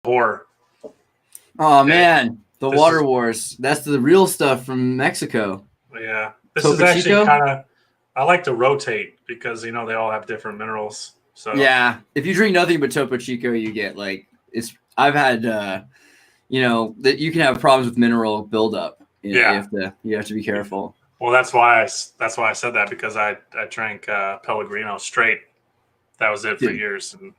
horror. Oh man, the water wars. That's the real stuff from Mexico. Yeah. This Topo is actually Chico? kind of, I like to rotate because, they all have different minerals. So Yeah, if you drink nothing but Topo Chico, you get I've had that you can have problems with mineral buildup. Yeah. You have to be careful. Well, that's why I said that, because I drank Pellegrino straight. That was it for years, and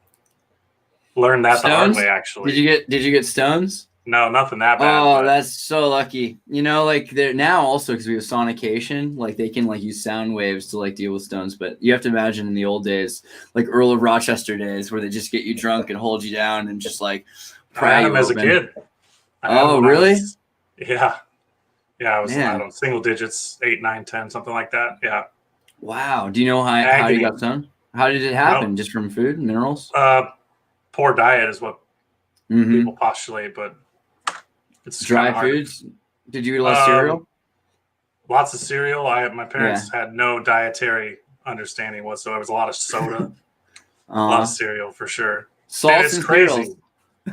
learned that the hard way. Actually, Did you get stones? No, nothing that bad. Oh, that's so lucky. They're now also, because we have sonication, they can use sound waves to deal with stones. But you have to imagine in the old days, like Earl of Rochester days, where they just get you drunk and hold you down and just pry I had them as a kid. Oh, really? Yeah. I was on single digits, 8, 9, 10, something like that. Yeah. Wow. Do you know how you got stoned? How did it happen? Nope. Just from food, minerals? Poor diet is what people postulate, but it's dry foods. Did you eat a lot of cereal? Lots of cereal. My parents had no dietary understanding whatsoever. It was a lot of soda, a lot of cereal for sure. Salt it's crazy, cereals.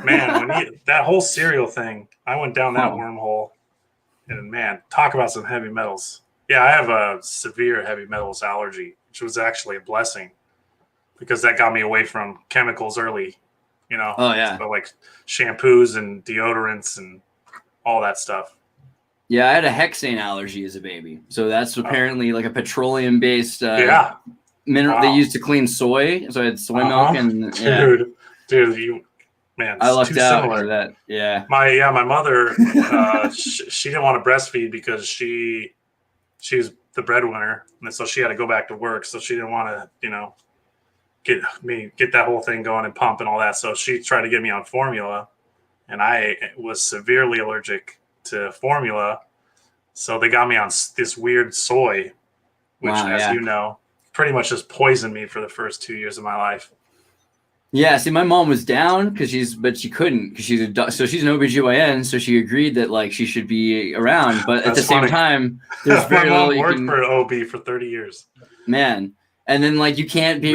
Man. That whole cereal thing, I went down that wormhole, and man, talk about some heavy metals. Yeah, I have a severe heavy metals allergy, which was actually a blessing because that got me away from chemicals early. Oh yeah, so shampoos and deodorants and all that stuff. Yeah, I had a hexane allergy as a baby, so that's apparently a petroleum-based mineral they used to clean soy. So I had soy milk and dude, I lucked out for that. Yeah, my mother, she didn't want to breastfeed because she's the breadwinner, and so she had to go back to work. So she didn't want to, get that whole thing going and pump and all that. So she tried to get me on formula, and I was severely allergic to formula. So they got me on this weird soy, which, as you know, pretty much just poisoned me for the first 2 years of my life. Yeah, see, my mom was down but she couldn't because she's an OBGYN, so she agreed that she should be around. But at the same time, there's very little you can. My mom worked for OB for 30 years. Man. And then you can't be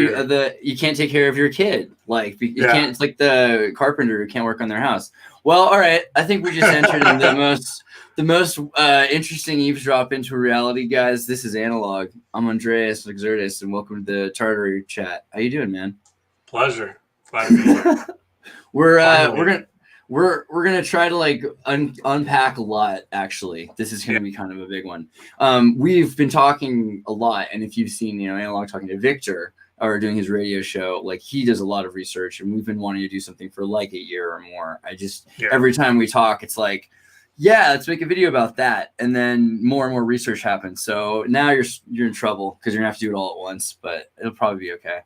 you can't take care of your kid. You can't. It's like the carpenter who can't work on their house. Well, all right. I think we just entered into the most interesting eavesdrop into reality, guys. This is Analog. I'm Andreas Xirtus, and welcome to the Tartary chat. How you doing, man? Pleasure. Glad to be here. We're gonna try to unpack a lot. Actually, this is gonna be kind of a big one. We've been talking a lot, and if you've seen Analog talking to Victor or doing his radio show, he does a lot of research, and we've been wanting to do something for a year or more. Every time we talk, it's let's make a video about that, and then more and more research happens. So now you're in trouble because you're gonna have to do it all at once, but it'll probably be okay.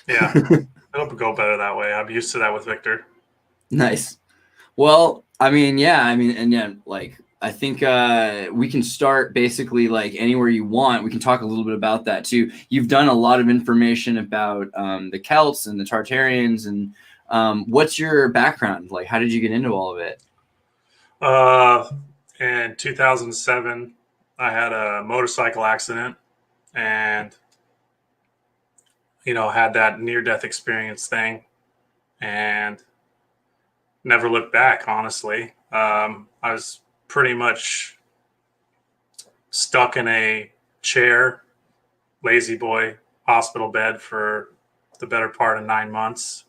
Yeah, it'll go better that way. I'm used to that with Victor. Nice. Well, I think we can start basically anywhere you want. We can talk a little bit about that too. You've done a lot of information about the Celts and the Tartarians, and what's your background? How did you get into all of it? In 2007, I had a motorcycle accident and had that near-death experience thing, and never looked back, honestly. I was pretty much stuck in a chair, lazy boy, hospital bed for the better part of 9 months.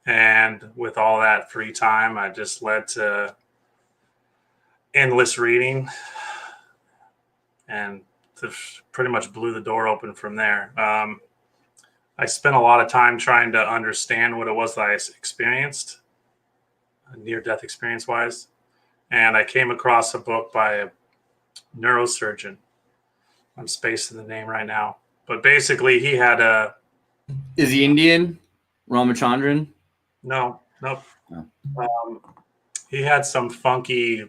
And with all that free time, I just led to endless reading and pretty much blew the door open from there. I spent a lot of time trying to understand what it was that I experienced, near-death experience-wise. And I came across a book by a neurosurgeon. I'm spacing the name right now. But basically, he had a... Is he Indian? Ramachandran? No, nope. Oh. He had some funky...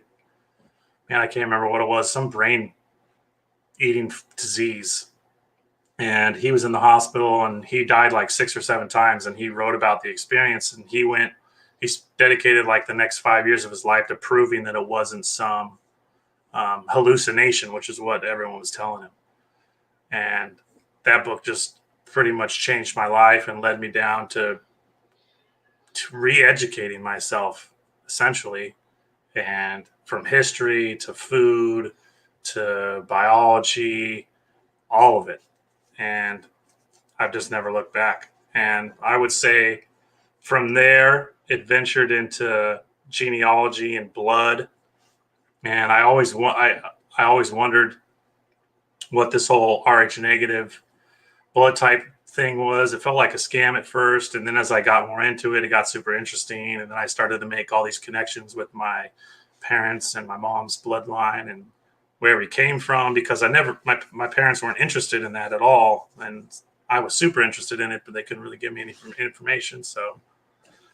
Man, I can't remember what it was. Some brain-eating disease. And he was in the hospital, and he died 6 or 7 times, and he wrote about the experience, and he dedicated the next 5 years of his life to proving that it wasn't some hallucination, which is what everyone was telling him. And that book just pretty much changed my life and led me down to re-educating myself essentially, and from history to food to biology, all of it. And I've just never looked back. And I would say from there, it ventured into genealogy and blood. And I always wondered what this whole Rh negative blood type thing was. It felt like a scam at first, and then as I got more into it, it got super interesting. And then I started to make all these connections with my parents and my mom's bloodline and where we came from, because my parents weren't interested in that at all, and I was super interested in it, but they couldn't really give me any information. So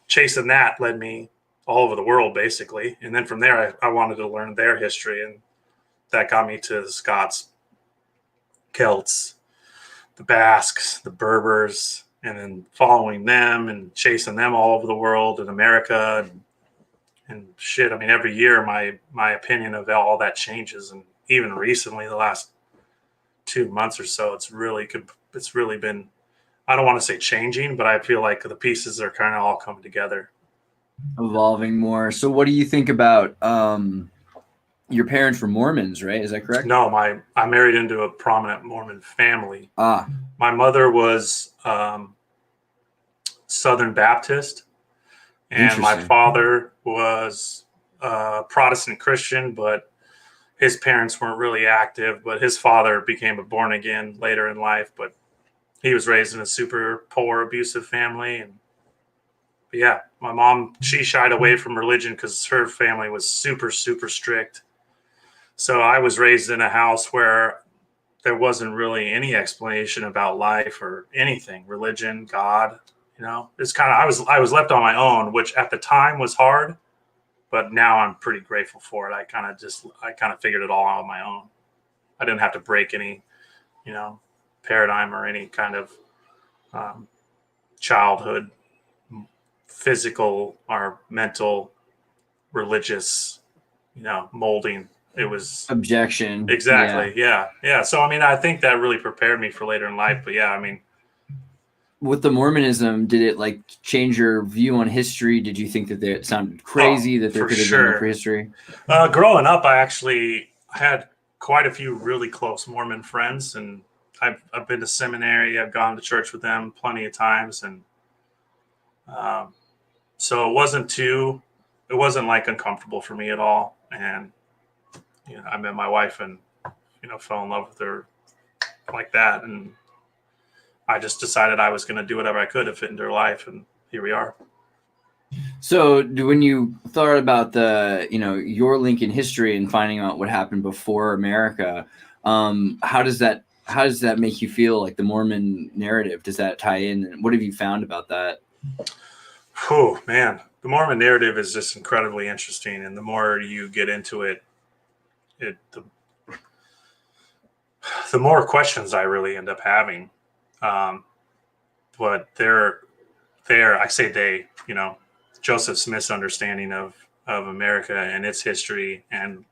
chasing that led me all over the world basically, and then from there I wanted to learn their history, and that got me to the Scots, Celts, the Basques, the Berbers, and then following them and chasing them all over the world in America and shit. I mean, every year my opinion of all that changes, and even recently, the last 2 months or so, it's really been, I don't want to say changing, but I feel like the pieces are kind of all coming together, evolving more. So what do you think about your parents were Mormons, right? Is that correct? No, I married into a prominent Mormon family. Ah, My mother was Southern Baptist, and my father was Protestant Christian, but his parents weren't really active. But his father became a born again later in life, but he was raised in a super poor, abusive family. And yeah, my mom, she shied away from religion because her family was super, super strict. So I was raised in a house where there wasn't really any explanation about life or anything, religion, God. It's kind of, I was left on my own, which at the time was hard, but now I'm pretty grateful for it. I kind of figured it all out on my own. I didn't have to break any, paradigm or any kind of childhood, physical or mental, religious, molding. It was objection. Exactly. Yeah. So, I mean, I think that really prepared me for later in life, but yeah, I mean, with the Mormonism, did it like change your view on history? Did you think that it sounded crazy that there could have been no prehistory? Growing up, I had quite a few really close Mormon friends, and I've been to seminary. I've gone to church with them plenty of times, and so it wasn't like uncomfortable for me at all. And I met my wife and fell in love with her like that, and I just decided I was going to do whatever I could to fit into her life, and here we are. So when you thought about your link in history and finding out what happened before America, how does that make you feel, like the Mormon narrative? Does that tie in? And what have you found about that? Oh man, the Mormon narrative is just incredibly interesting, and the more you get into it, the more questions I really end up having. But I say they, Joseph Smith's understanding of America and its history, and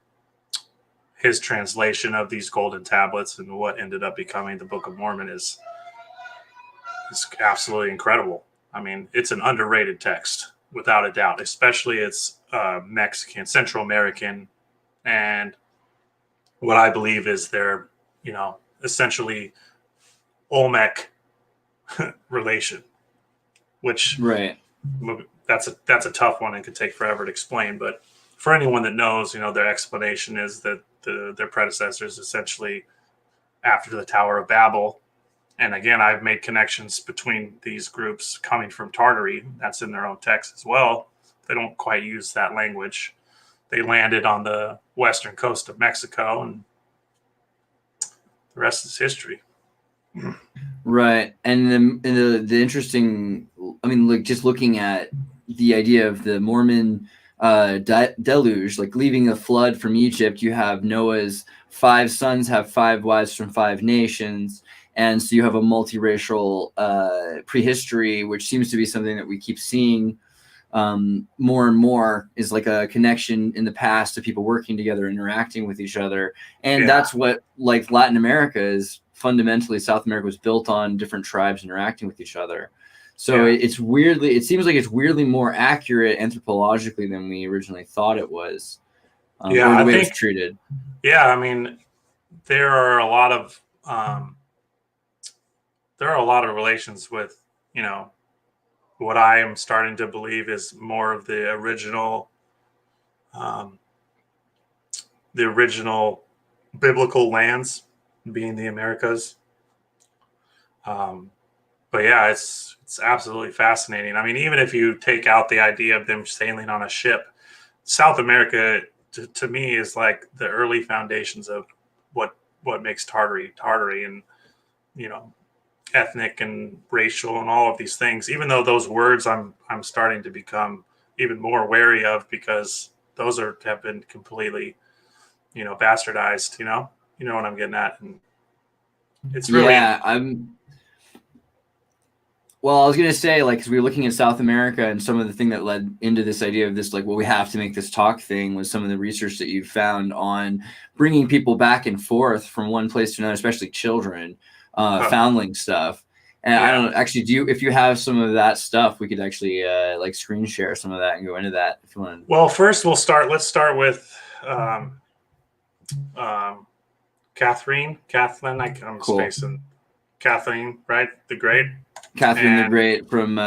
his translation of these golden tablets and what ended up becoming the Book of Mormon is absolutely incredible. I mean, it's an underrated text without a doubt, especially it's Mexican, Central American, and what I believe is their, essentially Olmec relation, which right. That's a tough one and could take forever to explain. But for anyone that knows, their explanation is that their predecessors essentially after the Tower of Babel. And again, I've made connections between these groups coming from Tartary. That's in their own text as well. They don't quite use that language. They landed on the western coast of Mexico, and the rest is history. Right. And the interesting, I mean, like just looking at the idea of the Mormon deluge, like leaving a flood from Egypt, you have Noah's 5 sons have 5 wives from 5 nations. And so you have a multiracial prehistory, which seems to be something that we keep seeing more and more, is like a connection in the past to people working together, interacting with each other. And that's what, like, Latin America is fundamentally, South America was built on different tribes interacting with each other. So it seems like it's weirdly more accurate anthropologically than we originally thought it was. Or the way it was treated. Yeah, I mean, there are a lot of relations with, what I am starting to believe is more of the original biblical lands, being the Americas. But yeah, it's absolutely fascinating. I mean, even if you take out the idea of them sailing on a ship, South America to me is like the early foundations of what makes Tartary, and ethnic and racial and all of these things. Even though those words I'm starting to become even more wary of, because those have been completely bastardized. You know what I'm getting at, and it's really Well, I was gonna say, like, because we were looking at South America, and some of the thing that led into this idea of this, like, well, we have to make this talk thing, was some of the research that you found on bringing people back and forth from one place to another, especially children, foundling stuff. And I don't know, actually, if you have some of that stuff, we could actually like screen share some of that and go into that if you want. Well, first let's start with Kathleen. I'm spacing Kathleen, right? The Great. Catherine the Great, from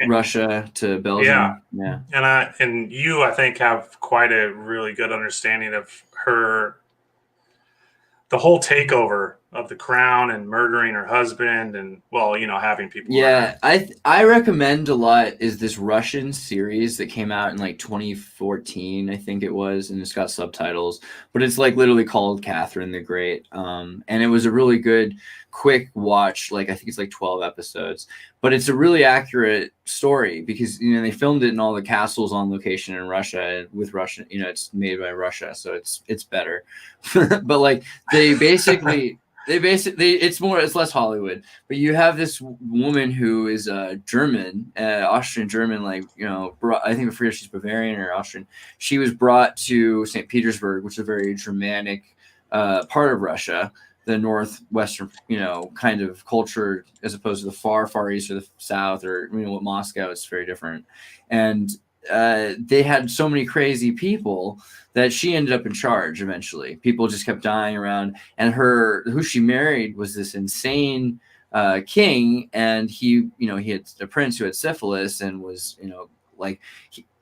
Russia to Belgium. Yeah. And you, I think, have quite a really good understanding of the whole takeover of the crown and murdering her husband, and having people. Yeah, I recommend a lot is this Russian series that came out in like 2014, I think it was, and it's got subtitles, but it's like literally called Catherine the Great. And it was a really good quick watch, like I think it's like 12 episodes, but it's a really accurate story because they filmed it in all the castles on location in Russia with Russian, it's made by Russia, so it's better. But like it's less Hollywood, but you have this woman who is German, Austrian German, I forget if she's Bavarian or Austrian. She was brought to St. Petersburg, which is a very Germanic part of Russia, the northwestern, kind of culture, as opposed to the far east or the south, or what Moscow. It's very different, and they had so many crazy people that she ended up in charge. Eventually, people just kept dying around, and who she married was this insane king, and he had a prince who had syphilis and was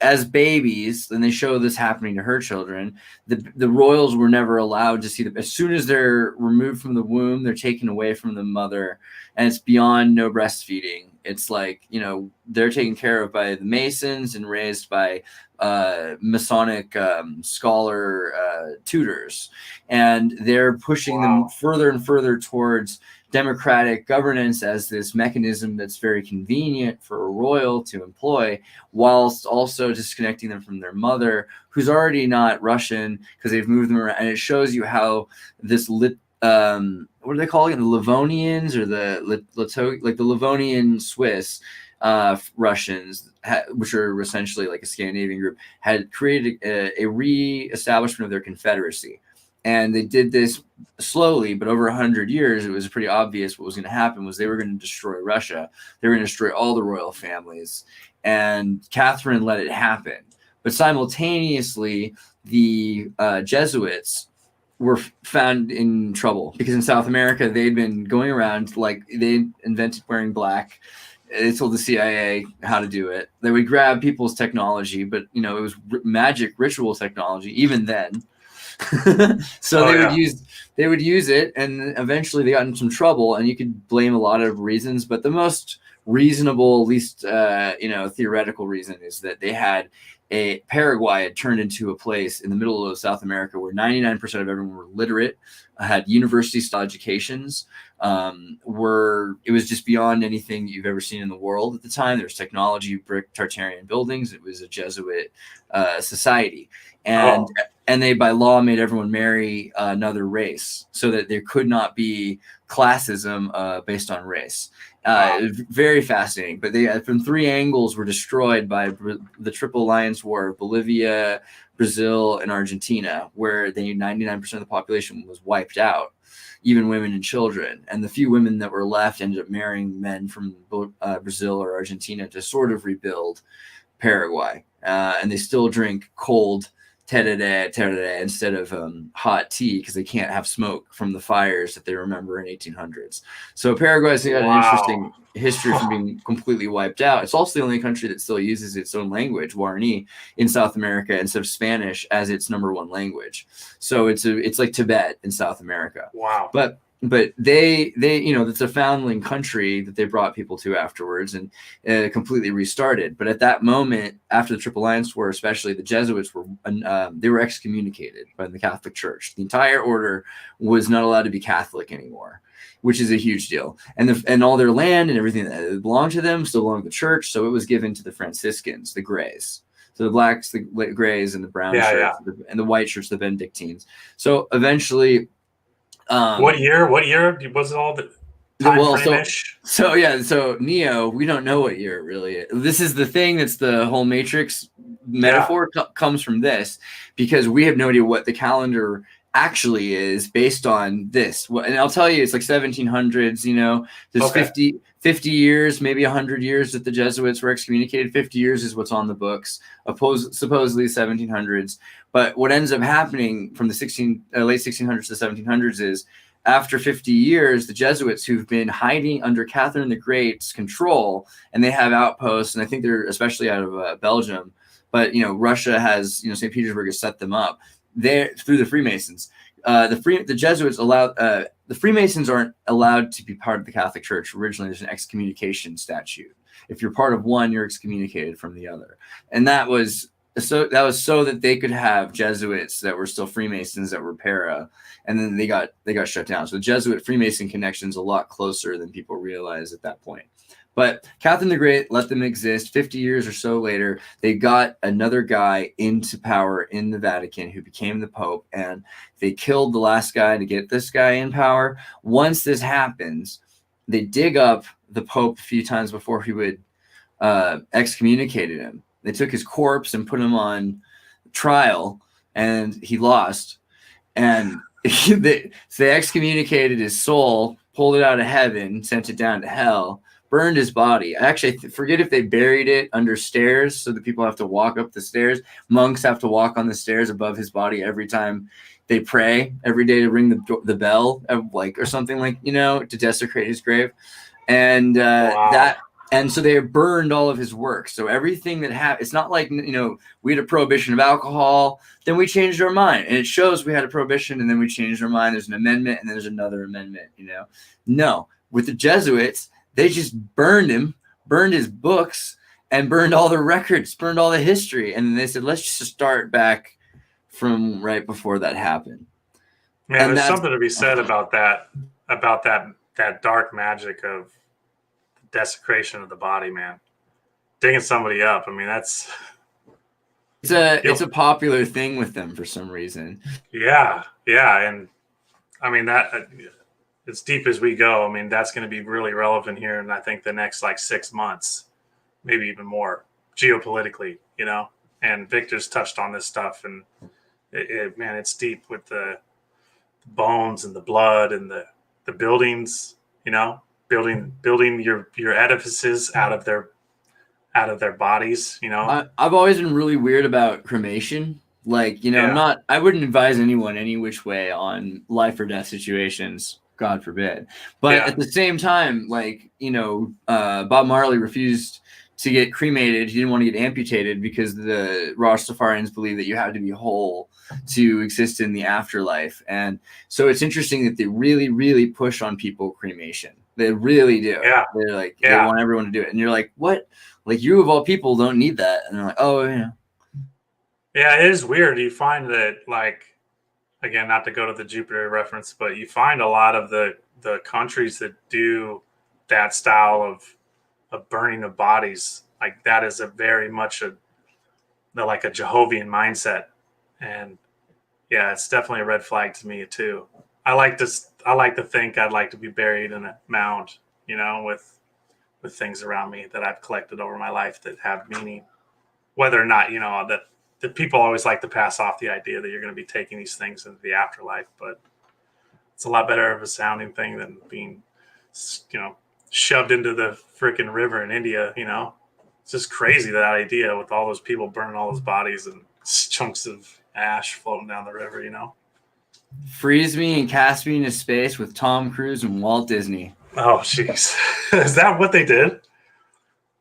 as babies, and they show this happening to her children. The royals were never allowed to see them. As soon as they're removed from the womb, they're taken away from the mother, and it's beyond no breastfeeding. It's like, they're taken care of by the Masons and raised by Masonic scholar tutors, and they're pushing them further and further towards democratic governance as this mechanism that's very convenient for a royal to employ, whilst also disconnecting them from their mother, who's already not Russian because they've moved them around. And it shows you how this what do they call it? The Livonians, or the Livonian Swiss Russians, which are essentially like a Scandinavian group, had created a re-establishment of their confederacy. And they did this slowly, but over 100 years, it was pretty obvious what was going to happen was they were going to destroy Russia. They were going to destroy all the royal families. And Catherine let it happen. But simultaneously, the Jesuits were found in trouble because in South America, they'd been going around, they invented wearing black. They told the CIA how to do it. They would grab people's technology, but, it was magic ritual technology, even then. So they would use it, and eventually they got in some trouble, and you could blame a lot of reasons, but the most reasonable, least theoretical reason is that they had Paraguay had turned into a place in the middle of South America where 99% of everyone were literate, had university-style educations, it was just beyond anything you've ever seen in the world at the time. There was technology, brick Tartarian buildings. It was a Jesuit society. And they, by law, made everyone marry another race so that there could not be classism based on race. Very fascinating. But they, from three angles, were destroyed by the Triple Alliance Triple-Alliance War of Bolivia, Brazil, and Argentina, where 99% of the population was wiped out, even women and children. And the few women that were left ended up marrying men from Brazil or Argentina to sort of rebuild Paraguay. And they still drink cold tereré instead of hot tea because they can't have smoke from the fires that they remember in 1800s. So Paraguay's got an interesting history from being completely wiped out. It's also the only country that still uses its own language, Guarani, in South America instead of Spanish as its number one language. So it's like Tibet in South America. Wow. But they it's a foundling country that they brought people to afterwards and completely restarted. But at that moment, after the Triple Alliance War, especially, the Jesuits were excommunicated by the Catholic Church. The entire order was not allowed to be Catholic anymore, which is a huge deal. And all their land and everything that belonged to them still belonged to the church. So it was given to the Franciscans, the Greys. So the blacks, the Greys, and the brown shirts, and the white shirts, the Benedictines. So eventually. What year was it all the time frame-ish? So Neo, we don't know what year it really is. This is the thing that's the whole Matrix metaphor comes from this, because we have no idea what the calendar actually is based on this. And I'll tell you, it's like 1700s, there's 50 years, maybe 100 years that the Jesuits were excommunicated. 50 years is what's on the books, supposedly 1700s. But what ends up happening from the late 1600s to 1700s is after 50 years, the Jesuits, who've been hiding under Catherine the Great's control, and they have outposts, and I think they're especially out of Belgium, but Russia has, St. Petersburg has set them up there through the Freemasons. The Jesuits allowed the Freemasons aren't allowed to be part of the Catholic Church. Originally, there's an excommunication statute. If you're part of one, you're excommunicated from the other, and that was so that they could have Jesuits that were still Freemasons that were para, and then they got shut down. So the Jesuit Freemason connection's a lot closer than people realize at that point. But Catherine the Great let them exist. 50 years or so later, they got another guy into power in the Vatican who became the Pope, and they killed the last guy to get this guy in power. Once this happens, they dig up the Pope a few times before he would excommunicated him. They took his corpse and put him on trial, and he lost. And they excommunicated his soul, pulled it out of heaven, sent it down to hell, burned his body. I actually forget if they buried it under stairs so that people have to walk up the stairs. Monks have to walk on the stairs above his body every time they pray every day to ring the bell, or something to desecrate his grave. And Wow. And so they burned all of his work. So everything that happened, it's not like, we had a prohibition of alcohol, then we changed our mind. And it shows we had a prohibition and then we changed our mind. There's an amendment and then there's another amendment, No, with the Jesuits, they just burned him, burned his books, and burned all the records, burned all the history. And then they said, let's just start back from right before that happened. Man, there's something to be said about that dark magic of desecration of the body, man. Digging somebody up. I mean, it's a popular thing with them for some reason. Yeah. And I mean, that as deep as we go, I mean, that's going to be really relevant here in, I think, the next 6 months, maybe even more, geopolitically, and Victor's touched on this stuff, and man, it's deep with the bones and the blood and the buildings, building your edifices out of their bodies, I've always been really weird about cremation. I wouldn't advise anyone any which way on life or death situations, God forbid. But at the same time, Bob Marley refused to get cremated. He didn't want to get amputated because the Rastafarians believe that you have to be whole to exist in the afterlife. And so it's interesting that they really, really push on people cremation. They really do. Yeah. They're they want everyone to do it. And you're like, what? You of all people don't need that. And they're like, oh, yeah. Yeah, it is weird. You find that, again, not to go to the Jupiter reference, but you find a lot of the countries that do that style of burning of bodies, that is a very much a Jehovah's mindset. And yeah, it's definitely a red flag to me too. I like to think I'd like to be buried in a mound, with things around me that I've collected over my life that have meaning. whether or not, that the people always like to pass off the idea that you're going to be taking these things into the afterlife, but it's a lot better of a sounding thing than being, shoved into the freaking river in India. It's just crazy, that idea, with all those people burning all those bodies and chunks of ash floating down the river. Freeze me and cast me into space with Tom Cruise and Walt Disney. Oh, jeez. Is that what they did?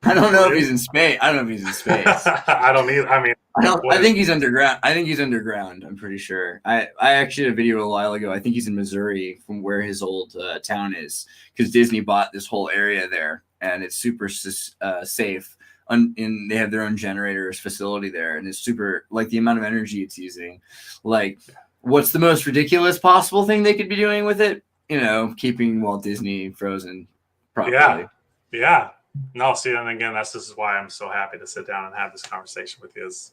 I don't know if he's in space. I don't know if he's in space. I don't either. I mean, I think he's underground. I'm pretty sure. I actually had a video a while ago. I think he's in Missouri, from where his old town is, because Disney bought this whole area there, and it's super safe. And they have their own generators facility there, and it's super, like, the amount of energy it's using. Like, what's the most ridiculous possible thing they could be doing with it? Keeping Walt Disney frozen properly. Yeah. No, see, and again, this is why I'm so happy to sit down and have this conversation with you. Is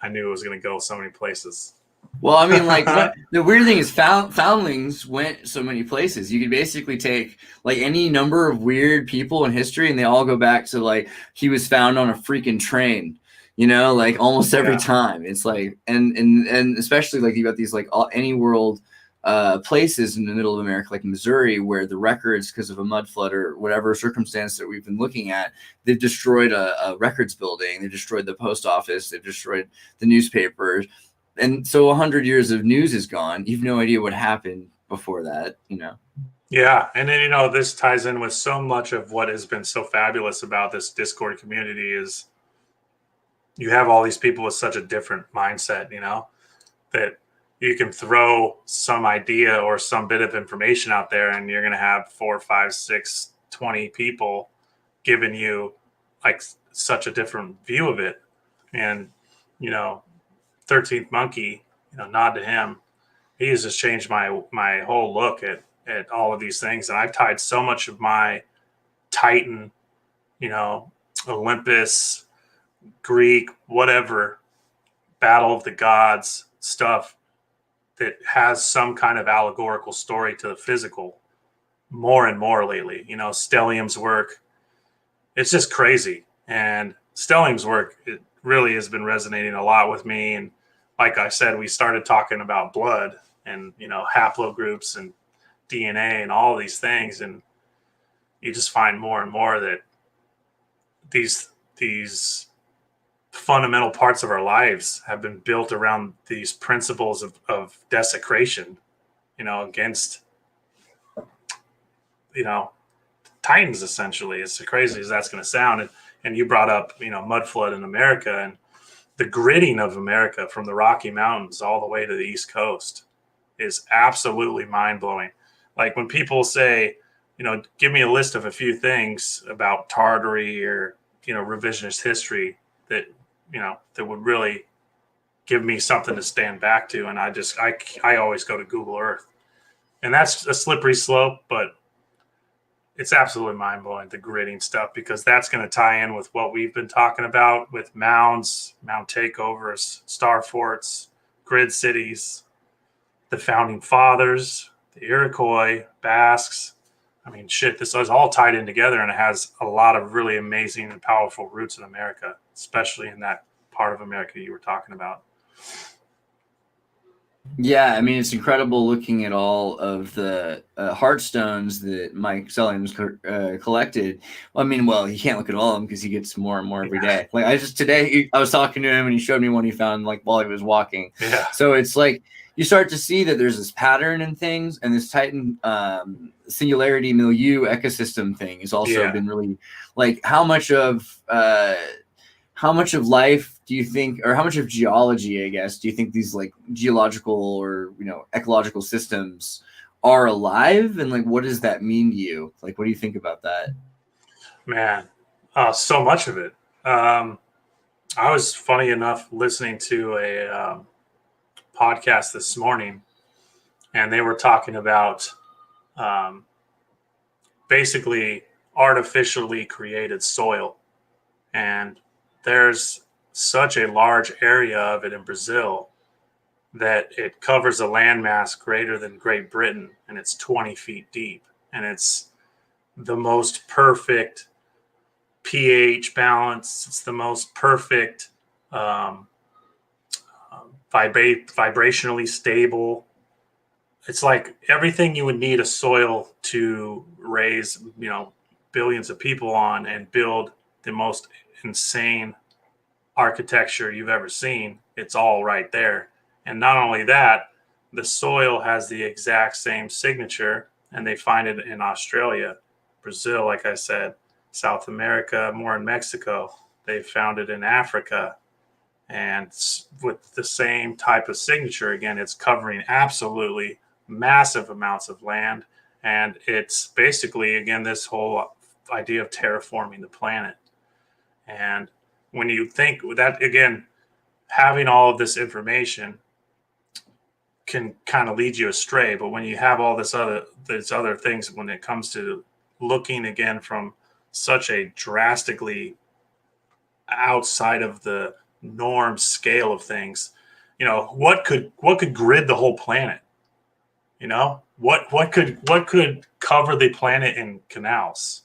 I knew it was going to go so many places. Well, I mean, like, the weird thing is foundlings went so many places. You could basically take, like, any number of weird people in history, and they all go back to, like, he was found on a freaking train, like, almost every time. It's like, and especially, like, you got these, like, any world places in the middle of America, like Missouri, where the records, because of a mud flood or whatever circumstance that we've been looking at, they've destroyed a records building, they've destroyed the post office, they've destroyed the newspapers. And so 100 years of news is gone. You've no idea what happened before that, Yeah. And then, this ties in with so much of what has been so fabulous about this Discord community is you have all these people with such a different mindset, that you can throw some idea or some bit of information out there, and you're going to have 4, 5, 6, 20 people giving you, like, such a different view of it. And, 13th Monkey, nod to him. He has just changed my whole look at all of these things. And I've tied so much of my Titan, Olympus, Greek, whatever, Battle of the Gods stuff that has some kind of allegorical story to the physical more and more lately. Stellium's work, it's just crazy. And Stellium's work, it really has been resonating a lot with me. And like I said, we started talking about blood and, haplogroups and DNA and all these things. And you just find more and more that these fundamental parts of our lives have been built around these principles of desecration, against, Titans, essentially. It's as crazy as that's going to sound. And you brought up, mud flood in America, and the gridding of America from the Rocky Mountains all the way to the East Coast is absolutely mind blowing. Like, when people say, give me a list of a few things about Tartary or, revisionist history that, that would really give me something to stand back to. And I always go to Google Earth, and that's a slippery slope, but it's absolutely mind blowing, the gridding stuff, because that's going to tie in with what we've been talking about with mounds, mound takeovers, star forts, grid cities, the founding fathers, the Iroquois, Basques. I mean, shit, this is all tied in together, and it has a lot of really amazing and powerful roots in America, especially in that part of America you were talking about. Yeah, I mean, it's incredible looking at all of the heartstones that Mike Stellium's collected. I mean, well, he can't look at all of them because he gets more and more every day. Like, today I was talking to him, and he showed me one he found, like, while he was walking. Yeah. So it's like you start to see that there's this pattern in things, and this Titan singularity milieu ecosystem thing has also been really, like, how much of life do you think, or how much of geology, I guess, do you think these, like, geological or, ecological systems are alive? And, like, what does that mean to you? Like, what do you think about that? Man, so much of it. I was, funny enough, listening to a podcast this morning, and they were talking about basically artificially created soil. And there's such a large area of it in Brazil that it covers a landmass greater than Great Britain, and it's 20 feet deep. And it's the most perfect pH balance. It's the most perfect um, vibrationally stable. It's like everything you would need a soil to raise, billions of people on and build the most insane architecture you've ever seen. It's all right there. And not only that, the soil has the exact same signature, and they find it in Australia, Brazil, like I said, South America, more in Mexico. They found it in Africa. And with the same type of signature, again, it's covering absolutely massive amounts of land. And it's basically, again, this whole idea of terraforming the planet. And when you think that, again, having all of this information can kind of lead you astray. But when you have all these other things, when it comes to looking again from such a drastically outside of the norm scale of things, what could grid the whole planet? What could cover the planet in canals?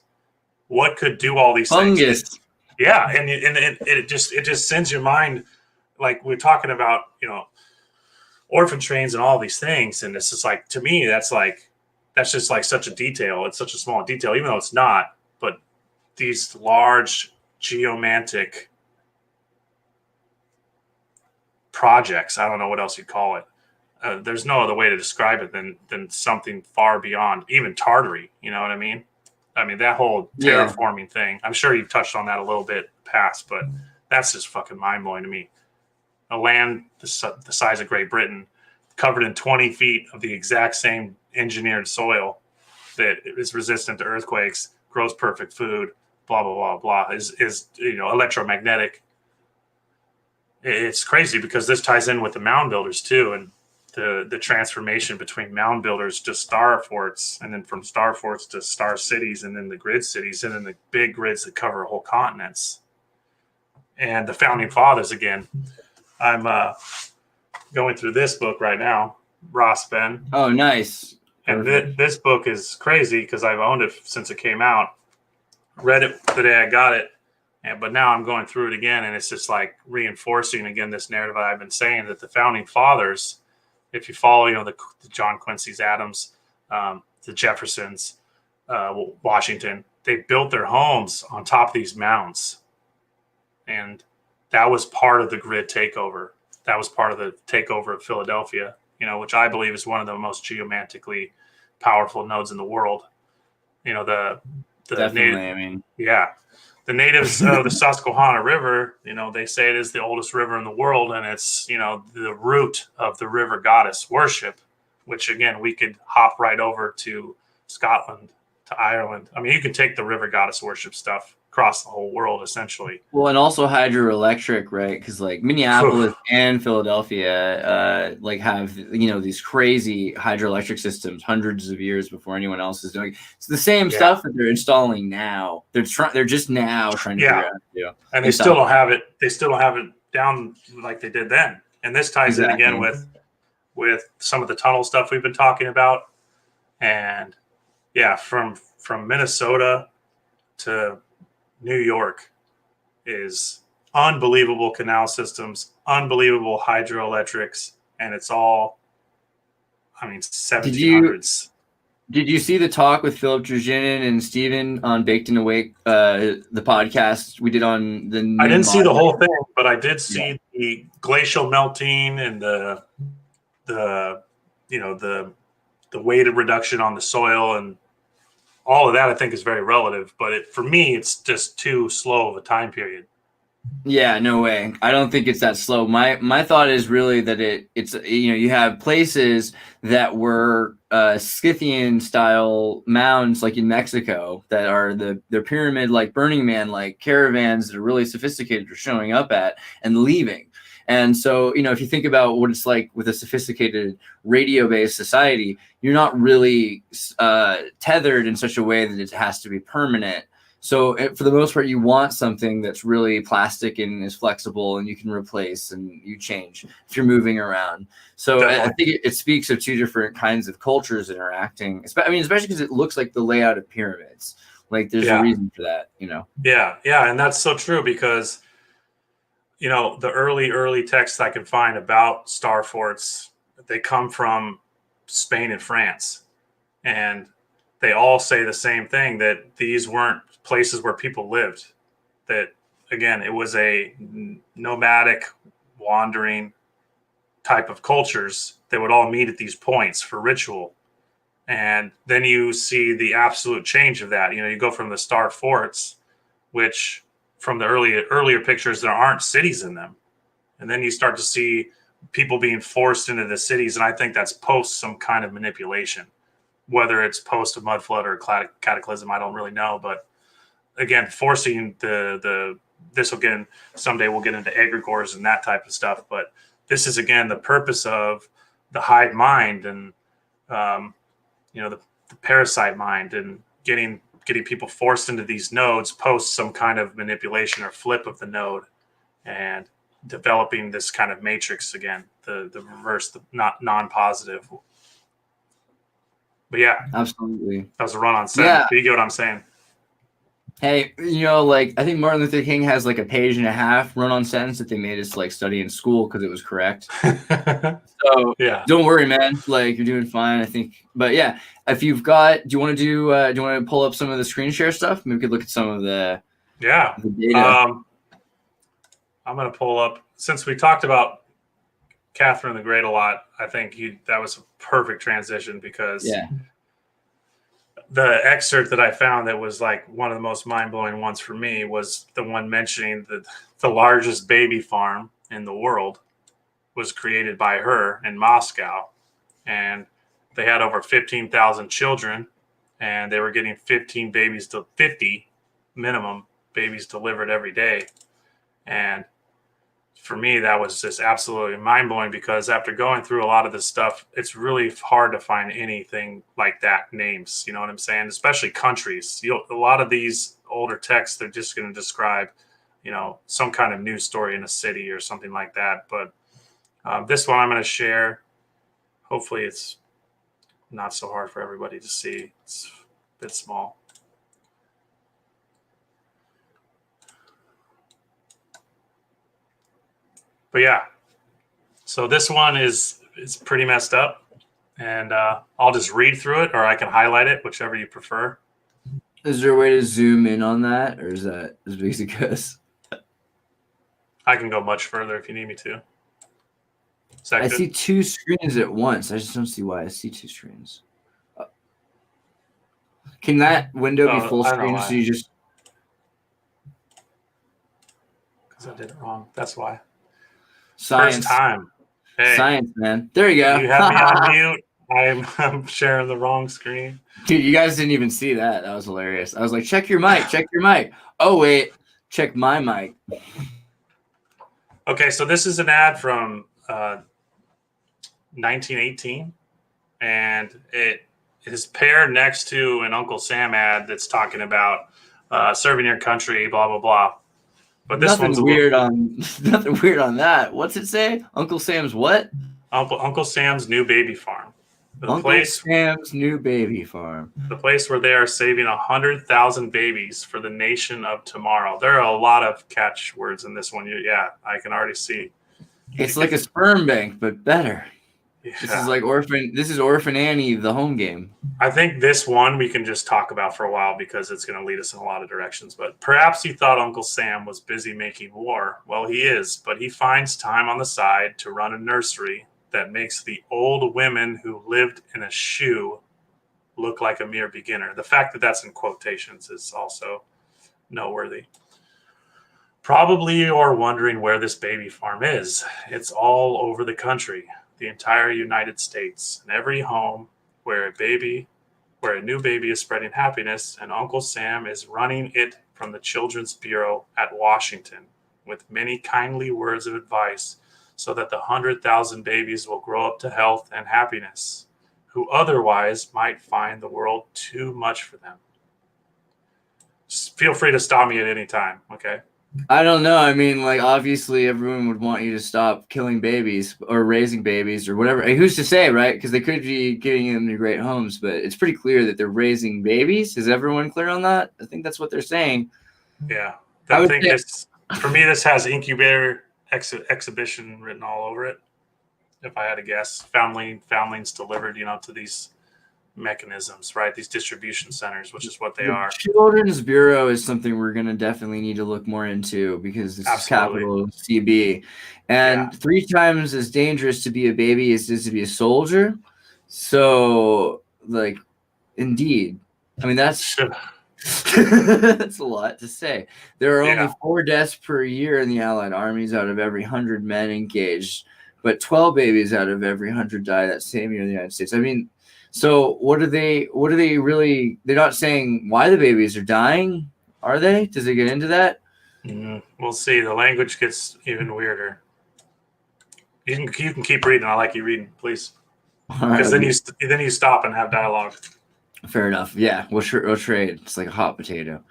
What could do all these Fungus. things? Yeah, and it just sends your mind, like we're talking about, orphan trains and all these things, and it's just like, to me, that's just like such a detail. It's such a small detail, even though it's not. But these large geomantic projects, I don't know what else you'd call it. There's no other way to describe it than something far beyond even Tartary. You know what I mean? I mean, that whole terraforming thing. I'm sure you've touched on that a little bit past, but that's just fucking mind blowing to me. A land the size of Great Britain, covered in 20 feet of the exact same engineered soil that is resistant to earthquakes, grows perfect food, blah blah blah blah, is electromagnetic. It's crazy because this ties in with the mound builders too, and the transformation between mound builders to star forts, and then from star forts to star cities, and then the grid cities, and then the big grids that cover whole continents. And the founding fathers, again, I'm going through this book right now, Ross Ben. Oh, nice. And this book is crazy because I've owned it since it came out. Read it the day I got it, but now I'm going through it again, and it's just like reinforcing again this narrative I've been saying, that the founding fathers, if you follow, the John Quincy's Adams, the Jeffersons, Washington, they built their homes on top of these mounds, and that was part of the grid takeover. That was part of the takeover of Philadelphia, which I believe is one of the most geomantically powerful nodes in the world. The Definitely, the natives of the Susquehanna River, they say it is the oldest river in the world, and it's, the root of the river goddess worship, which again, we could hop right over to Scotland, to Ireland. I mean, you could take the river goddess worship stuff across the whole world, essentially. Well, and also hydroelectric, right? Because like Minneapolis and Philadelphia, have these crazy hydroelectric systems hundreds of years before anyone else is doing. It's the same stuff that they're installing now. They're just now trying to figure out how to do. And they still don't have it. They still don't have it down like they did then. And this ties in again with some of the tunnel stuff we've been talking about. And from Minnesota to New York is unbelievable canal systems, unbelievable hydroelectrics, and it's all, 1700s. Did you see the talk with Philip Draginin and Steven on Baked and Awake, the podcast we did on the... I didn't see the whole thing, but I did see the glacial melting and the weight reduction on the soil, and all of that I think is very relative, but for me, it's just too slow of a time period. Yeah, no way. I don't think it's that slow. My thought is really that it's you have places that were Scythian style mounds, like in Mexico, that are they're pyramid, like Burning Man, like caravans that are really sophisticated are showing up at and leaving. And so, if you think about what it's like with a sophisticated radio-based society, you're not really tethered in such a way that it has to be permanent. So for the most part, you want something that's really plastic and is flexible and you can replace and you change if you're moving around. So definitely. I think it speaks of two different kinds of cultures interacting. Especially because it looks like the layout of pyramids. Like there's a reason for that, Yeah. And that's so true because, the early texts I can find about star forts, they come from Spain and France, and they all say the same thing, that these weren't places where people lived. That, again, it was a nomadic, wandering type of cultures that would all meet at these points for ritual. And then you see the absolute change of that. You go from the star forts, which from the earlier pictures, there aren't cities in them. And then you start to see people being forced into the cities. And I think that's post some kind of manipulation, whether it's post a mud flood or a cataclysm, I don't really know. But again, forcing this will get someday we'll get into egregores and that type of stuff. But this is, again, the purpose of the hive mind and, the parasite mind, and getting people forced into these nodes post some kind of manipulation or flip of the node, and developing this kind of matrix again, the reverse, the not non-positive. But yeah, absolutely. That was a run on set. Yeah. You get what I'm saying? Hey, I think Martin Luther King has like a page and a half run-on sentence that they made us like study in school because it was correct. So yeah, don't worry, man. Like, you're doing fine, I think. But yeah, if you've got, do you want to pull up some of the screen share stuff? Maybe we could look at some of the data. I'm going to pull up, since we talked about Catherine the Great a lot. I think that was a perfect transition, because the excerpt that I found that was like one of the most mind-blowing ones for me was the one mentioning that the largest baby farm in the world was created by her in Moscow. And they had over 15,000 children, and they were getting 50 minimum babies delivered every day. And for me, that was just absolutely mind-blowing, because after going through a lot of this stuff, it's really hard to find anything like that, names, you know what I'm saying? Especially countries. A lot of these older texts, they're just going to describe, some kind of news story in a city or something like that. But this one I'm going to share. Hopefully it's not so hard for everybody to see. It's a bit small. But yeah, so this one is pretty messed up, and I'll just read through it, or I can highlight it, whichever you prefer. Is there a way to zoom in on that, or is that as big as it goes? I can go much further if you need me to. I see two screens at once. I just don't see why I see two screens. Can that window be full screen? So you just... Because I did it wrong. That's why. Science. First time. Hey, science, man. There you go. You have me on mute. I'm sharing the wrong screen. Dude, you guys didn't even see that. That was hilarious. I was like, check your mic. Check your mic. Oh, wait. Check my mic. Okay, so this is an ad from 1918, and it is paired next to an Uncle Sam ad that's talking about serving your country, blah, blah, blah. But this nothing one's weird nothing weird on that. What's it say? Uncle Sam's what? Uncle Sam's new baby farm. Sam's new baby farm. The place where they are saving 100,000 babies for the nation of tomorrow. There are a lot of catch words in this one. Yeah, I can already see. It's like a sperm bank, but better. Yeah. This is Orphan Annie, the home game. I think this one we can just talk about for a while, because it's going to lead us in a lot of directions. But perhaps you thought Uncle Sam was busy making war. Well, he is, but he finds time on the side to run a nursery that makes the old women who lived in a shoe look like a mere beginner. The fact that that's in quotations is also noteworthy. Probably you're wondering where this baby farm is. It's all over the country, the entire United States, and every home where a new baby is spreading happiness, and Uncle Sam is running it from the Children's Bureau at Washington with many kindly words of advice, so that the 100,000 babies will grow up to health and happiness, who otherwise might find the world too much for them. Just feel free to stop me at any time, okay? I don't know. I mean, like, obviously everyone would want you to stop killing babies or raising babies or whatever. Who's to say, right? Because they could be getting them to great homes, but it's pretty clear that they're raising babies. Is everyone clear on that? I think that's what they're saying. Yeah. I think this, for me, this has incubator exhibition written all over it. If I had to guess, foundlings delivered, to these mechanisms, right? These distribution centers, which is what they The are. Children's Bureau is something we're going to definitely need to look more into because this Absolutely. is capital CB. And 3 times as dangerous to be a baby as it is to be a soldier. So, like, indeed. I mean, that's that's a lot to say. There are only 4 deaths per year in the Allied armies out of every 100 men engaged, but 12 babies out of every 100 die that same year in the United States. I mean, so what are they really? They're not saying why the babies are dying, are they? Does it get into that? We'll see. The language gets even weirder. You can keep reading. I like you reading, please, because then you stop and have dialogue. Fair enough. Yeah, we'll trade. It's like a hot potato.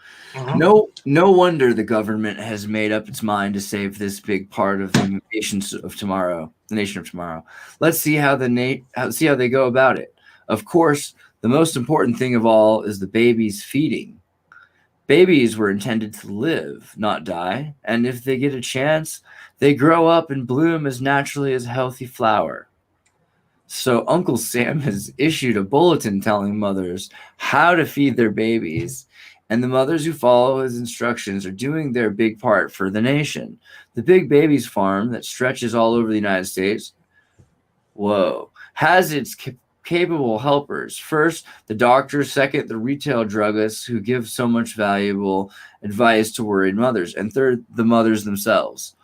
No wonder the government has made up its mind to save this big part of the nation of tomorrow. Let's see how they go about it. Of course, the most important thing of all is the baby's feeding. Babies were intended to live, not die, and if they get a chance, they grow up and bloom as naturally as a healthy flower. So Uncle Sam has issued a bulletin telling mothers how to feed their babies, and the mothers who follow his instructions are doing their big part for the nation. The Big Babies Farm that stretches all over the United States, has its capable helpers. First, the doctors. Second, the retail druggists who give so much valuable advice to worried mothers. And third, the mothers themselves.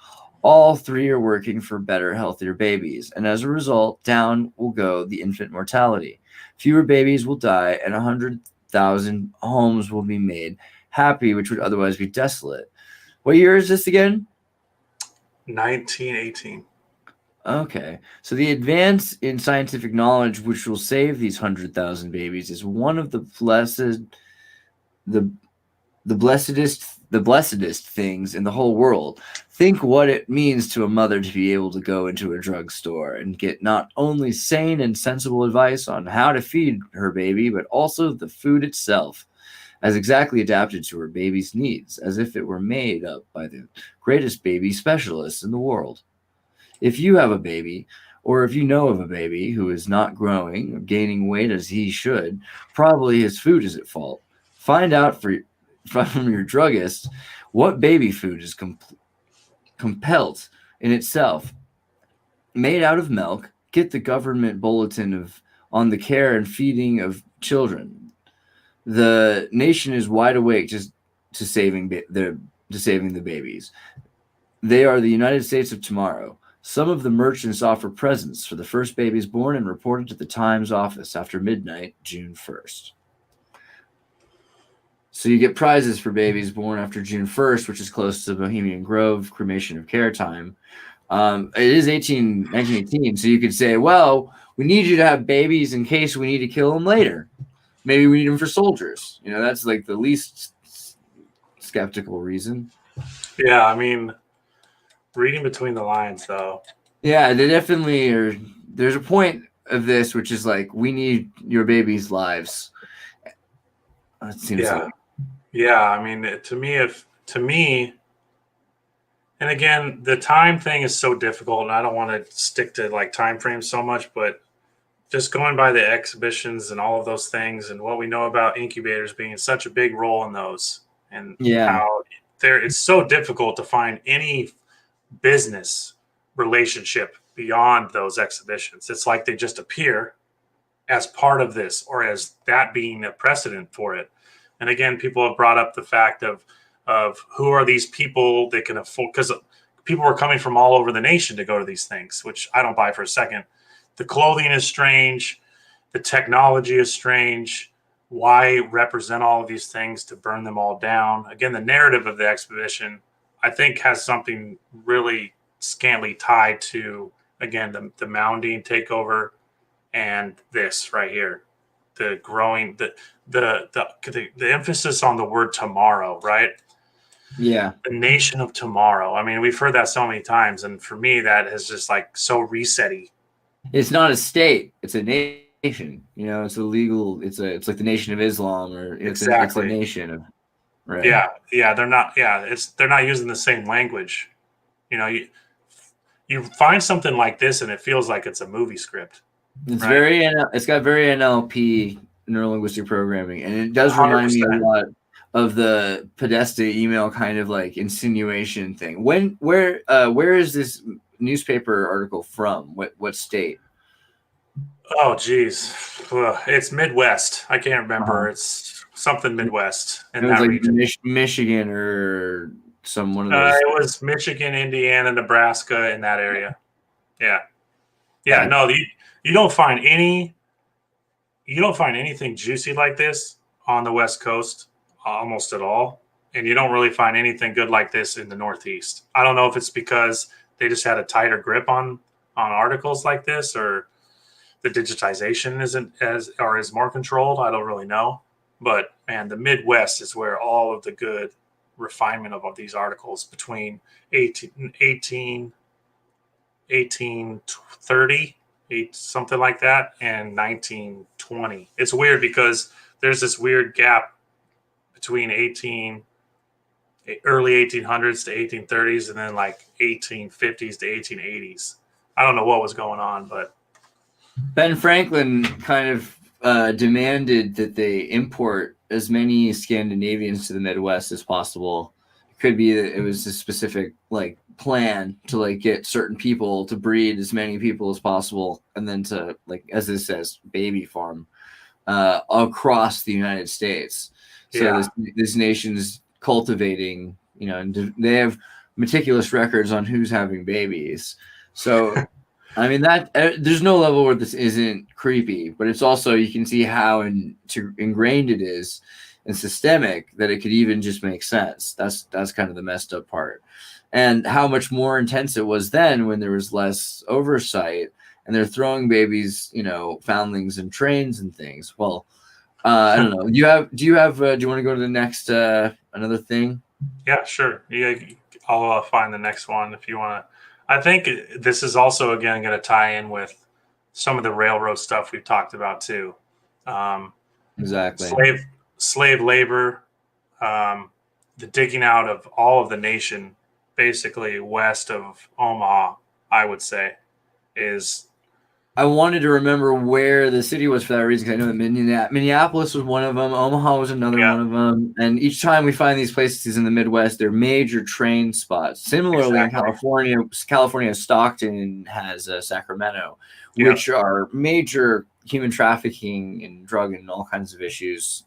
All 3 are working for better, healthier babies, and as a result, down will go the infant mortality. Fewer babies will die, and 100,000 homes will be made happy, which would otherwise be desolate. What year is this again? 1918. Okay, so the advance in scientific knowledge, which will save these 100,000 babies, is one of the blessedest things in the whole world. Think what it means to a mother to be able to go into a drugstore and get not only sane and sensible advice on how to feed her baby, but also the food itself, as exactly adapted to her baby's needs, as if it were made up by the greatest baby specialists in the world. If you have a baby, or if you know of a baby who is not growing or gaining weight as he should, probably his food is at fault. Find out from your druggist what baby food is compelled in itself. Made out of milk, get the government bulletin on the care and feeding of children. The nation is wide awake to saving the babies. They are the United States of tomorrow. Some of the merchants offer presents for the first babies born and reported to the Times office after midnight, June 1st. So you get prizes for babies born after June 1st, which is close to Bohemian Grove cremation of care time. It is 1918, so you could say, well, we need you to have babies in case we need to kill them later. Maybe we need them for soldiers. That's like the least skeptical reason. Yeah, I mean, reading between the lines, though. Yeah, they definitely are. There's a point of this, which is like, we need your baby's lives. It seems like. Yeah, I mean, to me, and again, the time thing is so difficult, and I don't want to stick to like time frames so much, but just going by the exhibitions and all of those things, and what we know about incubators being such a big role in those, and how it's so difficult to find any business relationship beyond those exhibitions. It's like they just appear as part of this, or as that being a precedent for it. And again, people have brought up the fact of who are these people that can afford, because people were coming from all over the nation to go to these things, which I don't buy for a second. The clothing is strange. The technology is strange. Why represent all of these things to burn them all down? Again, the narrative of the exhibition, I think, has something really scantily tied to, again, the Moundian takeover and this right here. The growing, the emphasis on the word tomorrow, right? Yeah. The nation of tomorrow. I mean, we've heard that so many times, and for me, that is just like so reset-y. It's not a state; it's a nation. It's a legal. It's like the Nation of Islam, or it's a nation of. Right. Yeah. They're not. Yeah, they're not using the same language. you find something like this and it feels like it's a movie script. It's Right? it's got very NLP, neuro linguistic programming, and it does remind me a 100%. lot of the Podesta email kind of like insinuation thing. Where is this newspaper article from? What state? Oh, geez. It's Midwest. I can't Uh-huh. remember. It's something Midwest It in was that like region. Michigan or one of those. It was Michigan, Indiana, Nebraska, in that area. Yeah. Yeah. Uh, No, you don't find any, you don't find anything juicy like this on the West Coast almost at all. And you don't really find anything good like this in the Northeast. I don't know if it's because they just had a tighter grip on articles like this, or the digitization isn't as or is more controlled. I don't really know. But man, the Midwest is where all of the good refinement of these articles between 1830, something like that, and 1920. It's weird because there's this weird gap between early 1800s to 1830s, and then like 1850s to 1880s. I don't know what was going on, but Ben Franklin kind of demanded that they import as many Scandinavians to the Midwest as possible. It could be that it was a specific like plan to like get certain people to breed as many people as possible, and then to like, as it says, baby farm across the United States. So yeah. this nation's cultivating, and they have meticulous records on who's having babies. So I mean that there's no level where this isn't creepy, but it's also, you can see how ingrained it is and systemic that it could even just make sense. That's kind of the messed up part, and how much more intense it was then when there was less oversight and they're throwing babies, foundlings and trains and things. Well, I don't know. Do you want to go to the next another thing? Yeah, sure. Yeah, I'll find the next one if you want to. I think this is also again going to tie in with some of the railroad stuff we've talked about too. Um, Exactly. slave labor, um, the digging out of all of the nation, basically west of Omaha, I would say, is I wanted to remember where the city was for that reason, because I know that Minneapolis was one of them. Omaha was another yeah, one of them. And each time we find these places in the Midwest, they're major train spots. Similarly, in exactly. California, Stockton has Sacramento, Yeah, which are major human trafficking and drug and all kinds of issues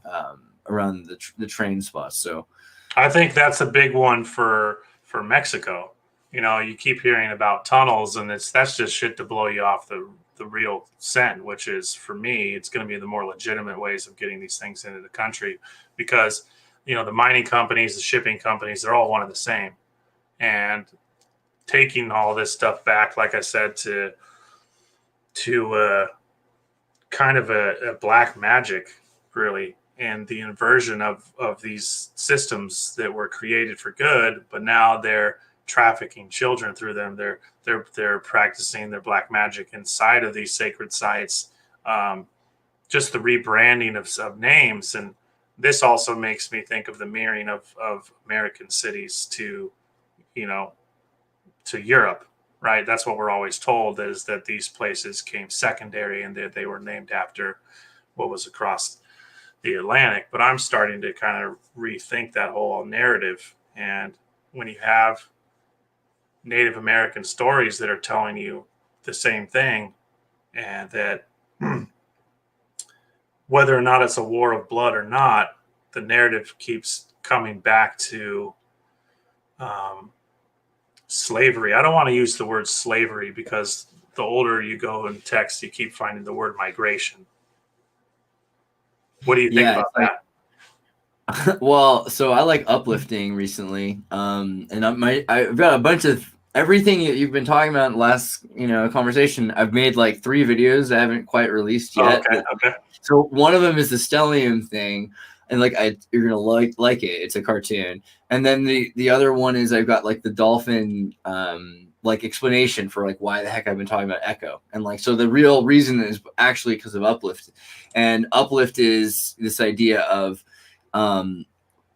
around the train spots. So I think that's a big one for Mexico. You keep hearing about tunnels, and that's just shit to blow you off the real scent, which is, for me, it's going to be the more legitimate ways of getting these things into the country, because the mining companies, the shipping companies, they're all one and the same, and taking all this stuff back, like I said, to kind of a black magic, really, and the inversion of these systems that were created for good, but now they're trafficking children through them. They're practicing their black magic inside of these sacred sites. Just the rebranding of names, and this also makes me think of the mirroring of American cities you know to Europe, right? That's what we're always told, is that these places came secondary and that they were named after what was across the Atlantic. But I'm starting to kind of rethink that whole narrative. And when you have Native American stories that are telling you the same thing, and that whether or not it's a war of blood or not, the narrative keeps coming back to um, slavery. I don't want to use the word slavery, because the older you go in text, you keep finding the word migration. What do you think yeah, about it's like, that? well, so I like uplifting recently, and I've got a bunch of everything you've been talking about in the last conversation. I've made like 3 videos I haven't quite released Oh, yet. okay, okay. So one of them is the stellium thing, and like you're gonna like it. It's a cartoon, and then the other one is I've got like the dolphin like explanation for like why the heck I've been talking about echo, and like so the real reason is actually because of uplift, and uplift is this idea of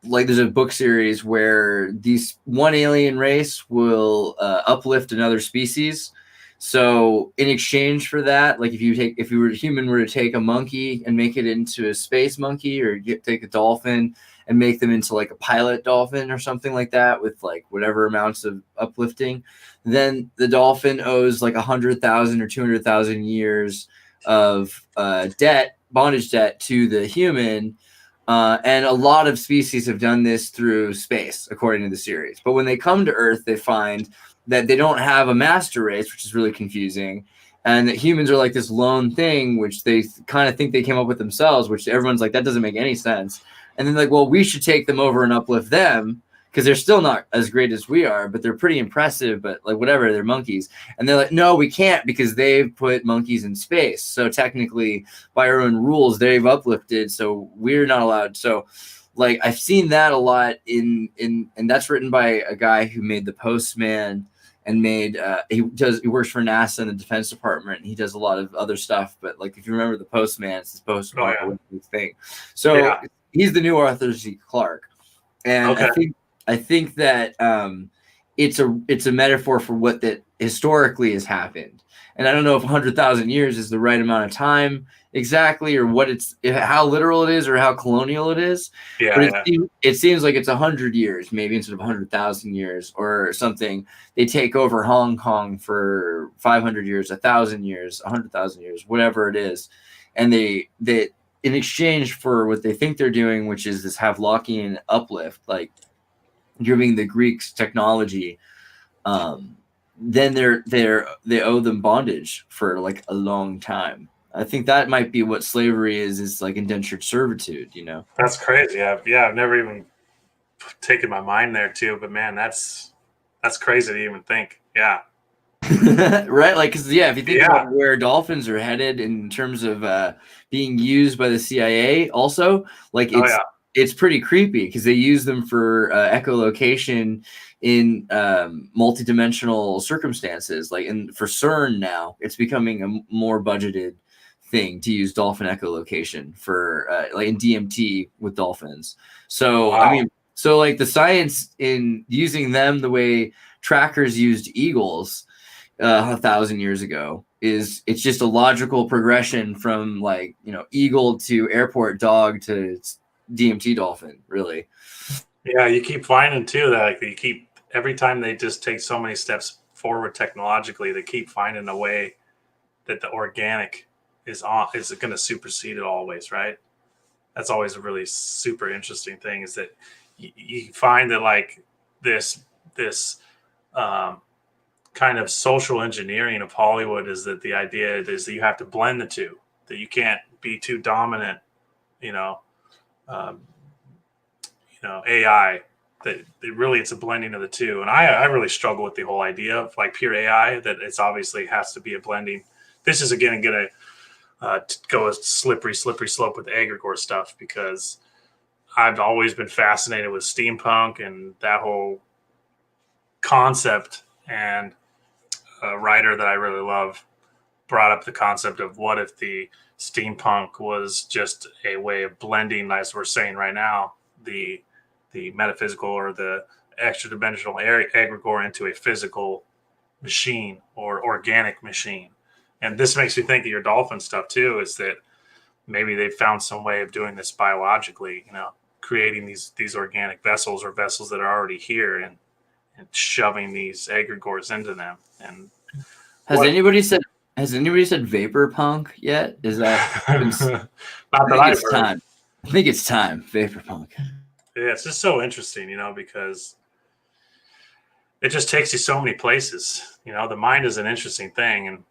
like there's a book series where these one alien race will uplift another species. So in exchange for that, like if you were a human were to take a monkey and make it into a space monkey, or take a dolphin and make them into like a pilot dolphin or something like that with like whatever amounts of uplifting, then the dolphin owes like 100,000 or 200,000 years of bondage debt to the human. And a lot of species have done this through space, according to the series. But when they come to Earth, they find that they don't have a master race, which is really confusing, and that humans are like this lone thing, which they kind of think they came up with themselves, which everyone's like, that doesn't make any sense. And then like, well, we should take them over and uplift them because they're still not as great as we are, but they're pretty impressive, but like whatever, they're monkeys. And they're like, no, we can't because they've put monkeys in space. So technically by our own rules, they've uplifted. So we're not allowed. So like, I've seen that a lot and that's written by a guy who made The Postman and made, he works for NASA in the Defense Department. He does a lot of other stuff, but like, if you remember The Postman, it's this post-apocalyptic thing. So he's the new Arthur C. Clarke. And I think that it's a metaphor for what that historically has happened. And I don't know if 100,000 years is the right amount of time exactly, or how literal it is, or how colonial it is. But it seems like it's 100 years, maybe instead of 100,000 years or something. They take over Hong Kong for 500 years, 1,000 years, 100,000 years, whatever it is, and they in exchange for what they think they're doing, which is this Havelockian uplift, like giving the Greeks technology, then they owe them bondage for like a long time. I think that might be what slavery is like indentured servitude, you know? That's crazy. I've never even taken my mind there too, but man, that's crazy to even think. Yeah. Right? Like, cause if you think about where dolphins are headed in terms of being used by the CIA also, like it's pretty creepy because they use them for echolocation in multidimensional circumstances. Like for CERN now, it's becoming a more budgeted thing to use dolphin echolocation for like in DMT with dolphins. So I mean, so like the science in using them the way trackers used eagles 1,000 years ago it's just a logical progression from like, you know, eagle to airport dog to DMT dolphin, really. Yeah, you keep finding too that like every time they just take so many steps forward technologically, they keep finding a way that the organic is going to supersede it always, right? That's always a really super interesting thing, is that you find that like this kind of social engineering of Hollywood is that the idea is that you have to blend the two, that you can't be too dominant, AI, that it's a blending of the two. And I really struggle with the whole idea of like pure AI, that it's obviously has to be a blending. This is again going to go a slippery slope with the egregore stuff, because I've always been fascinated with steampunk and that whole concept. And a writer that I really love brought up the concept of what if the steampunk was just a way of blending, as we're saying right now, the metaphysical or the extra dimensional egregore into a physical machine or organic machine. And this makes me think of your dolphin stuff too, is that maybe they found some way of doing this biologically, creating these organic vessels, or vessels that are already here, and shoving these egregores into them. And has anybody said vapor punk yet? Is that not that I've heard. Time. I think it's time. Vapor punk. Yeah, it's just so interesting, because it just takes you so many places. The mind is an interesting thing. And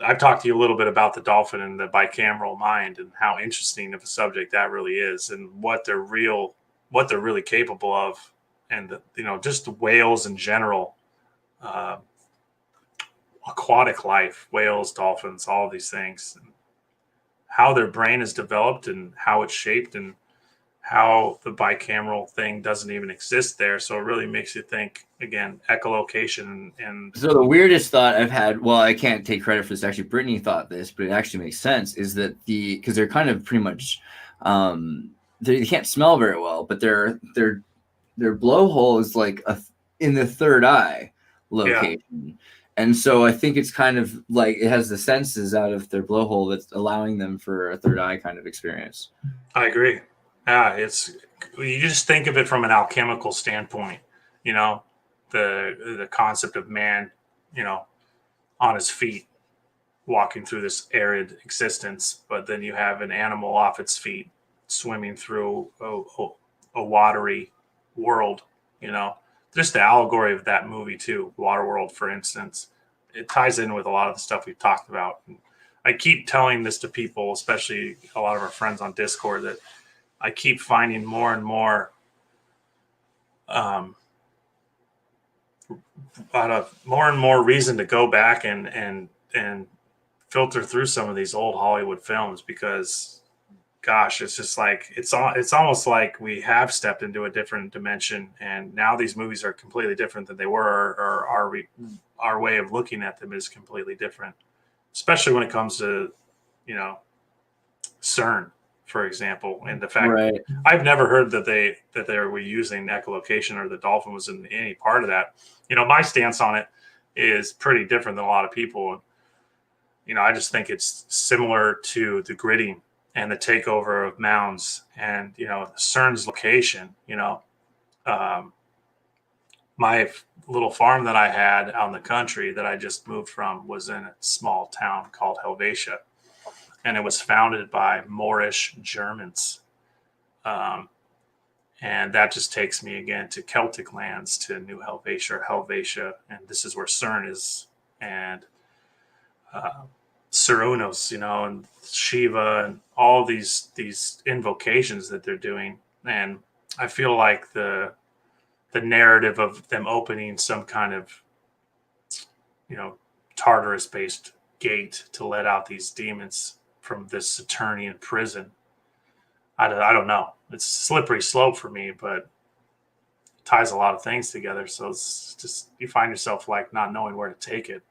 I've talked to you a little bit about the dolphin and the bicameral mind, and how interesting of a subject that really is, and what they're really capable of. And, just the whales in general, aquatic life, whales, dolphins, all of these things, how their brain is developed and how it's shaped, and how the bicameral thing doesn't even exist there. So it really makes you think, again, echolocation. And so the weirdest thought I've had, well, I can't take credit for this, actually Brittany thought this, but it actually makes sense, is that because they're kind of pretty much they can't smell very well, but their blowhole is like in the third eye location. Yeah. And so I think it's kind of like it has the senses out of their blowhole that's allowing them for a third eye kind of experience. I agree. Yeah, you just think of it from an alchemical standpoint, you know, the concept of man, you know, on his feet walking through this arid existence, but then you have an animal off its feet swimming through a watery world, you know. Just the allegory of that movie too, Waterworld, for instance, it ties in with a lot of the stuff we've talked about. I keep telling this to people, especially a lot of our friends on Discord, that I keep finding more and more reason to go back and filter through some of these old Hollywood films, because gosh, it's just like it's almost like we have stepped into a different dimension, and now these movies are completely different than they were, or our way of looking at them is completely different, especially when it comes to, you know, CERN, for example, and the fact I've never heard that they were using echolocation or the dolphin was in any part of that. You know, my stance on it is pretty different than a lot of people. You know, I just think it's similar to the gridding and the takeover of mounds, and, you know, CERN's location. You know, my little farm that I had out in the country that I just moved from was in a small town called Helvetia, and it was founded by Moorish Germans. And that just takes me again to Celtic lands, to New Helvetia or Helvetia, and this is where CERN is, and Cernunnos, you know, and Shiva, and all these invocations that they're doing. And I feel like the narrative of them opening some kind of, you know, Tartarus based gate to let out these demons from this Saturnian prison. I don't know. It's a slippery slope for me, but it ties a lot of things together. So it's just, you find yourself like not knowing where to take it.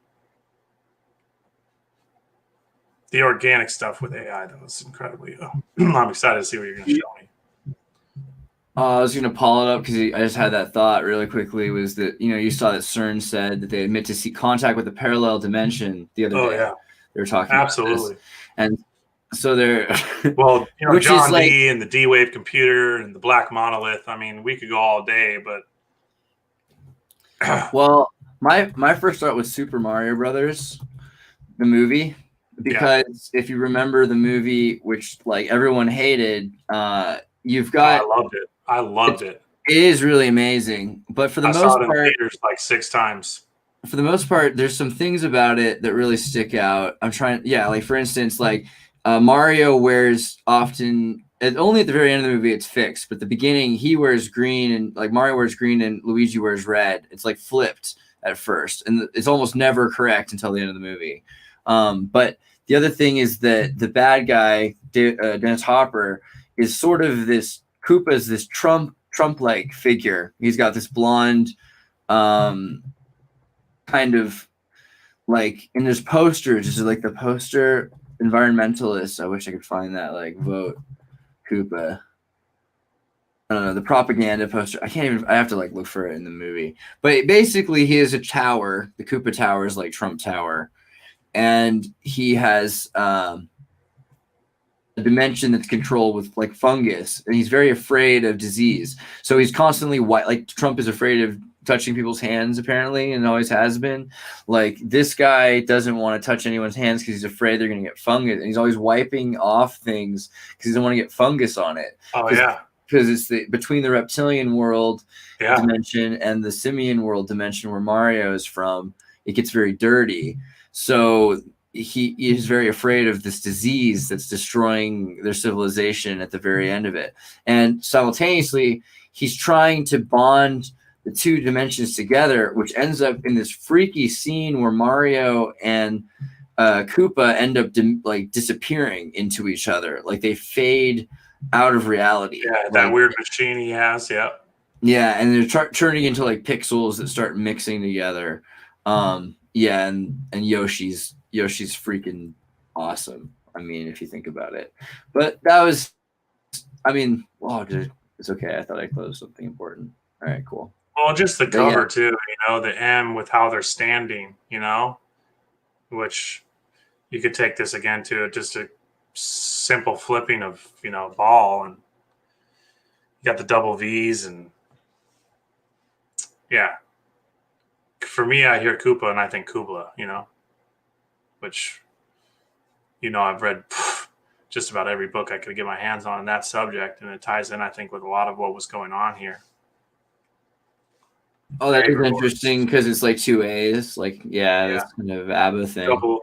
The organic stuff with AI, though, is incredibly. I'm excited to see what you're going to show me. I was going to pull it up because I just had that thought really quickly. Was that, you know, you saw that CERN said that they admit to see contact with a parallel dimension the other day. Oh yeah, they were talking absolutely. About this. And so they're well, you know, John Dee and the D-Wave computer and the Black Monolith. I mean, we could go all day, but well, my first thought was Super Mario Brothers, the movie. Because if you remember the movie, which like everyone hated, you've got. I loved it. It is really amazing, but for the most part, theaters like 6 times. For the most part, there's some things about it that really stick out. Like for instance, like Mario wears often. Only at the very end of the movie it's fixed, but the beginning he wears green, and like Mario wears green and Luigi wears red. It's like flipped at first, and it's almost never correct until the end of the movie. But the other thing is that the bad guy, Dennis Hopper, is sort of this Koopa's this Trump-like figure. He's got this blonde, kind of like, and there's posters. This is like the poster environmentalists. I wish I could find that, like, vote Koopa. I don't know, the propaganda poster. I have to like look for it in the movie. But basically he is a tower. The Koopa Tower is like Trump Tower. And he has a dimension that's controlled with like fungus, and he's very afraid of disease. So he's constantly like Trump is afraid of touching people's hands, apparently, and always has been. Like, this guy doesn't want to touch anyone's hands because he's afraid they're going to get fungus, and he's always wiping off things because he doesn't want to get fungus on it. Oh yeah, because it's between the reptilian world dimension and the simian world dimension where Mario is from. It gets very dirty. So he is very afraid of this disease that's destroying their civilization at the very end of it. And simultaneously, he's trying to bond the two dimensions together, which ends up in this freaky scene where Mario and Koopa end up disappearing into each other. Like, they fade out of reality. Yeah, that weird machine he has, yeah. Yeah, and they're turning into like pixels that start mixing together. Yeah, and Yoshi's freaking awesome. I mean, if you think about it. But that was I mean, oh, dude, it's okay. I thought I closed something important. All right, cool. Well, just the But yeah, cover too, the M with how they're standing, which you could take this again to just a simple flipping of, ball, and you got the double V's, and yeah. For me, I hear Koopa and I think Kubla, which, I've read just about every book I could get my hands on that subject, and it ties in, I think, with a lot of what was going on here. oh, that is interesting because it's like two A's. Like, yeah, Yeah. this kind of ABBA thing.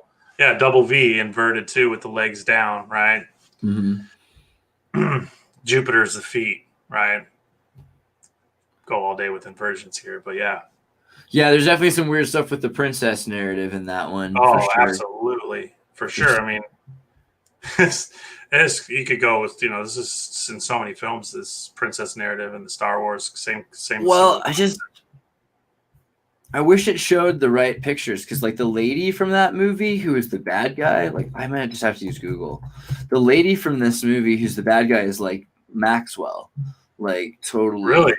Double V inverted too with the legs down, right? Mm-hmm. Jupiter's the feet, right? Go all day with inversions here, but yeah. Yeah, there's definitely some weird stuff with the princess narrative in that one. Oh, for sure. Absolutely. For sure. I mean, you could go with, this is in so many films, this princess narrative and the Star Wars, same. Well, I wish it showed the right pictures because, like, the lady from that movie who is the bad guy, like, I might just have to use Google. The lady from this movie who's the bad guy is like Maxwell, like totally. Really?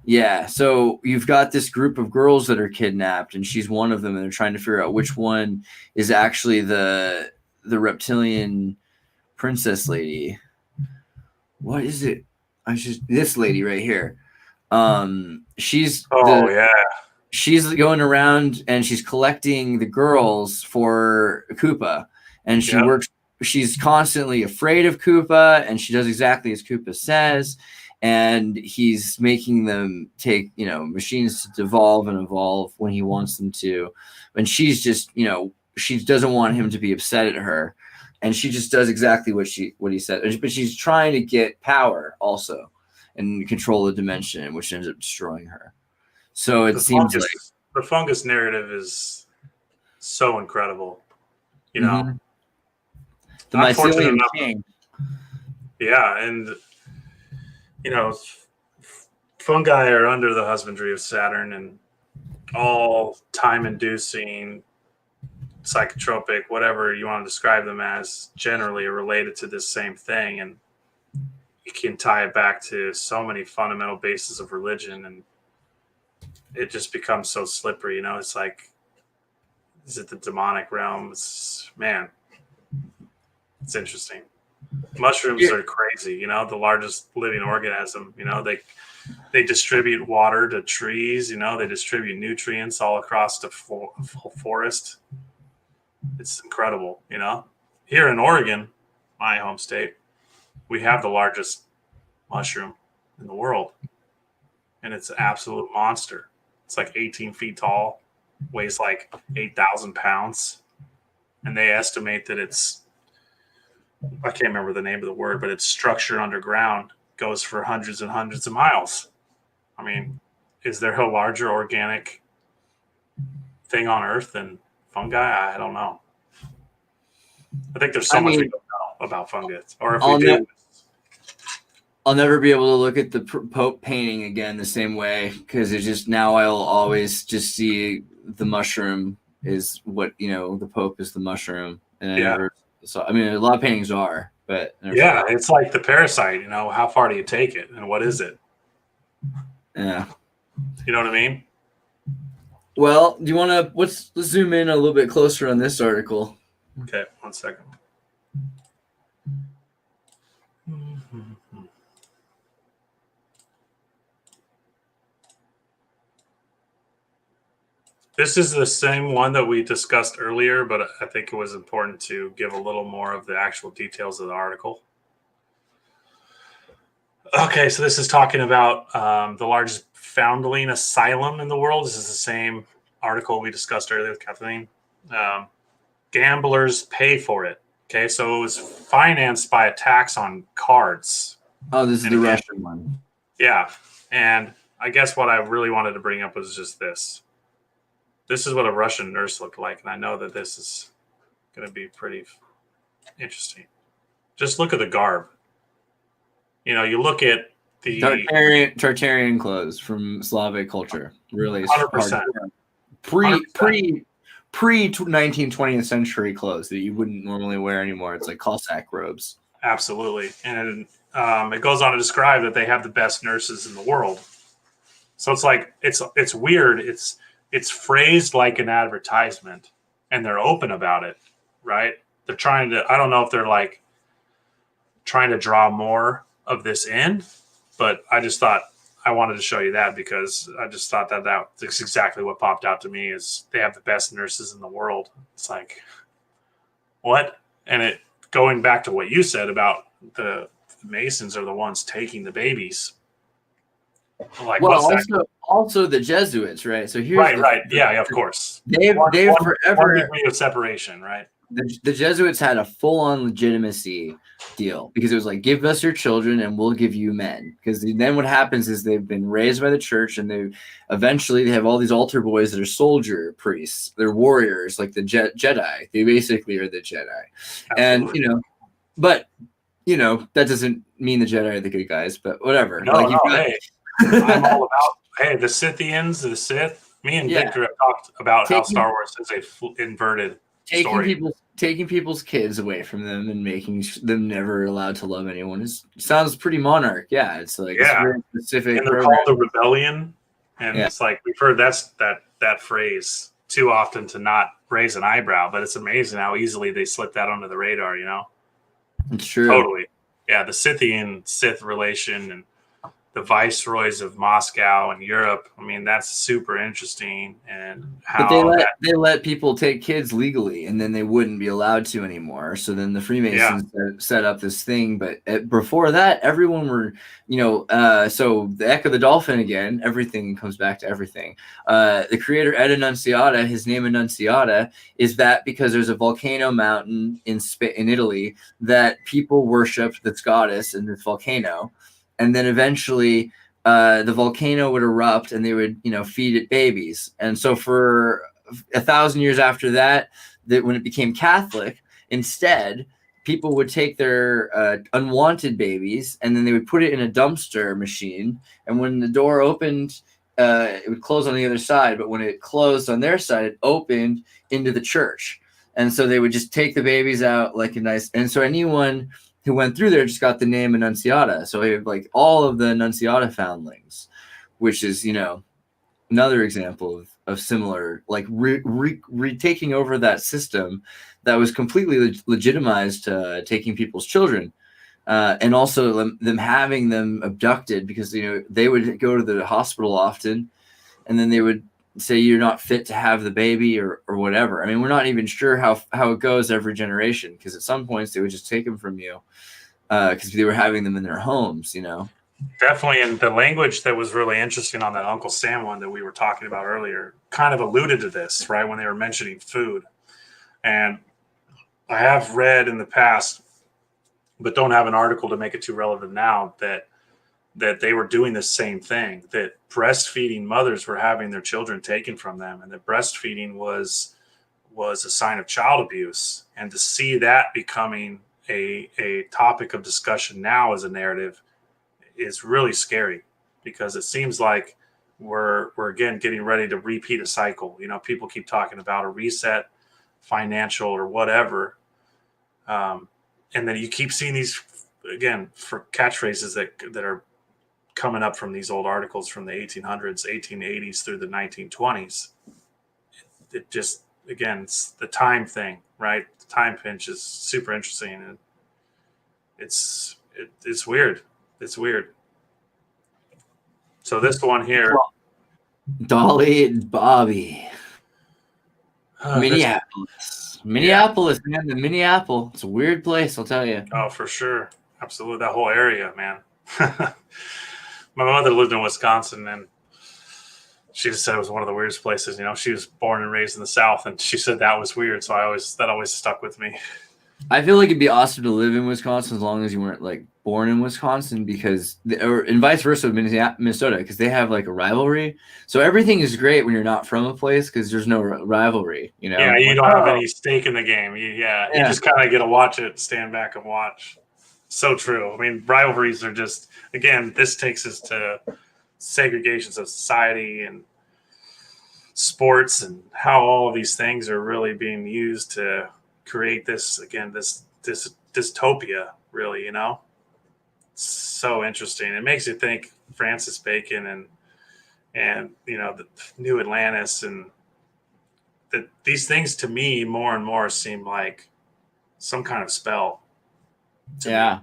Yeah. So you've got this group of girls that are kidnapped, and she's one of them, and they're trying to figure out which one is actually the reptilian princess lady. What is it? This lady right here. She's she's going around and she's collecting the girls for Koopa, and she works. She's constantly afraid of Koopa, and she does exactly as Koopa says. And he's making them take, machines to devolve and evolve when he wants them to. And she's just, she doesn't want him to be upset at her. And she just does exactly what he said. But she's trying to get power also and control the dimension, which ends up destroying her. So it seems like the fungus narrative is so incredible. The mycelium king. Yeah, and fungi are under the husbandry of Saturn, and all time-inducing, psychotropic, whatever you want to describe them as, generally are related to this same thing, and you can tie it back to so many fundamental bases of religion, and it just becomes so slippery. It's like, is it the demonic realm? It's interesting. Mushrooms are crazy, the largest living organism. They distribute water to trees. They distribute nutrients all across the forest. It's incredible. Here in Oregon, my home state, we have the largest mushroom in the world, and it's an absolute monster. It's like 18 feet tall, weighs like 8,000 pounds, and they estimate that I can't remember the name of the word, but its structure underground goes for hundreds and hundreds of miles. I mean, is there a larger organic thing on Earth than fungi? I don't know. I think there's so much we don't know about fungus. Or if we do. I'll never be able to look at the Pope painting again the same way, because it's just, now I'll always just see the mushroom is what, the Pope is the mushroom. And so, I mean, a lot of paintings are, but it's like the parasite. How far do you take it, and what is it? Yeah, you know what I mean. Well, do you want to let's zoom in a little bit closer on this article? Okay, 1 second. This is the same one that we discussed earlier, but I think it was important to give a little more of the actual details of the article. Okay, so this is talking about the largest foundling asylum in the world. This is the same article we discussed earlier with Kathleen. Gamblers pay for it. Okay, so it was financed by a tax on cards. Oh, this is the Russian one. Yeah, and I guess what I really wanted to bring up was just this. This is what a Russian nurse looked like, and I know that this is going to be pretty interesting. Just look at the garb. You look at the Tartarian clothes from Slavic culture. Really, 100%. Pre 19th, 20th century clothes that you wouldn't normally wear anymore. It's like Cossack robes. Absolutely, and it goes on to describe that they have the best nurses in the world. So it's like it's weird. It's phrased like an advertisement, and they're open about it, right? They're trying to. I don't know if they're like trying to draw more of this in, but I just thought I wanted to show you that because I just thought that's exactly what popped out to me is they have the best nurses in the world. It's like what? And it going back to what you said about the Masons are the ones taking the babies. Like, Well, what's that? also the Jesuits, right? So here's Right. Yeah, of course. they've One forever degree of separation, right? the Jesuits had a full-on legitimacy deal because it was like, give us your children and we'll give you men. Because then what happens is they've been raised by the church and they have all these altar boys that are soldier priests. They're warriors, like the Jedi. They basically are the Jedi. Absolutely. And, but, that doesn't mean the Jedi are the good guys, but whatever. Hey, I'm all about, the Scythians, the Sith. Me and Victor have talked about how Star Wars is a inverted story. Taking people's kids away from them and making them never allowed to love anyone sounds pretty monarch. Yeah, it's like it's very specific. And they're called the rebellion, and it's like we've heard that phrase too often to not raise an eyebrow, but it's amazing how easily they slip that under the radar. It's true. Totally. Yeah, the Scythian-Sith relation and the viceroys of Moscow and Europe. I mean, that's super interesting. And how they let people take kids legally, and then they wouldn't be allowed to anymore. So then the Freemasons set up this thing. But before that, everyone were, so the Echo the Dolphin again. Everything comes back to everything. The creator Ed Annunziata, his name Annunziata, is that because there's a volcano mountain in Italy that people worshipped this goddess in this volcano. And then eventually the volcano would erupt and they would, feed it babies. And so for 1,000 years after that, when it became Catholic, instead, people would take their unwanted babies and then they would put it in a dumpster machine. And when the door opened, it would close on the other side. But when it closed on their side, it opened into the church. And so they would just take the babies out like a nice. And so anyone who went through there just got the name Annunziata. So he had like all of the Annunziata foundlings, which is, another example of similar, like taking over that system that was completely legitimized taking people's children. And also them having them abducted because, they would go to the hospital often and then they would say you're not fit to have the baby or whatever. I mean, we're not even sure how it goes every generation because at some points they would just take them from you because they were having them in their homes, Definitely. And the language that was really interesting on that Uncle Sam one that we were talking about earlier kind of alluded to this, right? When they were mentioning food. And I have read in the past, but don't have an article to make it too relevant now, that they were doing the same thing, that breastfeeding mothers were having their children taken from them, and that breastfeeding was a sign of child abuse. And to see that becoming a topic of discussion now as a narrative is really scary because it seems like we're again getting ready to repeat a cycle. People keep talking about a reset, financial or whatever. And then you keep seeing these, again, for catchphrases that are coming up from these old articles from the 1800s, 1880s through the 1920s. It just, again, it's the time thing, right? The time pinch is super interesting. And it's weird. It's weird. So this one here. Dolly and Bobby. Minneapolis. Minneapolis, man. The Minneapolis. It's a weird place, I'll tell you. Oh, for sure. Absolutely. That whole area, man. My mother lived in Wisconsin, and she just said it was one of the weirdest places. She was born and raised in the South, and she said that was weird. So that always stuck with me. I feel like it'd be awesome to live in Wisconsin as long as you weren't like born in Wisconsin and vice versa with Minnesota because they have like a rivalry. So everything is great when you're not from a place because there's no rivalry, Yeah, you don't have any stake in the game. You just kind of get to watch it, stand back and watch. So true. I mean, rivalries are just, again, this takes us to segregations of society and sports and how all of these things are really being used to create this, again, this dystopia, really, so interesting. It makes you think Francis Bacon and the New Atlantis, and that these things to me more and more seem like some kind of spell to Yeah. me.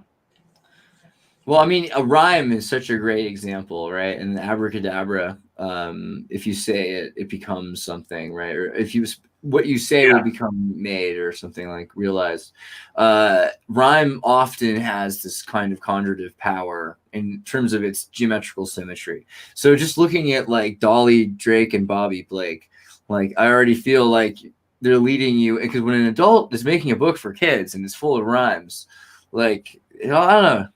Well, I mean, a rhyme is such a great example, right? And abracadabra, if you say it, it becomes something, right? Or if you what you say will Yeah. become made or something like realized. Rhyme often has this kind of conjurative power in terms of its geometrical symmetry. So just looking at like Dolly Drake and Bobby Blake, like I already feel like they're leading you, because when an adult is making a book for kids and it's full of rhymes, like I don't know.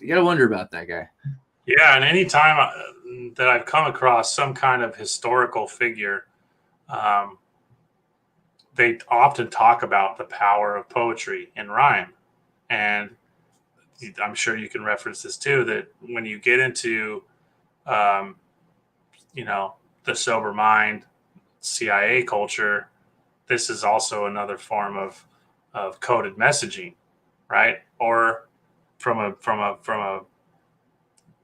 You gotta wonder about that guy. Yeah, and any time that I've come across some kind of historical figure, um, they often talk about the power of poetry and rhyme. And I'm sure you can reference this too, that when you get into, um, the sober mind, CIA culture, this is also another form of coded messaging, right? Or from a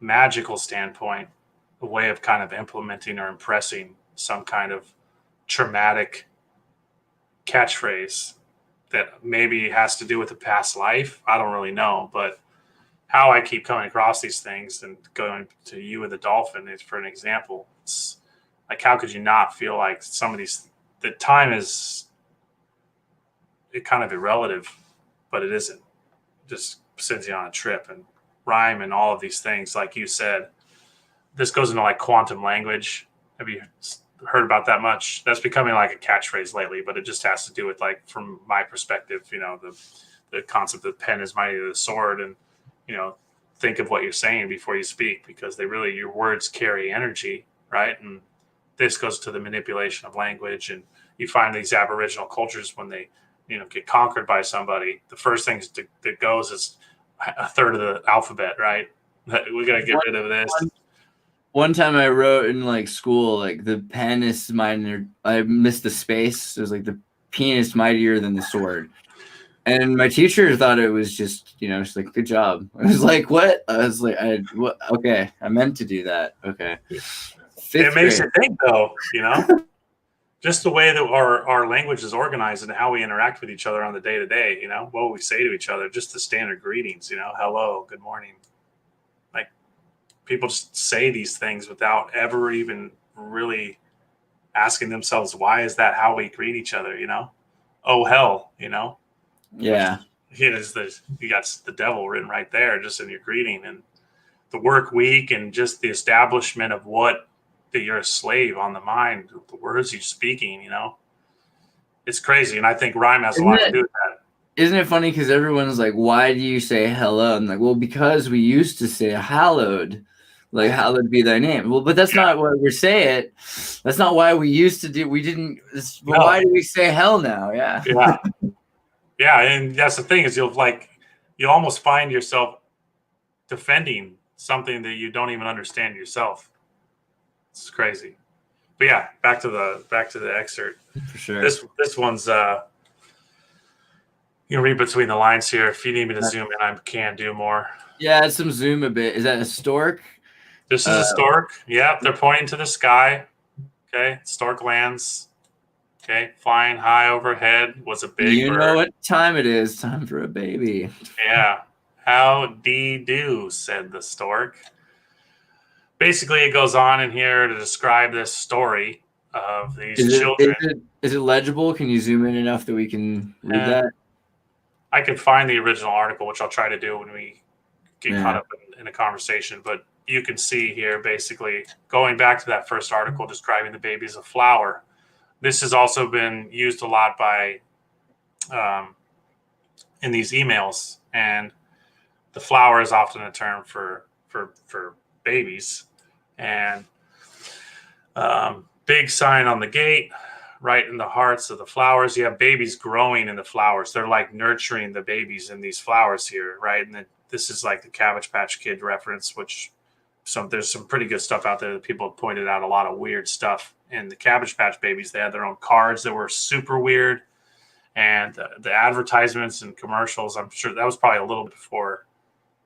magical standpoint, a way of kind of implementing or impressing some kind of traumatic catchphrase that maybe has to do with a past life. I don't really know, but how I keep coming across these things and going to you with the dolphin is for an example. It's like, how could you not feel like some of these, the time is it kind of irrelative, but it isn't. It just sends you on a trip, and rhyme and all of these things, like you said, this goes into like quantum language. Have you heard about that much? That's becoming like a catchphrase lately, but it just has to do with, like, from my perspective, the concept of pen is mightier than the sword, and think of what you're saying before you speak, because your words carry energy, right? And this goes to the manipulation of language, and you find these Aboriginal cultures when they get conquered by somebody, the first thing that goes is a third of the alphabet, right? We got to get rid of this. One time I wrote in like school, like the pen is mightier. I missed the space. It was like the penis mightier than the sword. And my teacher thought it was just, she's like, good job. I was like, what? I was like, what? Okay. I meant to do that. Okay. It makes you think, though, just the way that our language is organized and how we interact with each other on the day to day, what we say to each other, just the standard greetings, hello, good morning. Like, people just say these things without ever even really asking themselves, why is that how we greet each other? Oh, hell, Yeah. You got the devil written right there just in your greeting, and the work week, and just the establishment of that you're a slave on the mind, the words you're speaking, it's crazy. And I think rhyme has a lot to do with that. Isn't it funny? Because everyone's like, why do you say hello? I'm like, well, because we used to say hallowed, like hallowed be thy name. Well, but that's not why we say it. That's not why we used to do. We didn't. Well, why do we say hell now? Yeah. Yeah. Yeah. And that's the thing, is you'll almost find yourself defending something that you don't even understand yourself. It's crazy. But yeah, back to the excerpt. For sure. This one's you can read between the lines here. If you need me to zoom in, I can do more. Yeah, some zoom a bit. Is that a stork? This is a stork. Yeah, they're pointing to the sky. Okay, stork lands. Okay, flying high overhead was a big bird. You know what time it is? Time for a baby. Yeah. How-dee-do, said the stork. Basically, it goes on in here to describe this story of these children. Is it legible? Can you zoom in enough that we can read that? I can find the original article, which I'll try to do when we get caught up in a conversation. But you can see here, basically, going back to that first article describing the baby as a flower. This has also been used a lot by in these emails, and the flower is often a term for babies. And big sign on the gate, right in the hearts of the flowers. You have babies growing in the flowers. They're like nurturing the babies in these flowers here, right? And this is like the Cabbage Patch Kid reference, which there's some pretty good stuff out there that people have pointed out, a lot of weird stuff. And the Cabbage Patch Babies, they had their own cards that were super weird. And the advertisements and commercials, I'm sure that was probably a little bit before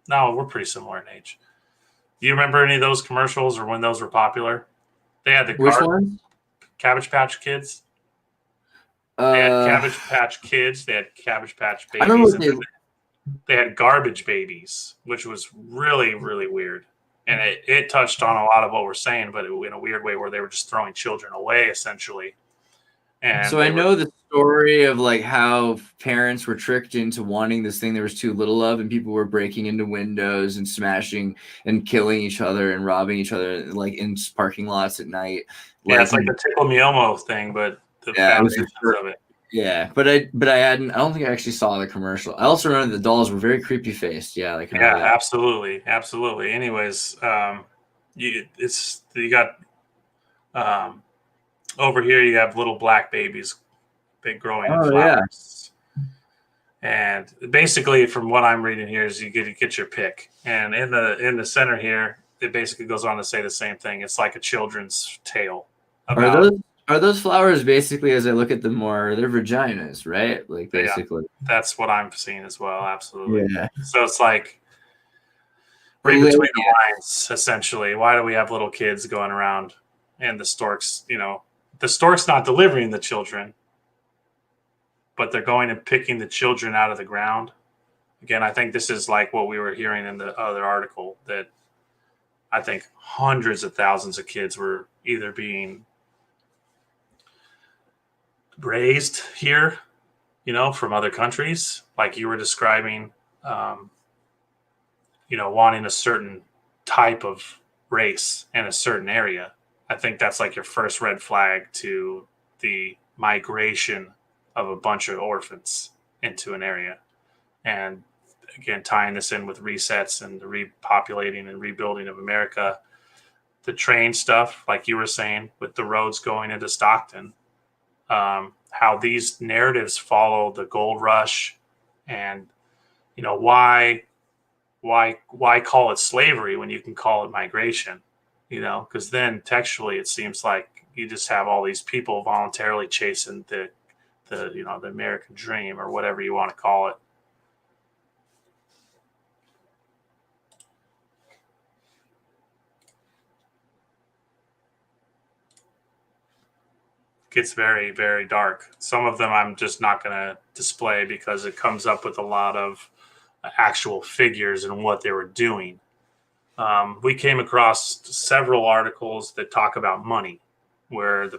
No, we're pretty similar in age. Do you remember any of those commercials or when those were popular? They had the Which one? Cabbage Patch Kids. They had Cabbage Patch Kids. They had Cabbage Patch I don't know Babies, what and then they had Garbage Babies, which was really, really weird. And it touched on a lot of what we're saying, but in a weird way where they were just throwing children away, essentially. And So I know the story of like how parents were tricked into wanting this thing there was too little of, and people were breaking into windows and smashing and killing each other and robbing each other like in parking lots at night. yeah, it's like the Tickle Me Elmo thing, but the foundations of it. Yeah, but I don't think I actually saw the commercial. I also remember the dolls were very creepy faced. Yeah, like absolutely. Anyways, you got over here you have little black babies, big growing in flowers. Yeah. And basically, from what I'm reading here, is you get your pick. And in the center here, it basically goes on to say the same thing. It's like a children's tale. Are those flowers basically, as I look at them more, they're vaginas, right? Like basically. Yeah, that's what I'm seeing as well. Absolutely. Yeah. So it's like read between the lines, essentially. Why do we have little kids going around and the stork's, the stork's not delivering the children, but they're going and picking the children out of the ground. Again, I think this is like what we were hearing in the other article, that I think hundreds of thousands of kids were either being raised here, from other countries, like you were describing, wanting a certain type of race in a certain area. I think that's like your first red flag to the migration of a bunch of orphans into an area. And again, tying this in with resets and the repopulating and rebuilding of America, the train stuff, like you were saying, with the roads going into Stockton, how these narratives follow the gold rush, and why call it slavery when you can call it migration? Because then textually it seems like you just have all these people voluntarily chasing the American dream, or whatever you want to call it. Gets very, very dark. Some of them I'm just not going to display because it comes up with a lot of actual figures and what they were doing. We came across several articles that talk about money, where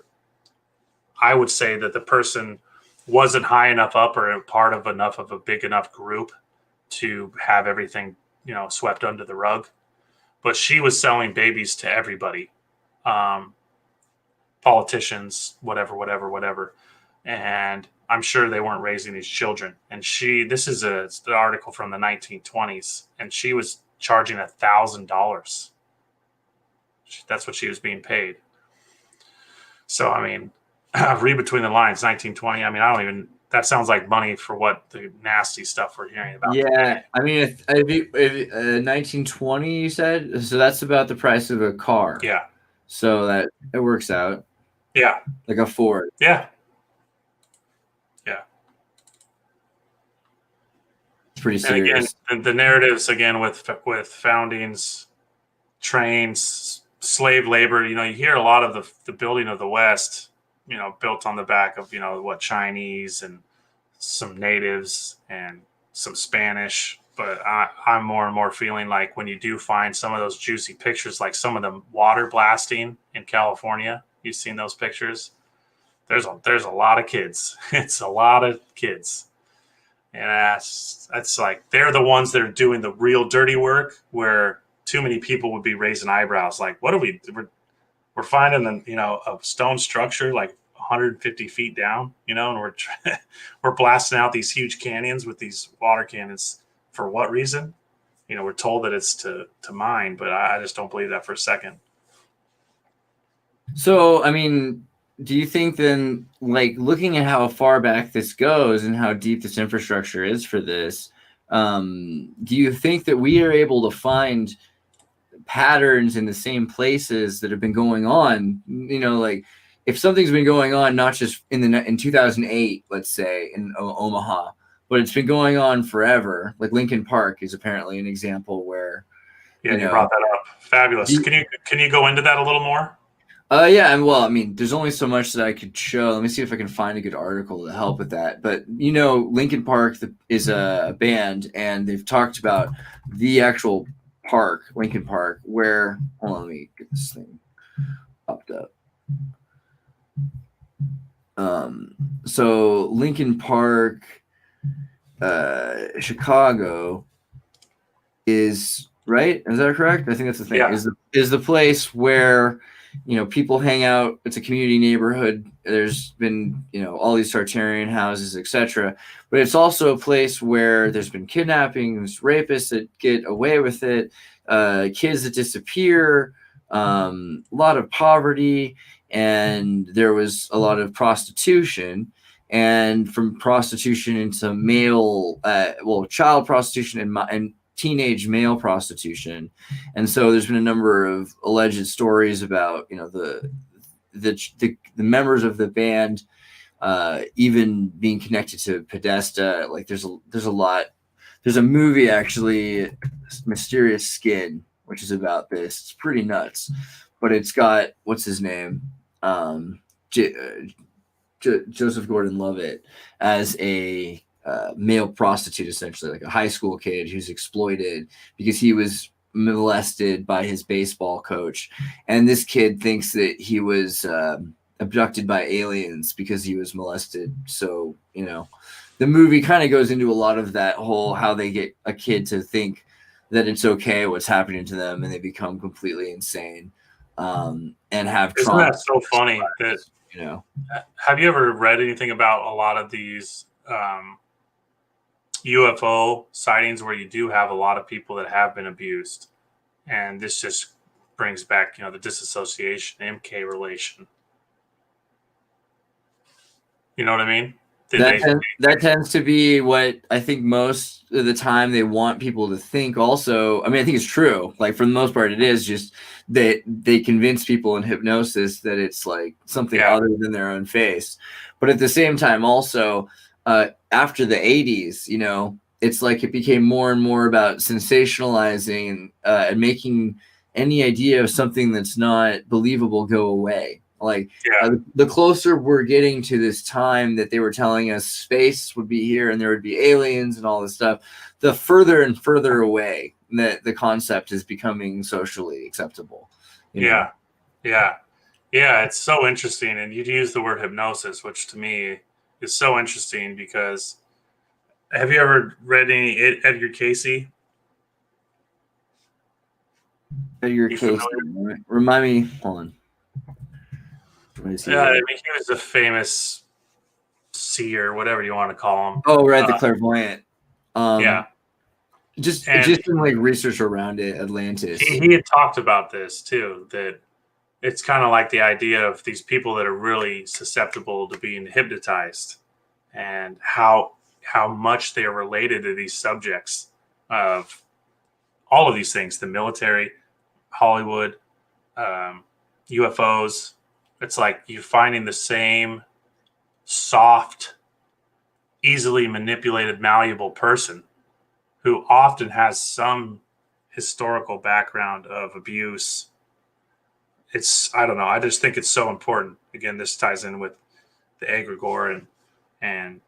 I would say that the person wasn't high enough up or part of enough of a big enough group to have everything, swept under the rug. But she was selling babies to everybody. Politicians, whatever. And I'm sure they weren't raising these children. And this is an article from the 1920s, and she was charging $1,000. That's what she was being paid. So, I mean, read between the lines, 1920. That sounds like money for what the nasty stuff we're hearing about. Yeah. Today. I mean, if 1920, you said, so that's about the price of a car. Yeah. So that it works out. Yeah. Like a Ford. Yeah. It's pretty serious. And again, the narratives again with foundings, trains, slave labor. You hear a lot of the building of the West, built on the back of Chinese and some natives and some Spanish. But I'm more and more feeling like when you do find some of those juicy pictures, like some of the water blasting in California, you've seen those pictures. There's a lot of kids. It's a lot of kids. And that's like, they're the ones that are doing the real dirty work, where too many people would be raising eyebrows. Like, what are we're finding a stone structure like 150 feet down, and we're blasting out these huge canyons with these water cannons. For what reason? We're told that it's to mine, but I just don't believe that for a second. So, I mean, do you think then, like, looking at how far back this goes and how deep this infrastructure is for this, do you think that we are able to find patterns in the same places that have been going on? Like, if something's been going on, not just in 2008, let's say in Omaha, but it's been going on forever. Like Linkin Park is apparently an example where, Yeah, you brought that up. Fabulous. Can you go into that a little more? Yeah, and well, I mean, there's only so much that I could show. Let me see if I can find a good article to help with that. But Linkin Park is a band, and they've talked about the actual park, Linkin Park, where hold on, let me get this thing popped up. So Linkin Park, Chicago is right. Is that correct? I think that's the thing. Yeah. Is the place where people hang out. It's a community neighborhood. There's been all these Tartarian houses, etc. But it's also a place where there's been kidnappings, rapists that get away with it, kids that disappear, a lot of poverty, and there was a lot of prostitution. And from prostitution into child prostitution and teenage male prostitution. And so there's been a number of alleged stories about the members of the band even being connected to Podesta. Like there's a lot. There's a movie actually, Mysterious Skin, which is about this. It's pretty nuts, but it's got what's his name, Joseph Gordon-Levitt as a male prostitute, essentially, like a high school kid who's exploited because he was molested by his baseball coach. And this kid thinks that he was abducted by aliens because he was molested. So, the movie kind of goes into a lot of that whole how they get a kid to think that it's okay what's happening to them, and they become completely insane and have trauma. Isn't that so funny that have you ever read anything about a lot of these UFO sightings where you do have a lot of people that have been abused, and this just brings back the disassociation MK relation? You know what I mean? That tends to be what I think most of the time they want people to think also. I mean, I think it's true. Like for the most part, it is just that they convince people in hypnosis that it's like something other than their own face. But at the same time, also, after the 80s, it's like it became more and more about sensationalizing and making any idea of something that's not believable go away. Like the closer we're getting to this time that they were telling us space would be here and there would be aliens and all this stuff, the further and further away that the concept is becoming socially acceptable. Yeah. It's so interesting. And you'd use the word hypnosis, which to me is so interesting because have you ever read any Edgar Cayce? Edgar Cayce. Remind me. Hold on. Yeah, I mean, he was a famous seer, whatever you want to call him. Oh, right, the clairvoyant. Just some like research around it, Atlantis. He had talked about this too, that it's kind of like the idea of these people that are really susceptible to being hypnotized, and how much they are related to these subjects of all of these things: the military, Hollywood, UFOs. It's like you're finding the same soft, easily manipulated, malleable person who often has some historical background of abuse. I don't know. I just think it's so important. Again, this ties in with the egregore and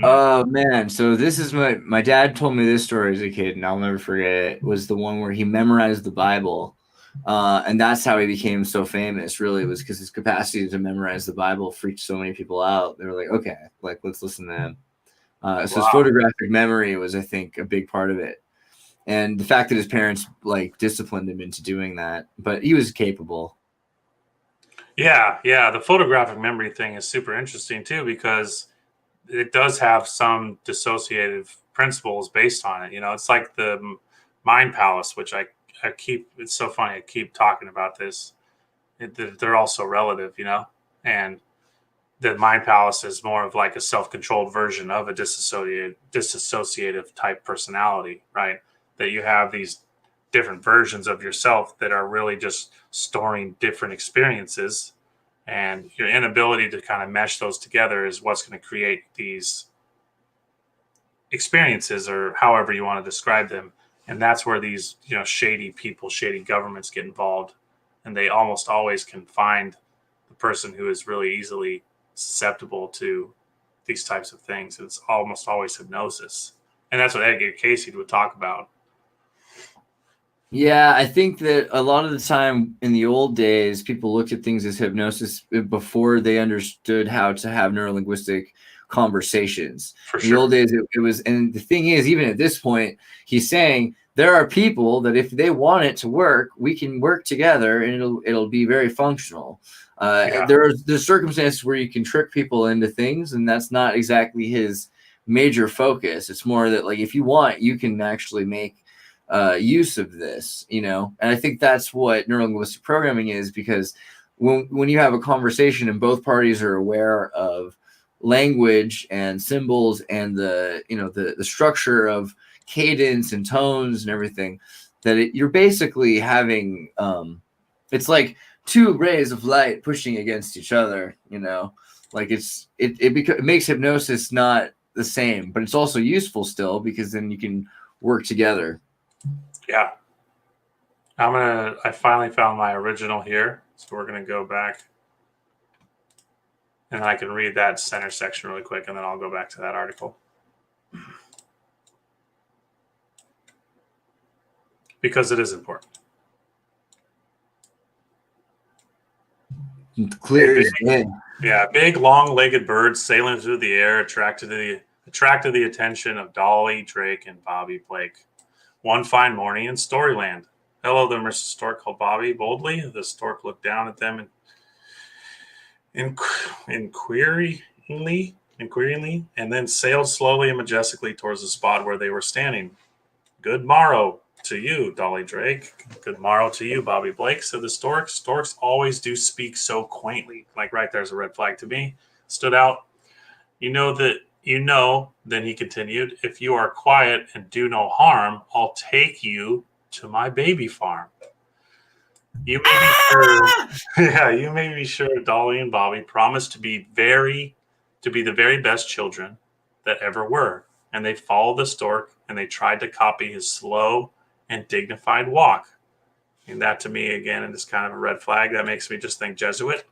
oh man. So this is my dad told me this story as a kid, and I'll never forget it. It was the one where he memorized the Bible. And that's how he became so famous, really, was because his capacity to memorize the Bible freaked so many people out. They were like, okay, like, let's listen to him. So his photographic memory was, I think, a big part of it. And the fact that his parents, like, disciplined him into doing that. But he was capable. Yeah. The photographic memory thing is super interesting, too, because it does have some dissociative principles based on it. It's like the Mind Palace, which it's so funny. I keep talking about this. They're also relative, and the Mind Palace is more of like a self-controlled version of a dissociative type personality, right? That you have these different versions of yourself that are really just storing different experiences, and your inability to kind of mesh those together is what's going to create these experiences, or however you want to describe them. And that's where these, shady people, shady governments get involved. And they almost always can find the person who is really easily susceptible to these types of things. It's almost always hypnosis. And that's what Edgar Cayce would talk about. Yeah, I think that a lot of the time in the old days, people looked at things as hypnosis before they understood how to have neurolinguistic conversations. For In the sure. old days, it was, and the thing is, even at this point, he's saying there are people that if they want it to work, we can work together and it'll be very functional. Yeah. There's circumstances where you can trick people into things, and that's not exactly his major focus. It's more that, like, if you want, you can actually make use of this, and I think that's what neurolinguistic programming is, because when you have a conversation and both parties are aware of language and symbols and the structure of cadence and tones and everything, that you're basically having it's like two rays of light pushing against each other, like it makes hypnosis not the same, but it's also useful still, because then you can work together. Yeah. I finally found my original here. So we're going to go back, and I can read that center section really quick, and then I'll go back to that article. Because it is important. Clear as day. Yeah, big long-legged birds sailing through the air attracted the attention of Dolly Drake and Bobby Blake. One fine morning in Storyland. Hello there, Mr. Stork, called Bobby boldly. The stork looked down at them inquiringly, and then sailed slowly and majestically towards the spot where they were standing. Good morrow to you, Dolly Drake. Good morrow to you, Bobby Blake, said the stork. Storks always do speak so quaintly. Like, right there's a red flag to me. Stood out. Then he continued, if you are quiet and do no harm, I'll take you to my baby farm. You may be sure, you may be sure Dolly and Bobby promised to be the very best children that ever were. And they followed the stork, and they tried to copy his slow and dignified walk. And that, to me, again, is kind of a red flag. That makes me just think Jesuit.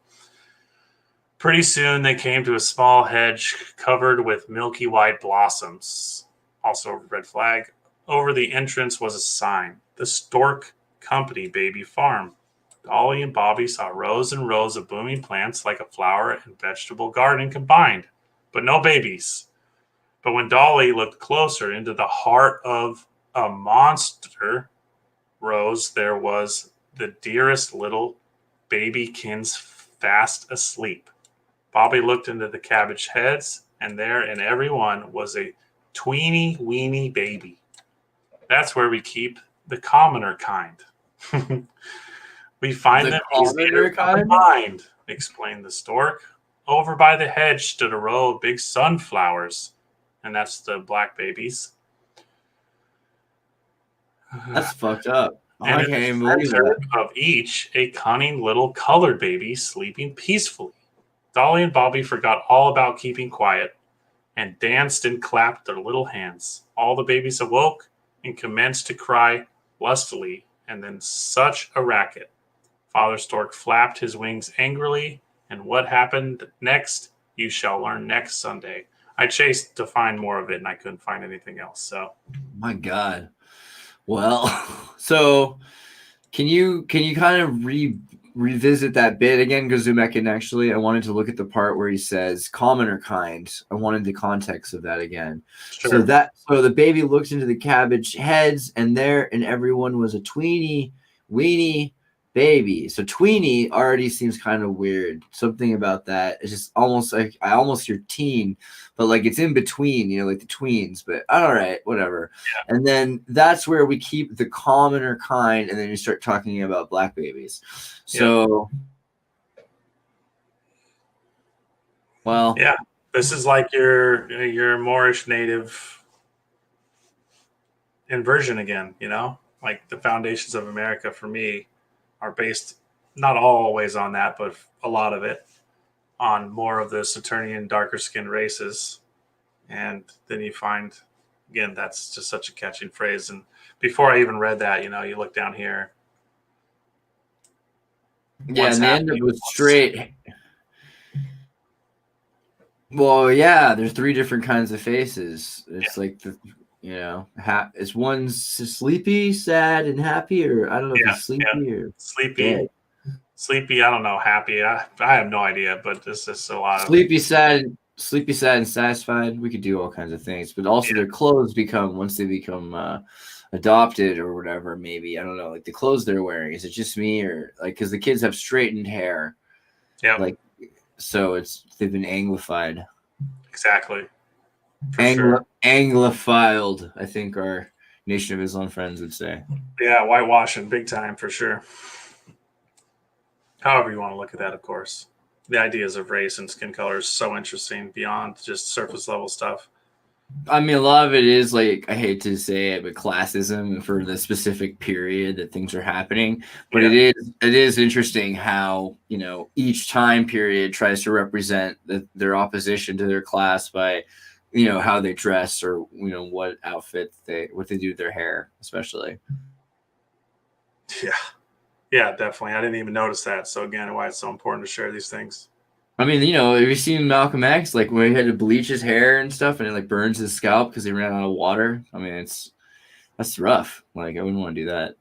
Pretty soon they came to a small hedge covered with milky white blossoms. Also a red flag. Over the entrance was a sign, the Stork Company Baby Farm. Dolly and Bobby saw rows and rows of blooming plants like a flower and vegetable garden combined, but no babies. But when Dolly looked closer into the heart of a monster rose, there was the dearest little babykins fast asleep. Bobby looked into the cabbage heads, and there in every one was a tweeny weeny baby. That's where we keep the commoner kind. We find them easier to find, explained the stork. Over by the hedge stood a row of big sunflowers, and that's the black babies. That's fucked up. And I can't even believe that. of each, a cunning little colored baby sleeping peacefully. Dolly and Bobby forgot all about keeping quiet and danced and clapped their little hands. All the babies awoke and commenced to cry lustily, and then such a racket. Father Stork flapped his wings angrily, and what happened next, you shall learn next Sunday. I chased to find more of it, and I couldn't find anything else. So, my God. Well, so can you kind of revisit that bit again, Gazumekin? Actually, I wanted to look at the part where he says commoner kind. I wanted the context of that again. sure. So the baby looked into the cabbage heads, and there in everyone was a tweeny weeny baby. So tweeny already seems kind of weird. Something about that. It's just almost like I almost hear teen, but like it's in between, like the tweens. But all right, whatever. Yeah. And then that's where we keep the commoner kind, and then you start talking about black babies. So, well, yeah, this is like your Moorish native inversion again. Like the foundations of America for me are based not always on that, but a lot of it on more of the Saturnian darker skinned races. And then you find again, that's just such a catching phrase. And before I even read that, you look down here. Yeah, One's and they end happy, up with one's- straight. Well, yeah, there's three different kinds of faces. It's like it's one's sleepy, sad, and happy, or I don't know if he's sleepy or sleepy. dead. Sleepy, I don't know, happy. I have no idea, but this is a lot of Sleepy, sad, and satisfied. We could do all kinds of things, but also their clothes once they become adopted or whatever. Maybe I don't know, like the clothes they're wearing. Is it just me or like because the kids have straightened hair? Yeah. Like so, they've been anglified. Exactly. For sure. Anglifiled, I think our Nation of Islam friends would say. Yeah, whitewashing, big time for sure. However you want to look at that, of course. The ideas of race and skin color is so interesting beyond just surface level stuff. I mean, a lot of it is like, I hate to say it, but classism for the specific period that things are happening. But it is interesting how, each time period tries to represent their opposition to their class by, how they dress or, what outfit what they do with their hair, especially. Yeah. Yeah, definitely. I didn't even notice that. So again, why it's so important to share these things. I mean, have you seen Malcolm X? Like when he had to bleach his hair and stuff, and it like burns his scalp because he ran out of water. I mean, that's rough. Like I wouldn't want to do that.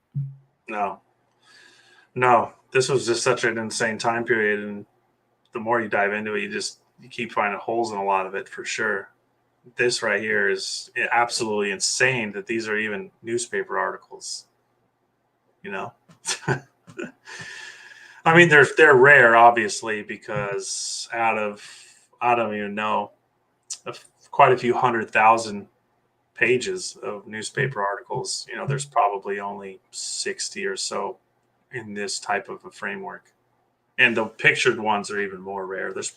No, this was just such an insane time period, and the more you dive into it, you keep finding holes in a lot of it for sure. This right here is absolutely insane that these are even newspaper articles. I mean, they're rare, obviously, because out of I don't even know, quite a few 100,000 pages of newspaper articles. There's probably only 60 or so in this type of a framework, and the pictured ones are even more rare. There's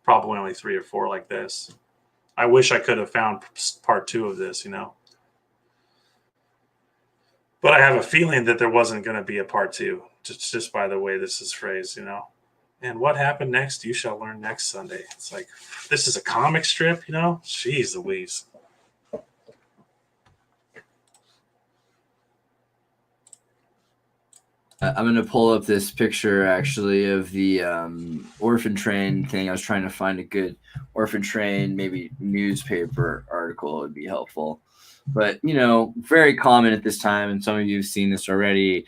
probably only 3 or 4 like this. I wish I could have found part 2 of this, but I have a feeling that there wasn't going to be a part 2, just by the way this is phrased, And what happened next, you shall learn next Sunday. It's like, this is a comic strip, Jeez Louise. I'm going to pull up this picture, actually, of the orphan train thing. I was trying to find a good orphan train, maybe newspaper article would be helpful. But, very common at this time, and some of you have seen this already,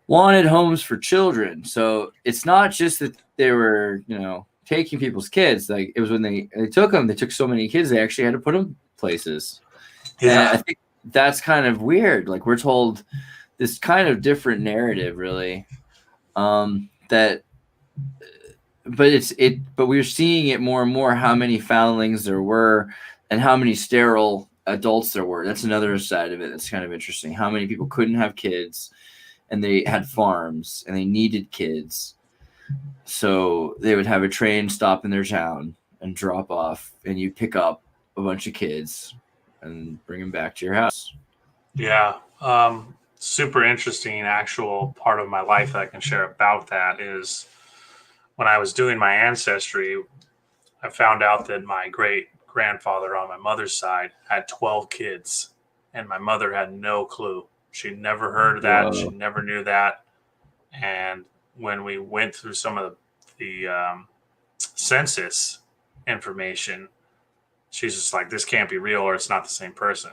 wanted homes for children. So it's not just that they were, taking people's kids. Like it was when they took them, they took so many kids, they actually had to put them places. Yeah. And I think that's kind of weird. Like we're told this kind of different narrative, really, but we're seeing it more and more, how many foundlings there were and how many sterile adults there were. That's another side of it. That's kind of interesting. How many people couldn't have kids and they had farms and they needed kids. So they would have a train stop in their town and drop off, and you pick up a bunch of kids and bring them back to your house. Yeah. Super interesting actual part of my life that I can share about that is when I was doing my ancestry, I found out that my great grandfather on my mother's side had 12 kids, and my mother had no clue. She'd never heard of that. Whoa. She never knew that. And when we went through some of the census information, she's just like, this can't be real or it's not the same person.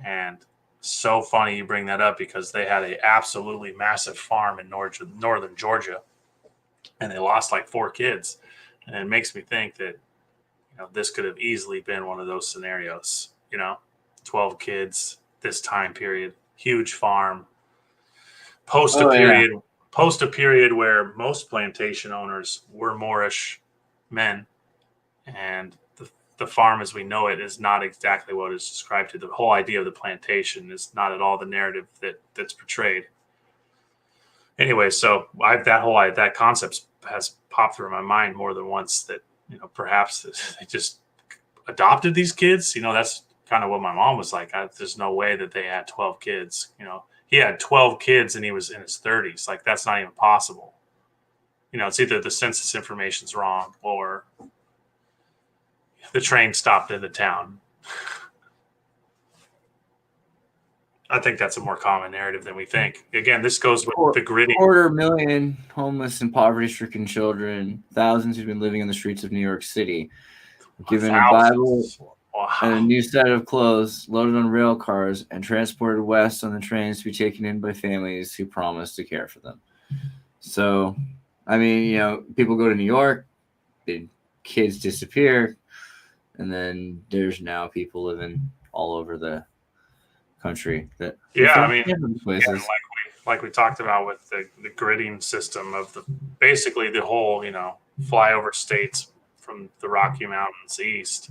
And so funny you bring that up because they had an absolutely massive farm in northern Georgia, and they lost like 4 kids. And it makes me think that, this could have easily been one of those scenarios, 12 kids, this time period, huge farm, post a period where most plantation owners were Moorish men, and the farm as we know it is not exactly what is described to. The whole idea of the plantation is not at all the narrative that's portrayed. Anyway, so that concept has popped through my mind more than once that, perhaps they just adopted these kids. That's kind of what my mom was like. There's no way that they had 12 kids. He had 12 kids and he was in his 30s. Like, that's not even possible. It's either the census information's wrong or the train stopped in the town. I think that's a more common narrative than we think. Again, this goes with the gritty. 250,000 homeless and poverty-stricken children, thousands who've been living in the streets of New York City, given a Bible and a new set of clothes, loaded on rail cars, and transported west on the trains to be taken in by families who promise to care for them. So, I mean, people go to New York, the kids disappear, and then there's now people living all over the country. Places. Like we talked about with the gridding system of basically the whole, flyover states from the Rocky Mountains east.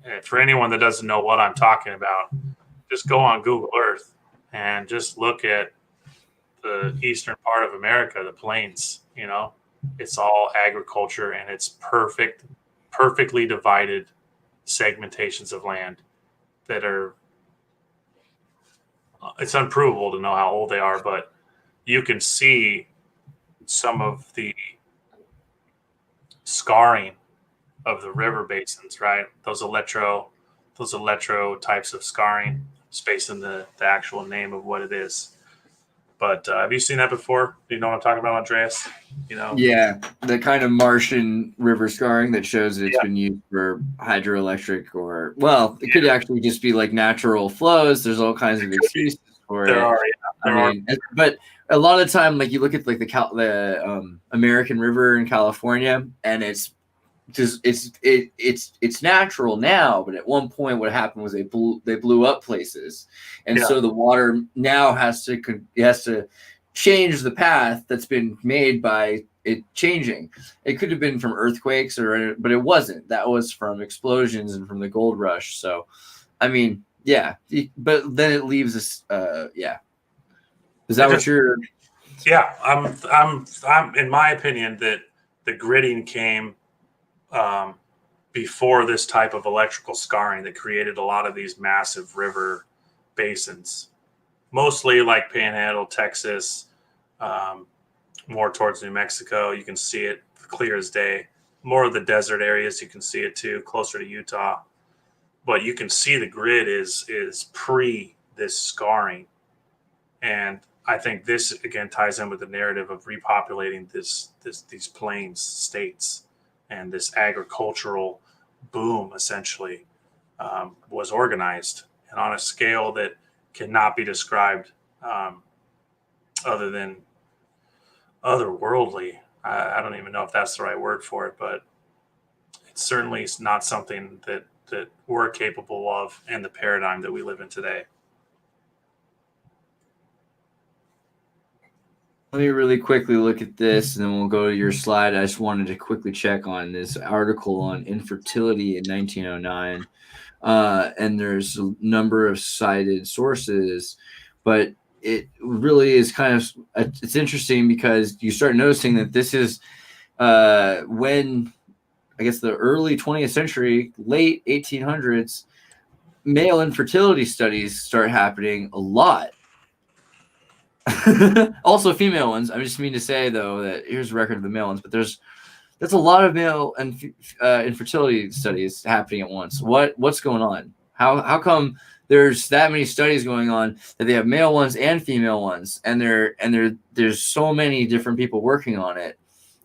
And for anyone that doesn't know what I'm talking about, just go on Google Earth and just look at the eastern part of America, the plains. It's all agriculture, and it's perfectly divided segmentations of land that are. It's unprovable to know how old they are, but you can see some of the scarring of the river basins, right? Those electro types of scarring, spacing the actual name of what it is. But have you seen that before? Do you know what I'm talking about, Andreas? Yeah, the kind of Martian river scarring that shows that it's been used for hydroelectric it could actually just be like natural flows. There's all kinds of excuses for it. But a lot of the time, like you look at like the American River in California, and it's natural now, but at one point what happened was they blew up places, and so the water now has to change the path that's been made by it changing. It could have been from earthquakes but it wasn't. That was from explosions and from the gold rush. So I mean, but then it leaves us is that what you're I'm in my opinion that the gridding came before this type of electrical scarring that created a lot of these massive river basins, mostly like Panhandle, Texas, more towards New Mexico. You can see it clear as day. More of the desert areas, you can see it too, closer to Utah. But you can see the grid is pre this scarring. And I think this, again, ties in with the narrative of repopulating these plains states. And this agricultural boom essentially was organized and on a scale that cannot be described other than otherworldly. I don't even know if that's the right word for it, but it's certainly not something that we're capable of in the paradigm that we live in today. Let me really quickly look at this, and then we'll go to your slide. I just wanted to quickly check on this article on infertility in 1909. And there's a number of cited sources, but it really is it's interesting because you start noticing that this is when, I guess, the early 20th century, late 1800s, male infertility studies start happening a lot. Also female ones. I just mean to say though that here's a record of the male ones, but that's a lot of male and infertility studies happening at once. What's going on? How come there's that many studies going on that they have male ones and female ones, and there's so many different people working on it,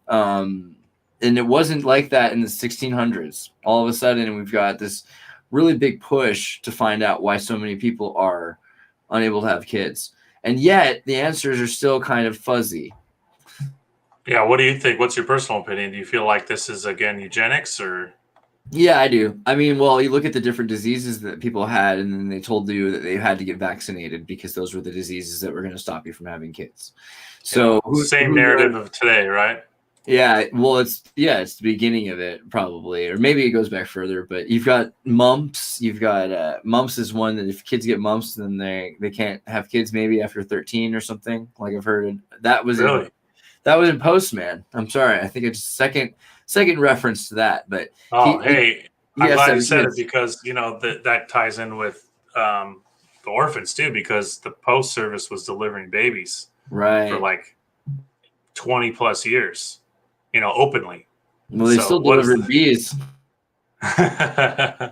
and it wasn't like that in the 1600s. All of a sudden, we've got this really big push to find out why so many people are unable to have kids. And yet the answers are still kind of fuzzy. Yeah. What do you think? What's your personal opinion? Do you feel like this is, again, eugenics or? Yeah, I do. I mean, well, you look at the different diseases that people had, and then they told you that they had to get vaccinated because those were the diseases that were going to stop you from having kids. So same narrative of today, right? Yeah, well, it's the beginning of it probably, or maybe it goes back further. But you've got mumps. You've got mumps is one that if kids get mumps, then they can't have kids maybe after 13 or something. Like I've heard that was really that was in Postman. I'm sorry, I think it's second reference to that. But I'm glad you said it because that ties in with the orphans too, because the post service was delivering babies for like 20 plus years. Openly. Well, they still delivered bees. Yeah,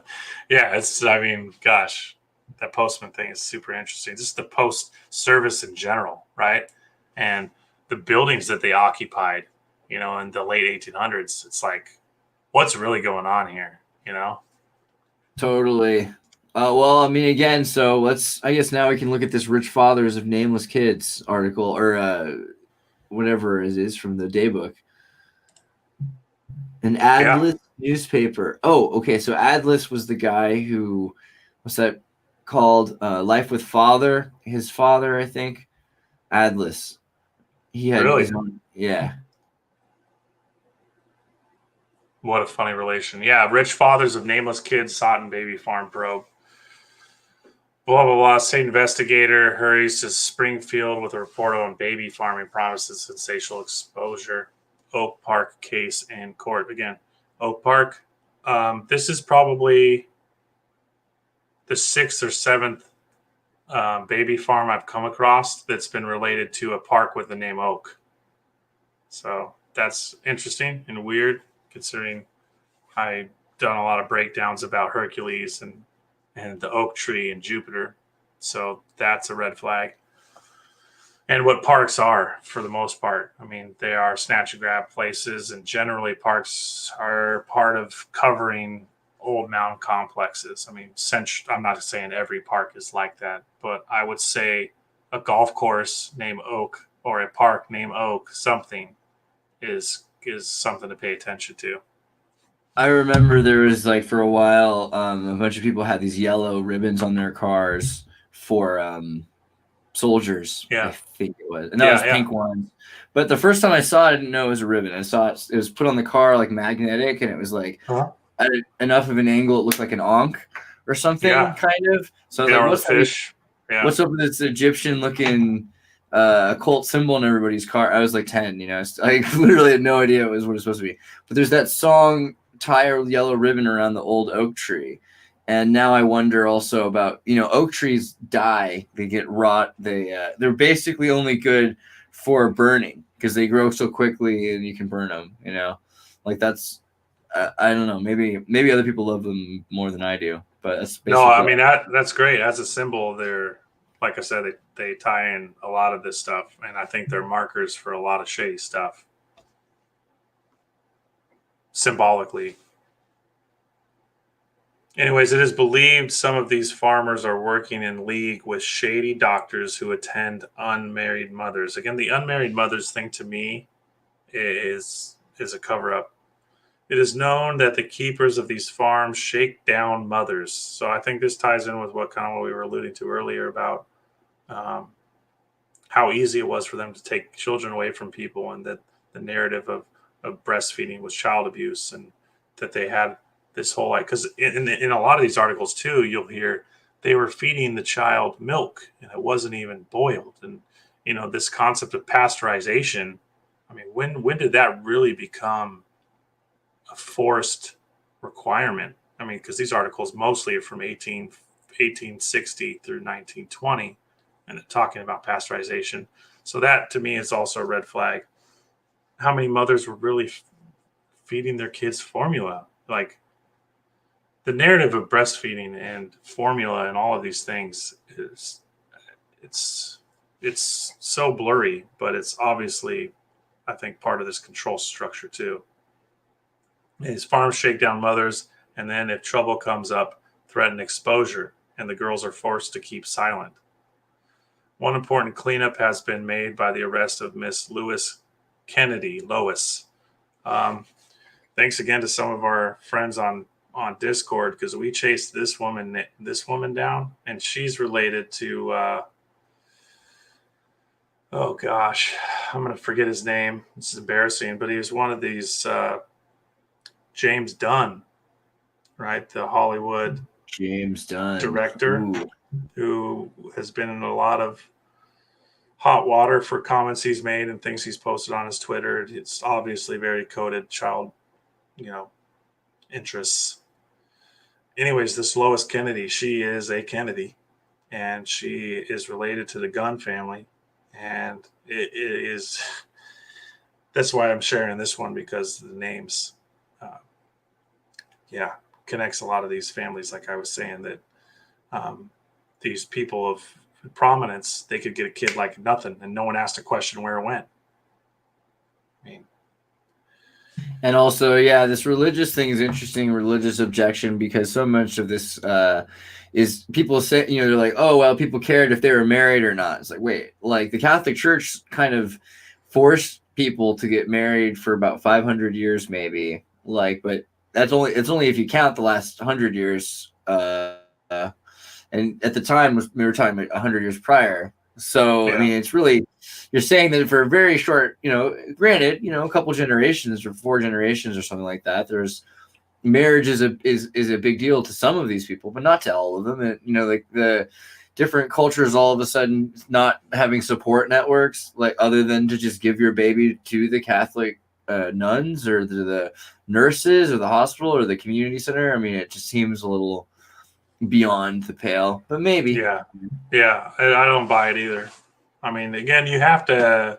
gosh, that postman thing is super interesting. Just the post service in general, right? And the buildings that they occupied, in the late 1800s. It's like, what's really going on here? Totally. Well, I mean, again, so I guess now we can look at this Rich Fathers of Nameless Kids article, or whatever it is from the daybook. An Adless newspaper. Oh, okay. So Adless was the guy who, what's that called? Life with Father. His father, I think. Adless. He had Really? his own. Yeah. What a funny relation. Yeah, Rich Fathers of Nameless Kids sought in baby farm probe. Blah, blah, blah. State investigator hurries to Springfield with a report on baby farming, promises sensational exposure. Oak Park case in court. Again, Oak Park. This is probably the 6th or 7th baby farm I've come across that's been related to a park with the name Oak. So that's interesting and weird, considering I've done a lot of breakdowns about Hercules and the oak tree and Jupiter. So that's a red flag. And what parks are, for the most part. I mean, they are snatch and grab places, and generally parks are part of covering old mountain complexes. I mean, I'm not saying every park is like that, but I would say a golf course named Oak or a park named Oak, something is something to pay attention to. I remember there was like for a while, a bunch of people had these yellow ribbons on their cars for soldiers. Yeah. I think it was, and that was pink ones. But the first time I saw it, I didn't know it was a ribbon. I saw it was put on the car like magnetic, and it was like at enough of an angle it looked like an ankh or something, kind of. So like, what's fish? Yeah. What's up with this Egyptian looking occult symbol in everybody's car? I was like 10, I literally had no idea it was what it was supposed to be. But there's that song, Tie a Yellow Ribbon Around the Old Oak Tree. And now I wonder also about, oak trees die, they get rot. They're basically only good for burning because they grow so quickly and you can burn them, like that's, I don't know. Maybe other people love them more than I do, but that's basically. No, I mean, that's great. As a symbol, they're, like I said, they tie in a lot of this stuff. And I think they're markers for a lot of shady stuff. Symbolically. Anyways, it is believed some of these farmers are working in league with shady doctors who attend unmarried mothers. Again, the unmarried mothers thing to me is a cover-up. It is known that the keepers of these farms shake down mothers. So I think this ties in with what we were alluding to earlier about how easy it was for them to take children away from people, and that the narrative of breastfeeding was child abuse, and that they had this whole because in a lot of these articles too, you'll hear they were feeding the child milk and it wasn't even boiled. And this concept of pasteurization, I mean, when did that really become a forced requirement? I mean, because these articles mostly are from 1860 through 1920 and they're talking about pasteurization. So that to me is also a red flag. How many mothers were really feeding their kids formula? Like, the narrative of breastfeeding and formula and all of these things it's so blurry, but it's obviously, I think, part of this control structure too. These farms shake down mothers, and then if trouble comes up, threaten exposure, and the girls are forced to keep silent. One important cleanup has been made by the arrest of Miss Lois. Thanks again to some of our friends on Discord, because we chased this woman down, and she's related to oh gosh, I'm gonna forget his name. This is embarrassing, but he was one of these James Dunn, right? The Hollywood James Dunn director. Ooh. Who has been in a lot of hot water for comments he's made and things he's posted on his Twitter. It's obviously very coded child, interests. Anyways, this Lois Kennedy, she is a Kennedy, and she is related to the Gunn family. And it is, that's why I'm sharing this one, because the names, connects a lot of these families, like I was saying, that these people of prominence, they could get a kid like nothing, and no one asked a question where it went. I mean, And also, yeah, this religious thing is interesting, religious objection, because so much of this is people say, they're like, oh, well, people cared if they were married or not. It's like, wait, like the Catholic Church kind of forced people to get married for about 500 years, maybe. Like, but it's only if you count the last 100 years. And at the time, we were talking about 100 years prior. So, yeah. I mean, it's really, you're saying that for a very short, granted, a couple generations or 4 generations or something like that, there's marriage is a big deal to some of these people, but not to all of them. And, like the different cultures all of a sudden not having support networks, like other than to just give your baby to the Catholic nuns or the nurses or the hospital or the community center. I mean, it just seems a little beyond the pale, but maybe. Yeah. I don't buy it either. I mean, again, you have to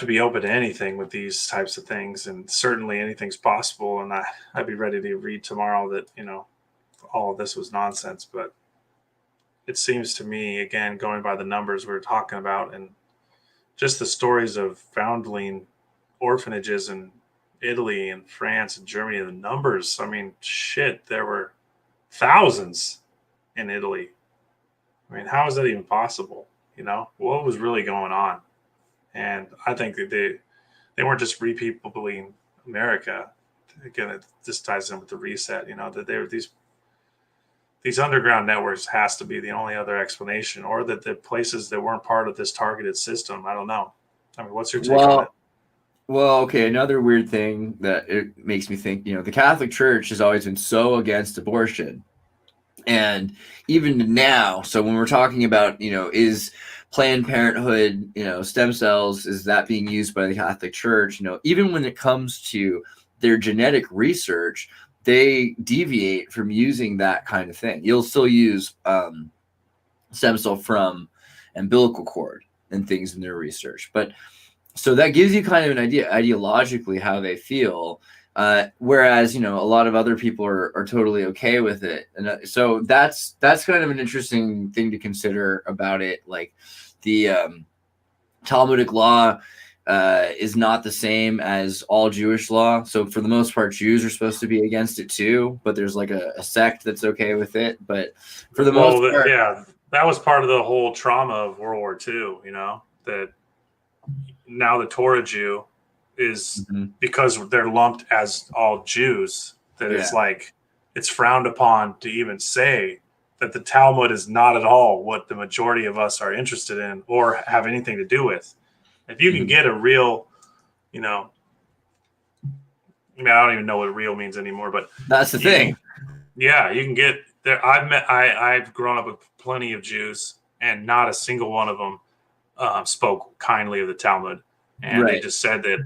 be open to anything with these types of things, and certainly anything's possible. And I'd be ready to read tomorrow that all of this was nonsense. But it seems to me, again, going by the numbers we were talking about, and just the stories of foundling orphanages in Italy and France and Germany, the numbers. I mean, shit, there were thousands in Italy. I mean, how is that even possible? What was really going on? And I think that they weren't just repeopling America. Again, it just ties in with the reset. That they were these underground networks has to be the only other explanation, or that the places that weren't part of this targeted system. I don't know. I mean, what's your take on it? Well, okay. Another weird thing that it makes me think, the Catholic Church has always been so against abortion. And even now, so when we're talking about, is Planned Parenthood, stem cells, is that being used by the Catholic Church? Even when it comes to their genetic research, they deviate from using that kind of thing. You'll still use stem cell from umbilical cord and things in their research. But so that gives you kind of an idea ideologically how they feel. Whereas, a lot of other people are totally okay with it. And so that's kind of an interesting thing to consider about it. Like the Talmudic law is not the same as all Jewish law. So for the most part, Jews are supposed to be against it too, but there's like a sect that's okay with it. But for the most part, yeah, that was part of the whole trauma of World War II, that now the Torah Jew is because they're lumped as all Jews, that it's like it's frowned upon to even say that the Talmud is not at all what the majority of us are interested in or have anything to do with. If you can get a real, I don't even know what real means anymore, but that's the thing. You can get there. I've grown up with plenty of Jews, and not a single one of them spoke kindly of the Talmud. And they just said that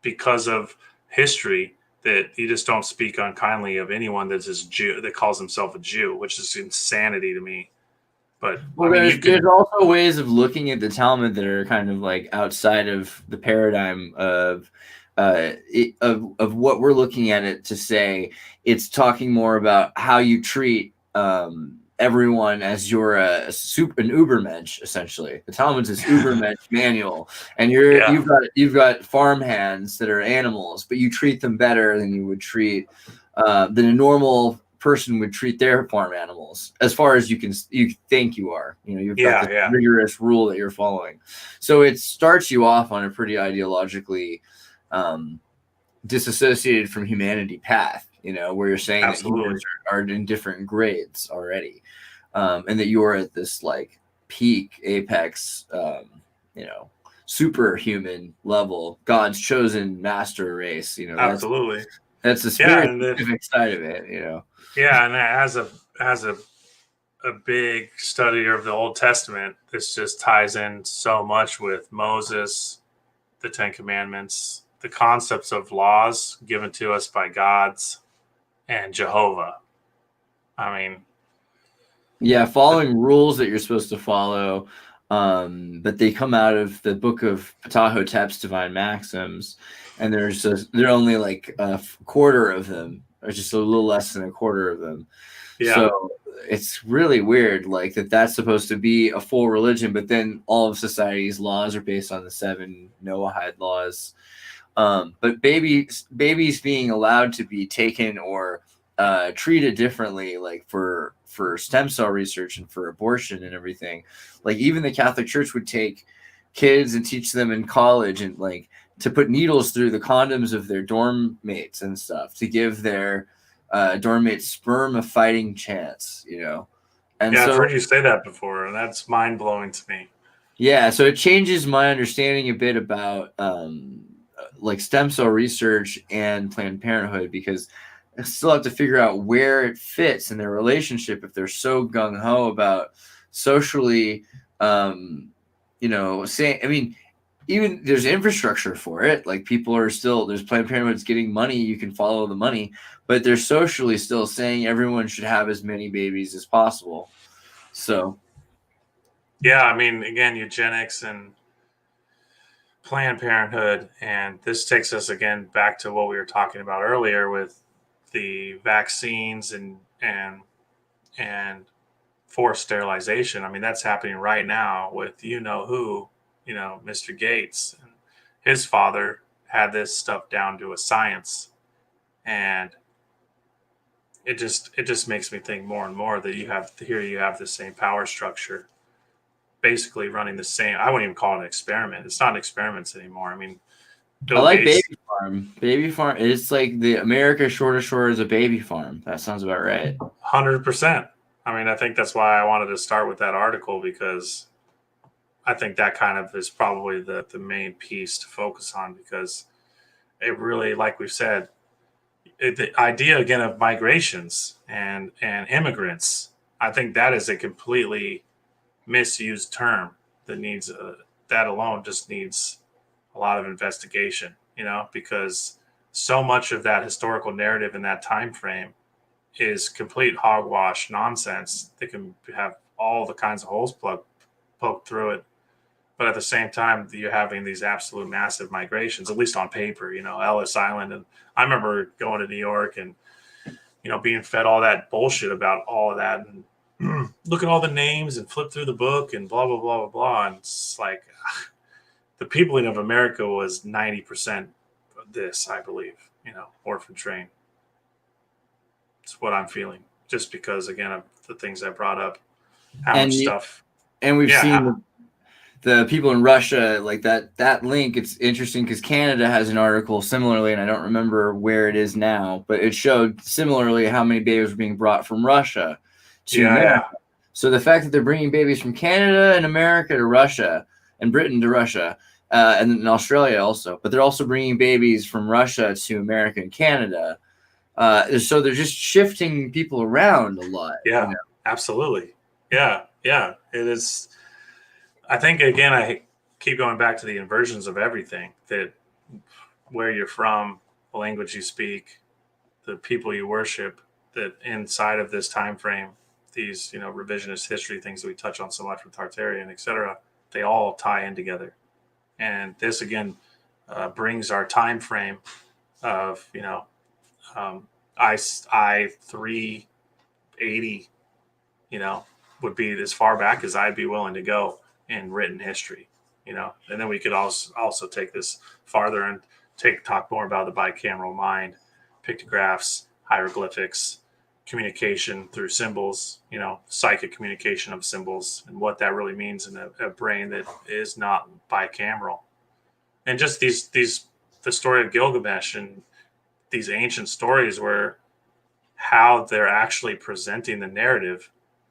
because of history, that you just don't speak unkindly of anyone that's just Jew, that calls himself a Jew, which is insanity to me. But there's also ways of looking at the Talmud that are kind of like outside of the paradigm of what we're looking at it to say. It's talking more about how you treat everyone as you're an Ubermensch, essentially. The Talmud's this Ubermensch manual, and you've got farm hands that are animals, but you treat them better than you would treat than a normal person would treat their farm animals, as far as you think you are. You've got this rigorous rule that you're following. So it starts you off on a pretty ideologically disassociated from humanity path, where you're saying that humans are in different grades already, and that you're at this like peak apex, superhuman level, God's chosen master race. Absolutely. That's the specific side of it, Yeah, and as a big studier of the Old Testament, this just ties in so much with Moses, the Ten Commandments, the concepts of laws given to us by gods, and Jehovah. I mean, following rules that you're supposed to follow, but they come out of the book of Ptahhotep's divine maxims, and they're only like a quarter of them, or just a little less than a quarter of them. Yeah. So it's really weird, like that's supposed to be a full religion, but then all of society's laws are based on the 7 Noahide laws. But babies being allowed to be taken or treated differently, like for stem cell research and for abortion and everything. Like even the Catholic Church would take kids and teach them in college and like to put needles through the condoms of their dorm mates and stuff to give their dorm mates sperm a fighting chance, you know. And Yeah, I've so heard you say that before, and that's mind blowing to me. yeah, so it changes my understanding a bit about like stem cell research and Planned Parenthood, because I still have to figure out where it fits in their relationship if they're so gung ho about socially, saying. I mean, even there's infrastructure for it. Like people are still there's Planned Parenthood's getting money. You can follow the money, but they're socially still saying everyone should have as many babies as possible. So Yeah, I mean, again, eugenics and Planned Parenthood, and this takes us again back to what we were talking about earlier with the vaccines and forced sterilization. I mean, that's happening right now with who, Mr. Gates. His father had this stuff down to a science, and it just makes me think more and more that you have the same power structure basically running the same. I wouldn't even call it an experiment. It's not experiments anymore. I mean, I Bill like Gates, Baby Farm. Baby Farm. It's like the America Shore to Shore is a baby farm. That sounds about right. 100%. I mean, I think that's why I wanted to start with that article, because I think that kind of is probably the main piece to focus on, because it really, like we've said, the idea again of migrations and immigrants, I think that is a completely misused term that needs that alone just needs a lot of investigation, because so much of that historical narrative in that time frame is complete hogwash nonsense that can have all the kinds of holes poked through it. But at the same time, you're having these absolute massive migrations, at least on paper, Ellis Island. And I remember going to New York and, being fed all that bullshit about all of that. And look at all the names and flip through the book and blah, blah, blah, blah, blah. And it's like the peopling of America was 90% of this, I believe, orphan train. It's what I'm feeling, just because, again, of the things I brought up, how And much stuff. and we've Yeah. seen the people in Russia, like that link. It's interesting because Canada has an article similarly, and I don't remember where it is now, but it showed similarly how many babies were being brought from Russia to Yeah. America. Yeah. So the fact that they're bringing babies from Canada and America to Russia and Britain to Russia, and then Australia also, but they're also bringing babies from Russia to America and Canada. So they're just shifting people around a lot. Yeah. Absolutely. Yeah. Yeah. It is. I think, again, I keep going back to the inversions of everything, that where you're from, the language you speak, the people you worship, that inside of this time frame, these revisionist history things that we touch on so much with Tartarian, etc., they all tie in together. And this again brings our time frame of I 380 would be as far back as I'd be willing to go in written history, and then we could also take this farther and talk more about the bicameral mind, pictographs, hieroglyphics, communication through symbols, psychic communication of symbols, and what that really means in a brain that is not bicameral. And just the story of Gilgamesh and these ancient stories, where how they're actually presenting the narrative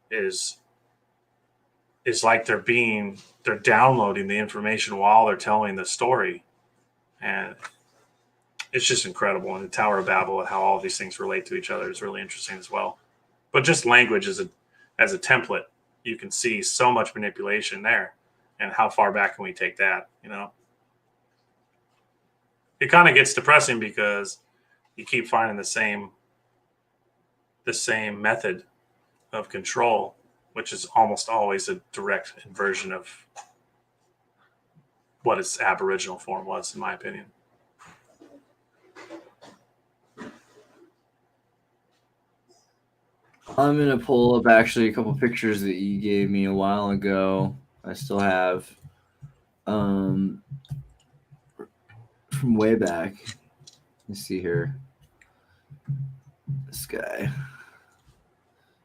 is like they're downloading the information while they're telling the story. And it's just incredible. And the Tower of Babel and how all these things relate to each other is really interesting as well. But just language as a template, you can see so much manipulation there. And how far back can we take that? It kind of gets depressing, because you keep finding the same method of control, which is almost always a direct inversion of what its aboriginal form was, in my opinion. I'm gonna pull up actually a couple pictures that you gave me a while ago. I still have from way back. Let's see here. This guy.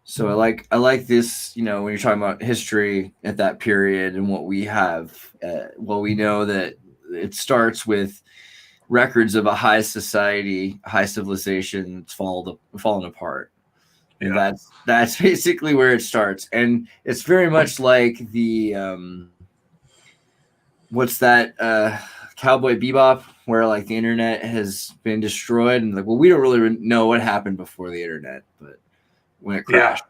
So I like this, when you're talking about history at that period and what we have. Well, we know that it starts with records of a high society, high civilization that's fallen apart. And Yeah. that's basically where it starts. And it's very much like the what's that Cowboy Bebop, where like the internet has been destroyed, and like, well, we don't really know what happened before the internet, but when it crashed.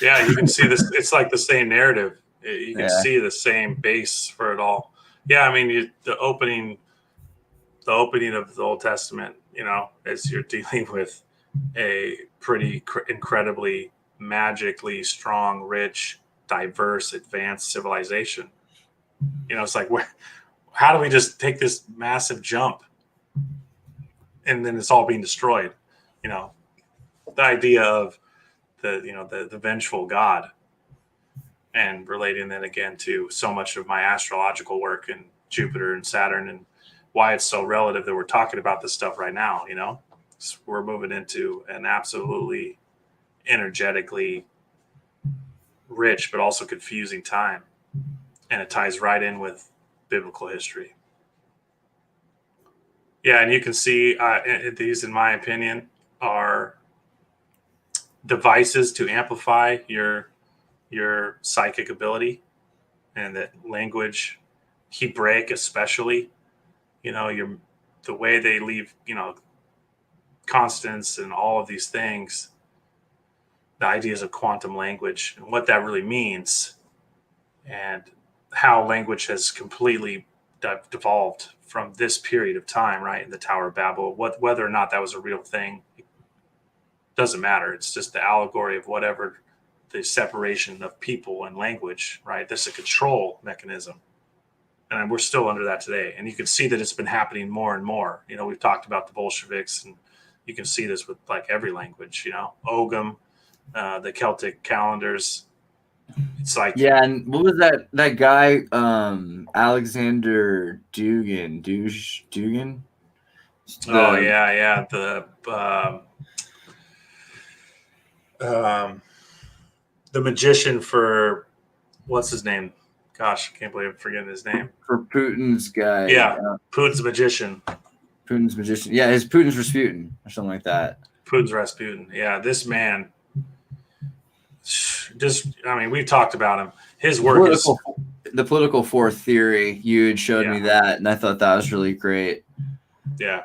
Yeah, you can see this. It's like the same narrative. You can Yeah. see the same base for it all. Yeah, I mean, the opening of the Old Testament, as you're dealing with a pretty incredibly magically strong, rich, diverse, advanced civilization. It's like, how do we just take this massive jump and then it's all being destroyed? The idea of the vengeful God, and relating that again to so much of my astrological work and Jupiter and Saturn, and why it's so relative that we're talking about this stuff right now. We're moving into an absolutely energetically rich but also confusing time, and it ties right in with biblical history. Yeah, and you can see these, in my opinion, are devices to amplify your psychic ability, and that language, Hebraic especially, the way they leave, constants and all of these things, the ideas of quantum language and what that really means, and how language has completely devolved from this period of time, right? In the Tower of Babel, whether or not that was a real thing, doesn't matter. It's just the allegory of whatever the separation of people and language, right? This is a control mechanism. And we're still under that today. And you can see that it's been happening more and more. We've talked about the Bolsheviks, and you can see this with like every language, Ogham, the Celtic calendars. It's like, Yeah, and what was that guy, Alexander Dugan? oh The yeah, the magician for, what's his name? Gosh, I can't believe I'm forgetting his name. for Putin's guy. Yeah, Putin's magician. Putin's magician. Yeah, his Putin's Rasputin or something like that. Putin's Rasputin. Yeah, this man. We've talked about him. His work the political fourth theory. You had showed me that, and I thought that was really great. Yeah.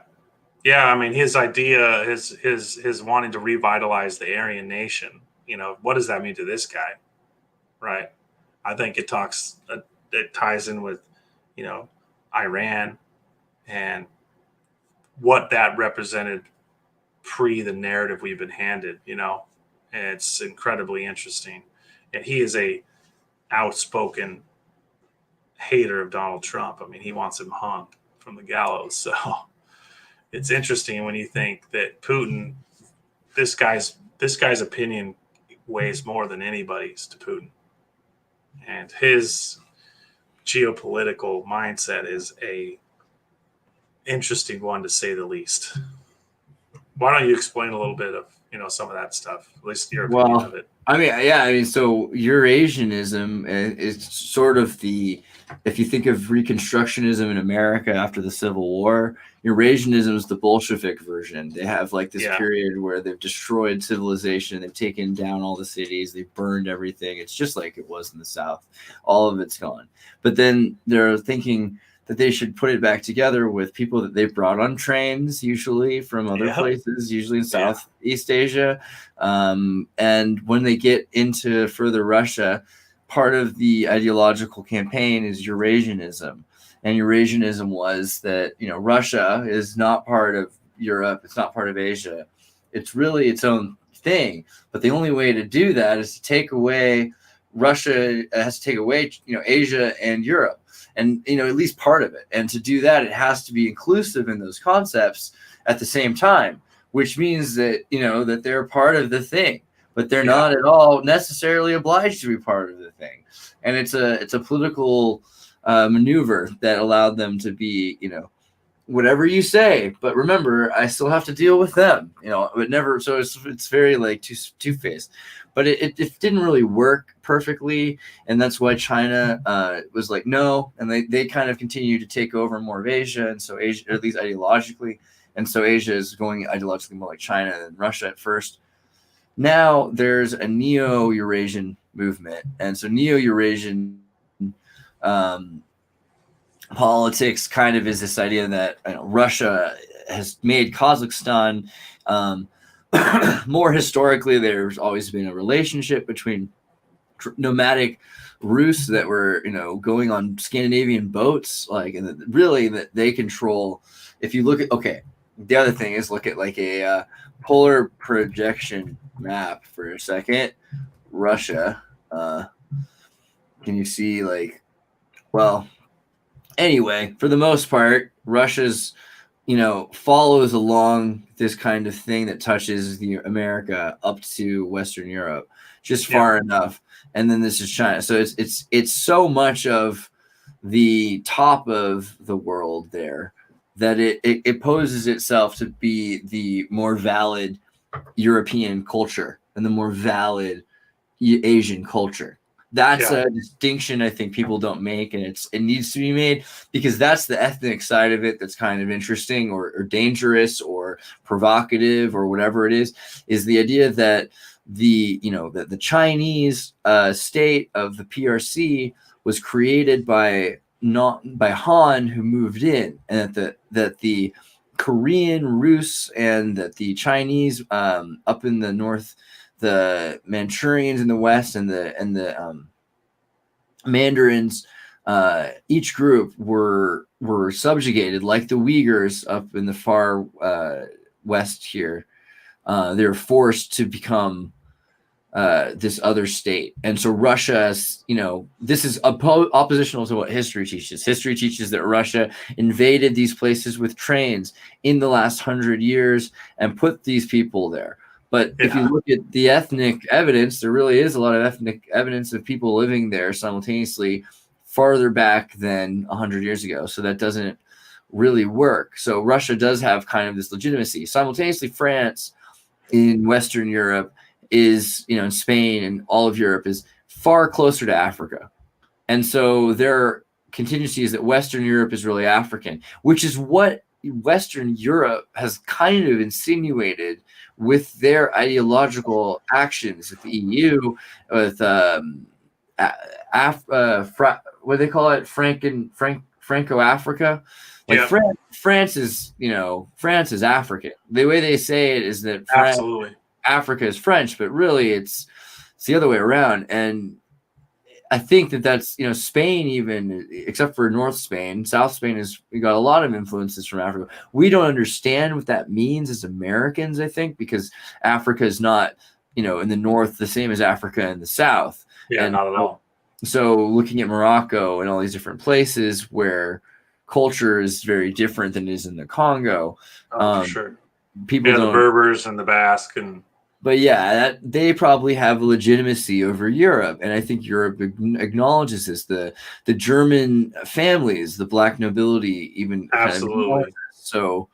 His idea, his wanting to revitalize the Aryan nation. What does that mean to this guy, right? I think it ties in with, Iran and what that represented pre the narrative we've been handed. And it's incredibly interesting. And he is a outspoken hater of Donald Trump. He wants him hung from the gallows. So it's interesting when you think that Putin, this guy's opinion weighs more than anybody's to Putin. And his geopolitical mindset is a interesting one, to say the least. Why don't you explain a little bit of some of that stuff, at least your opinion of it? So Eurasianism is sort of if you think of Reconstructionism in America after the Civil War, Eurasianism is the Bolshevik version. They have like this period where they've destroyed civilization, they've taken down all the cities, they've burned everything. It's just like it was in the South. All of it's gone. But then they're thinking that they should put it back together with people that they've brought on trains, usually from other places, usually in Southeast Asia. And when they get into further Russia, part of the ideological campaign is Eurasianism. And Eurasianism was that, Russia is not part of Europe. It's not part of Asia. It's really its own thing. But the only way to do that is to take away Russia, has to take away, Asia and Europe. And, at least part of it. And to do that, it has to be inclusive in those concepts at the same time, which means that, that they're part of the thing. but they're not at all necessarily obliged to be part of the thing. And it's a political maneuver that allowed them to be, whatever you say, but remember, I still have to deal with them, but never. So it's very like two-faced, but it didn't really work perfectly. And that's why China was like, no. And they kind of continue to take over more of Asia. And so Asia, or at least ideologically. And so Asia is going ideologically more like China than Russia at first. Now there's a Neo-Eurasian movement. And so Neo-Eurasian politics kind of is this idea that Russia has made Kazakhstan more historically. There's always been a relationship between nomadic Rus that were going on Scandinavian boats, and really that they control. If you look at the other thing is look at like a polar projection map for a second. Russia, can you see anyway, for the most part, Russia's, follows along this kind of thing that touches the America up to Western Europe, just far enough. And then this is China. So it's so much of the top of the world there that it poses itself to be the more valid European culture and the more valid Asian culture. That's a distinction I think people don't make, and it needs to be made, because that's the ethnic side of it that's kind of interesting or dangerous or provocative or whatever it is the idea that the Chinese state of the PRC was created by Han, who moved in, and that the Korean, Rus, and that the Chinese up in the north, the Manchurians in the west, and the Mandarins, each group were subjugated, like the Uyghurs up in the far west here. They were forced to become this other state. And so Russia, this is oppositional to what history teaches. History teaches that Russia invaded these places with trains in the last 100 years and put these people there. But if you look at the ethnic evidence, there really is a lot of ethnic evidence of people living there simultaneously farther back than 100 years ago. So that doesn't really work. So Russia does have kind of this legitimacy. Simultaneously, France in Western Europe is, in Spain and all of Europe is far closer to Africa. And so their contingency is that Western Europe is really African, which is what Western Europe has kind of insinuated with their ideological actions with the EU, with what do they call it, Franco-Africa. France is African. The way they say it is that Africa is French, but really it's the other way around. And I think that's Spain, even except for North Spain, South Spain we got a lot of influences from Africa. We don't understand what that means as Americans, I think, because Africa is not in the north the same as Africa in the south. Yeah, not at all. So looking at Morocco and all these different places where culture is very different than it is in the Congo. For sure. People the Berbers and the Basque But that they probably have legitimacy over Europe, and I think Europe acknowledges this. The German families, the black nobility, even absolutely. So,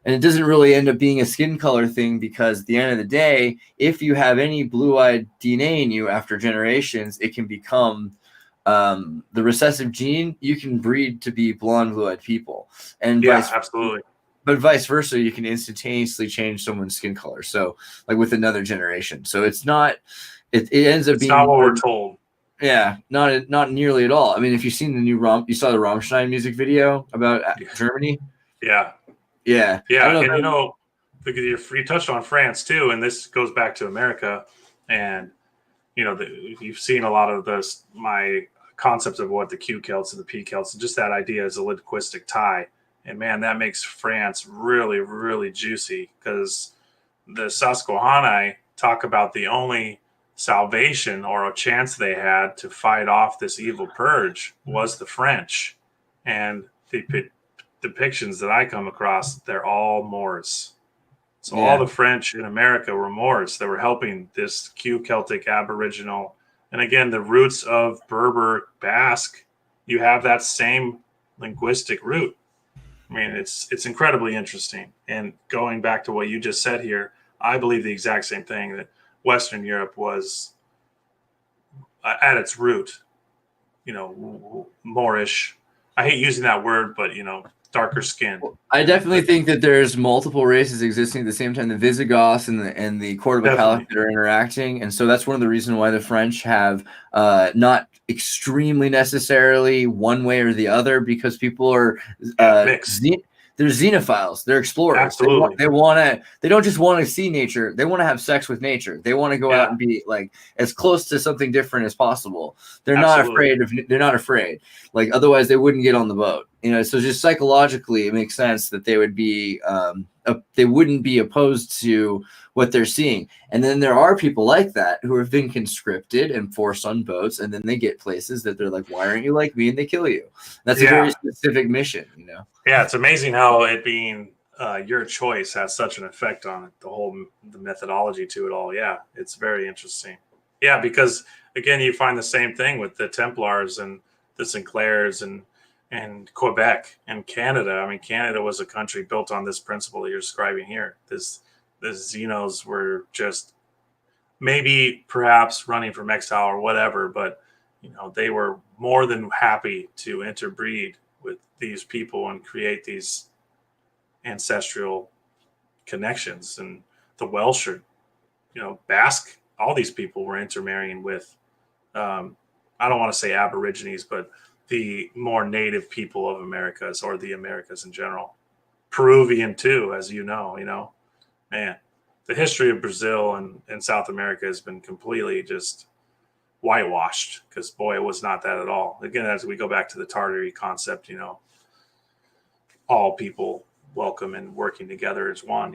and it doesn't really end up being a skin color thing, because at the end of the day, if you have any blue-eyed DNA in you after generations, it can become the recessive gene. You can breed to be blonde, blue-eyed people, and absolutely. But vice versa, you can instantaneously change someone's skin color. So, like with another generation. So it's not. It ends up being not what we're told. Yeah, not nearly at all. I mean, if you've seen you saw the Rammstein music video about Germany. Yeah. Yeah. And you touched on France too, and this goes back to America, and you've seen a lot of my concepts of what the Q Celts and the P Celts, and just that idea as a linguistic tie. And man, that makes France really, really juicy, because the Susquehanna talk about the only salvation or a chance they had to fight off this evil purge was the French. And the depictions that I come across, they're all Moors. So all the French in America were Moors that were helping this Q Celtic Aboriginal. And again, the roots of Berber Basque, you have that same linguistic root. I mean, it's incredibly interesting. And going back to what you just said here, I believe the exact same thing, that Western Europe was at its root, Moorish. I hate using that word, but darker skin. I definitely think that there's multiple races existing at the same time. The Visigoths and the Cordoba Caliphate are interacting, and so that's one of the reasons why the French have not extremely necessarily one way or the other, because people are mixed. They're xenophiles. They're explorers. Absolutely. They don't just want to see nature. They want to have sex with nature. They want to go out and be like as close to something different as possible. They're not afraid. Like otherwise they wouldn't get on the boat. So just psychologically it makes sense that they would be they wouldn't be opposed to what they're seeing. And then there are people like that who have been conscripted and forced on boats, and then they get places that they're like, why aren't you like me? And they kill you. That's a very specific mission, Yeah, it's amazing how it being your choice has such an effect on the methodology to it all. Yeah, it's very interesting. Yeah, because again, you find the same thing with the Templars and the Sinclairs and Quebec and Canada. I mean, Canada was a country built on this principle that you're describing here. The Xenos were just maybe perhaps running from exile or whatever, but they were more than happy to interbreed with these people and create these ancestral connections. And the Welsh or Basque, all these people were intermarrying with I don't want to say Aborigines, but the more native people of Americas, or the Americas in general. Peruvian too, as man, the history of Brazil and South America has been completely just whitewashed, because boy, it was not that at all. Again, as we go back to the Tartary concept, all people welcome and working together as one.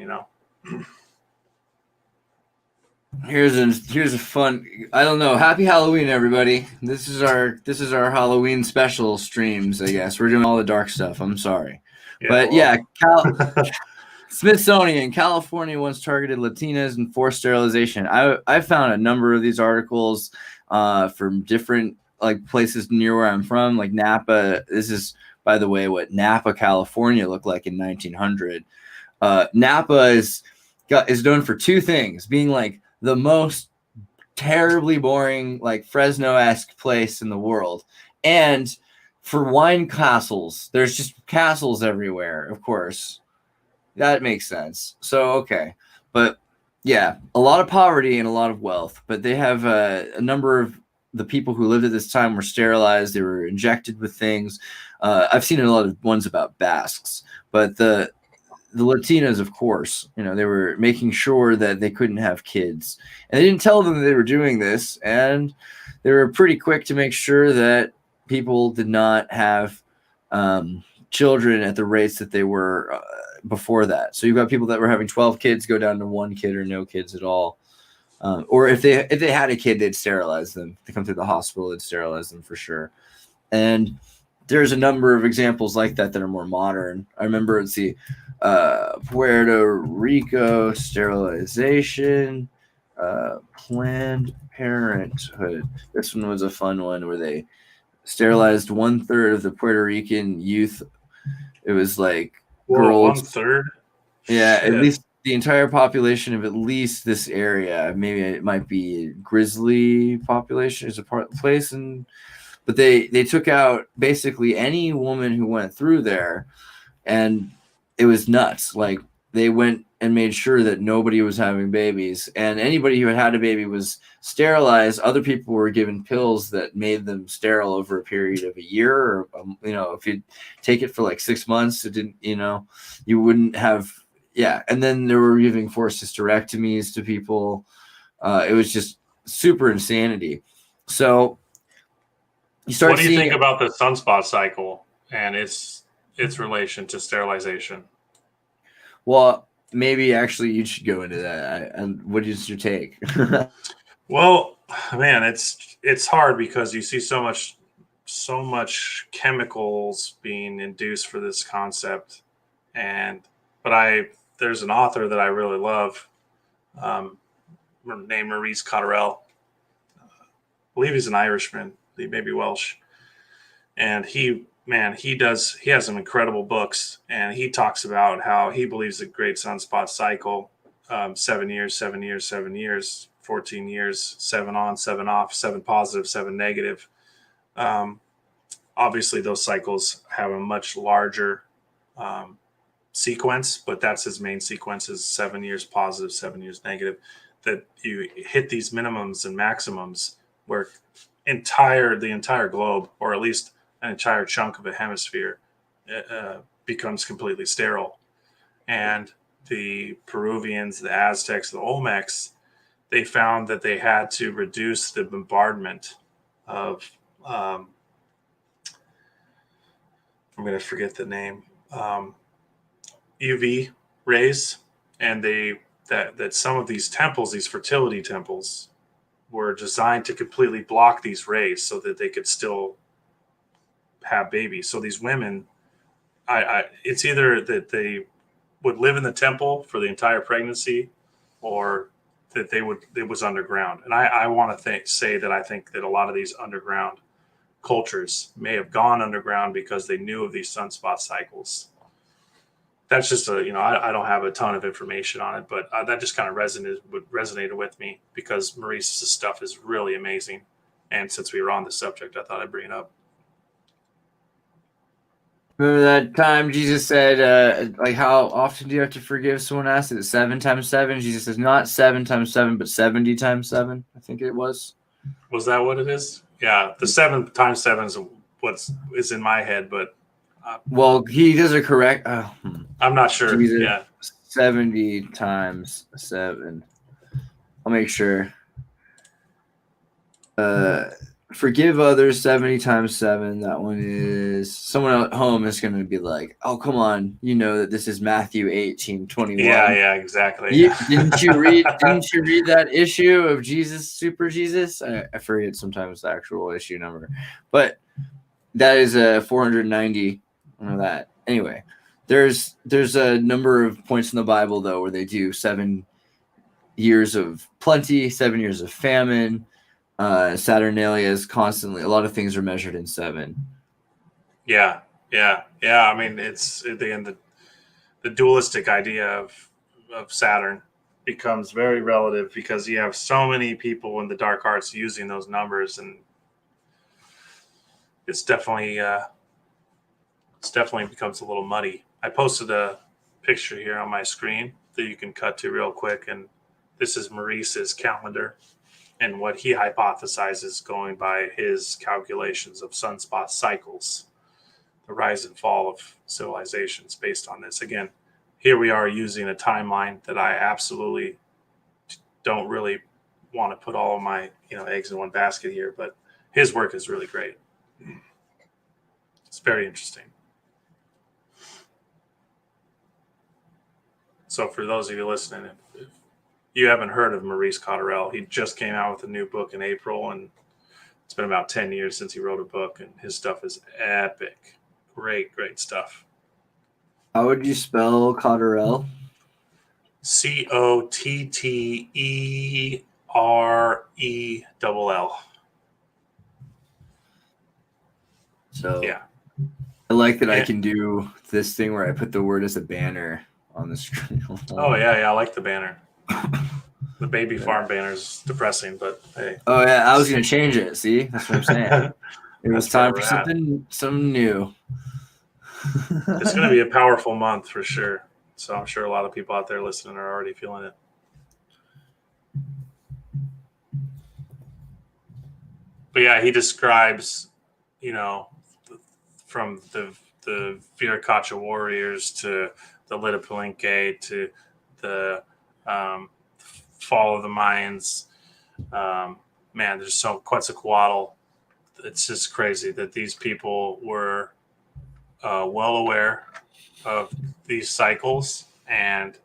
Here's a fun, I don't know. Happy Halloween, everybody. This is our Halloween special streams, I guess. We're doing all the dark stuff. I'm sorry. Smithsonian, California once targeted Latinas and forced sterilization. I found a number of these articles from different places near where I'm from, like Napa. This is, by the way, what Napa, California looked like in 1900. Napa is known for two things: being like the most terribly boring, like Fresno-esque place in the world, and for wine castles. There's just castles everywhere, of course. That makes sense. So, okay. But yeah, a lot of poverty and a lot of wealth, but they have a number of the people who lived at this time were sterilized. They were injected with things. I've seen a lot of ones about Basques, but the Latinas, of course, they were making sure that they couldn't have kids, and they didn't tell them that they were doing this. And they were pretty quick to make sure that people did not have children at the rates that they were before that. So you've got people that were having 12 kids go down to 1 kid or no kids at all. Or if they had a kid, they'd sterilize them. They come through the hospital, they'd sterilize them for sure. And there's a number of examples like that are more modern. I remember it's the Puerto Rico sterilization, Planned Parenthood. This one was a fun one where they sterilized 1/3 of the Puerto Rican youth. It was like girls. 1/3? Yeah, Shit. At least the entire population of at least this area. Maybe it might be Grizzly population is a place, but they took out basically any woman who went through there, and it was nuts. Like they went and made sure that nobody was having babies, and anybody who had a baby was sterilized. Other people were given pills that made them sterile over a period of a year, or if you take it for like 6 months, it didn't, you wouldn't have. Yeah, and then they were giving forced hysterectomies to people. It was just super insanity. So you start. What do you think about the sunspot cycle and its relation to sterilization? Well, maybe actually you should go into that. And what is your take? Well, man, it's hard because you see so much chemicals being induced for this concept, but I there's an author that I really love, named Maurice Cotterell. I believe he's an Irishman. He may be Welsh, and he has some incredible books, and he talks about how he believes the great sunspot cycle, 7 years, 7 years, 7 years, 14 years, 7 on, 7 off, 7 positive, 7 negative. Obviously those cycles have a much larger sequence, but that's his main sequence is 7 years positive, 7 years negative, that you hit these minimums and maximums where the entire globe, or at least an entire chunk of a hemisphere, becomes completely sterile. And the Peruvians, the Aztecs, the Olmecs, they found that they had to reduce the bombardment of I'm going to forget the name, UV rays, and that some of these temples, these fertility temples, were designed to completely block these rays so that they could still have babies. So these women, it's either that they would live in the temple for the entire pregnancy, or that it was underground. And I want to say that I think that a lot of these underground cultures may have gone underground because they knew of these sunspot cycles. That's just I don't have a ton of information on it, but that just kind of resonated with me because Maurice's stuff is really amazing. And since we were on the subject, I thought I'd bring it up. Remember that time Jesus said, how often do you have to forgive? Someone asked, is it 7 times 7? Jesus says, not 7 times 7, but 70 times 7. I think it was. Was that what it is? Yeah, the 7 times 7 is what is in my head, but well, he does it correct. I'm not sure. Jesus, yeah, 70 times 7. I'll make sure. Forgive others 70 times 7. That one is, someone at home is going to be like, oh, come on. You know that this is Matthew 18:21. Yeah, exactly. Didn't you read that issue of Jesus, Super Jesus? I forget sometimes the actual issue number, but that is a 490. I know that. Anyway, there's a number of points in the Bible though where they do 7 years of plenty, 7 years of famine. Saturnalia is constantly, a lot of things are measured in 7. Yeah. I mean, it's the dualistic idea of Saturn becomes very relative because you have so many people in the dark arts using those numbers, and it's definitely becomes a little muddy. I posted a picture here on my screen that you can cut to real quick, and this is Maurice's calendar and what he hypothesizes going by his calculations of sunspot cycles, the rise and fall of civilizations based on this. Again, here we are using a timeline that I absolutely don't really want to put all of my eggs in one basket here, but his work is really great. It's very interesting. So for those of you listening, if you haven't heard of Maurice Cotterell, he just came out with a new book in April, and it's been about 10 years since he wrote a book, and his stuff is epic. Great stuff. How would you spell Cotterell? Cotterell. So yeah. I like that I can do this thing where I put the word as a banner on the screen. Oh, yeah, I like the banner. The baby farm banner is depressing, but hey. Oh, yeah, I was going to change it. See? That's what I'm saying. It was time for something new. It's going to be a powerful month for sure. So I'm sure a lot of people out there listening are already feeling it. But yeah, he describes, from the Viracocha warriors to the Lita Palenque to the fall of the Mayans. There's so Quetzalcoatl. It's just crazy that these people were well aware of these cycles, and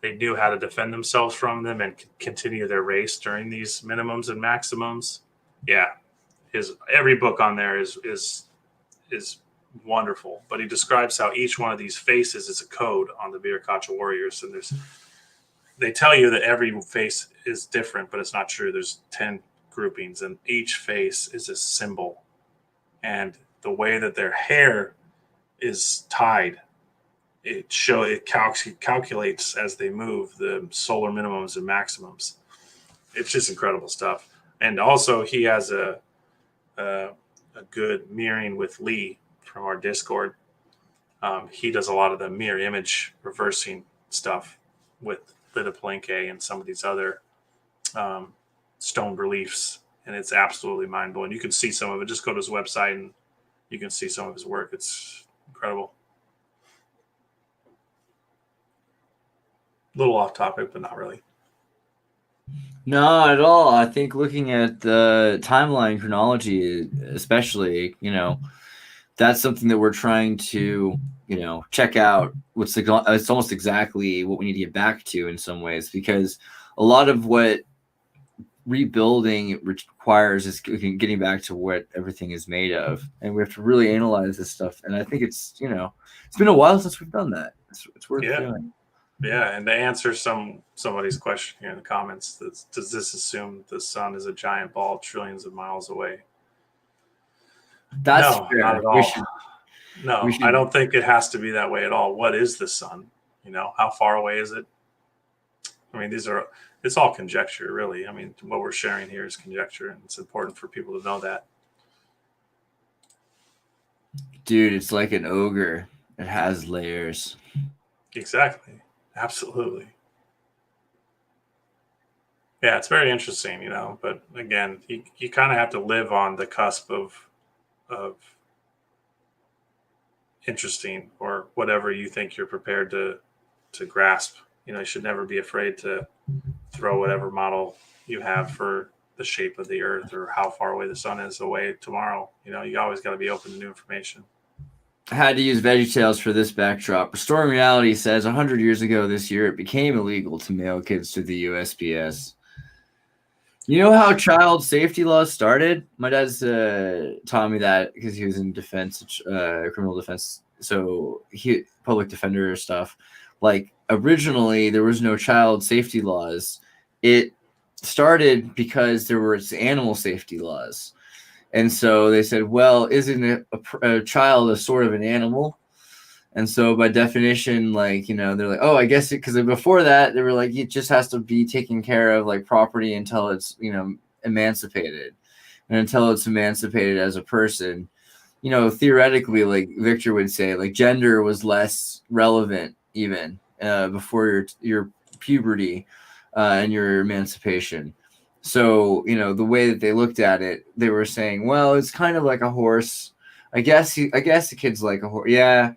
they knew how to defend themselves from them and continue their race during these minimums and maximums. Yeah, every book on there is wonderful. But he describes how each one of these faces is a code on the Viracocha warriors, and they tell you that every face is different, but it's not true. There's 10 groupings, and each face is a symbol, and the way that their hair is tied, it calculates as they move the solar minimums and maximums. It's just incredible stuff. And also, he has a good mirroring with Lee from our Discord. He does a lot of the mirror image reversing stuff with Lita Palenque and some of these other stone reliefs, and it's absolutely mind blowing. You can see some of it. Just go to his website and you can see some of his work. It's incredible. A little off topic, but not really. No, not at all. I think looking at the timeline chronology, especially, that's something that we're trying to, check out. It's almost exactly what we need to get back to in some ways, because a lot of what rebuilding requires is getting back to what everything is made of, and we have to really analyze this stuff. And I think it's been a while since we've done that. It's worth doing. Yeah, and to answer somebody's question here in the comments, does this assume the sun is a giant ball trillions of miles away? That's no, fair. not at all. I don't think it has to be that way at all. What is the sun? How far away is it? I mean, it's all conjecture, really. I mean, what we're sharing here is conjecture, and it's important for people to know that. Dude, it's like an ogre. It has layers. Exactly. Absolutely. Yeah, it's very interesting, but again, you kind of have to live on the cusp of interesting, or whatever you think you're prepared to grasp. You should never be afraid to throw whatever model you have for the shape of the earth or how far away the sun is away tomorrow. You always got to be open to new information. I had to use VeggieTales for this backdrop. Restoring Reality says 100 years ago this year, it became illegal to mail kids to the USPS. You know how child safety laws started? My dad's taught me that because he was in defense, criminal defense. So he public defender stuff. Like originally, there was no child safety laws. It started because there were animal safety laws. And so they said, well, isn't a child a sort of an animal? And so by definition, they're like, oh, I guess because before that, they were like, it just has to be taken care of like property until it's, emancipated. And until it's emancipated as a person, theoretically, like Victor would say, like gender was less relevant even before your puberty and your emancipation. So, the way that they looked at it, they were saying, well, it's kind of like a horse. I guess the kid's like a horse. Yeah,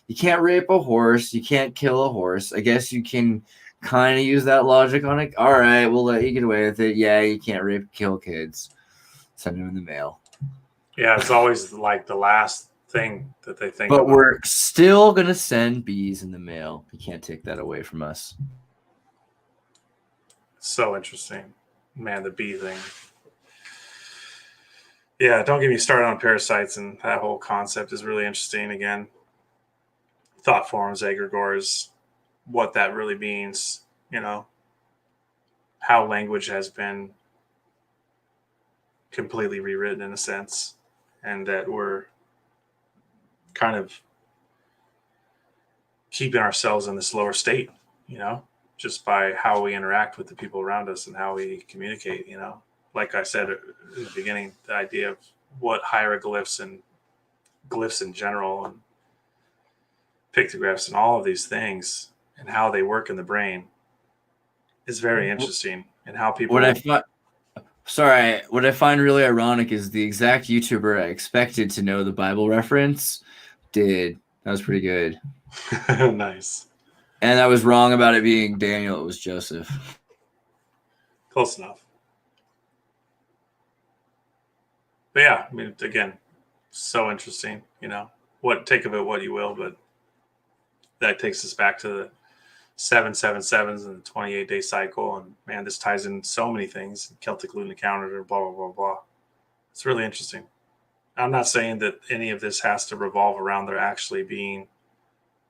you can't rape a horse. You can't kill a horse. I guess you can kind of use that logic on it. All right, we'll let you get away with it. Yeah, you can't rape, kill kids. Send them in the mail. Yeah, it's always like the last thing that they think But about. we're still going to send bees in the mail. You can't take that away from us. So interesting. Man, the bee thing. Yeah, don't get me started on parasites, and that whole concept is really interesting. Again, thought forms, egregores, what that really means, how language has been completely rewritten in a sense, and that we're kind of keeping ourselves in this lower state, just by how we interact with the people around us and how we communicate, like I said in the beginning, the idea of what hieroglyphs and glyphs in general and pictographs and all of these things and how they work in the brain is very interesting, and how people. What I find really ironic is the exact YouTuber I expected to know the Bible reference did. That was pretty good. Nice. And I was wrong about it being Daniel. It was Joseph. Close enough. But yeah, I mean, again, so interesting. Take of it what you will, but that takes us back to the 777s and the 28-day cycle. And man, this ties in so many things. Celtic lunar calendar, blah, blah, blah, blah. It's really interesting. I'm not saying that any of this has to revolve around there actually being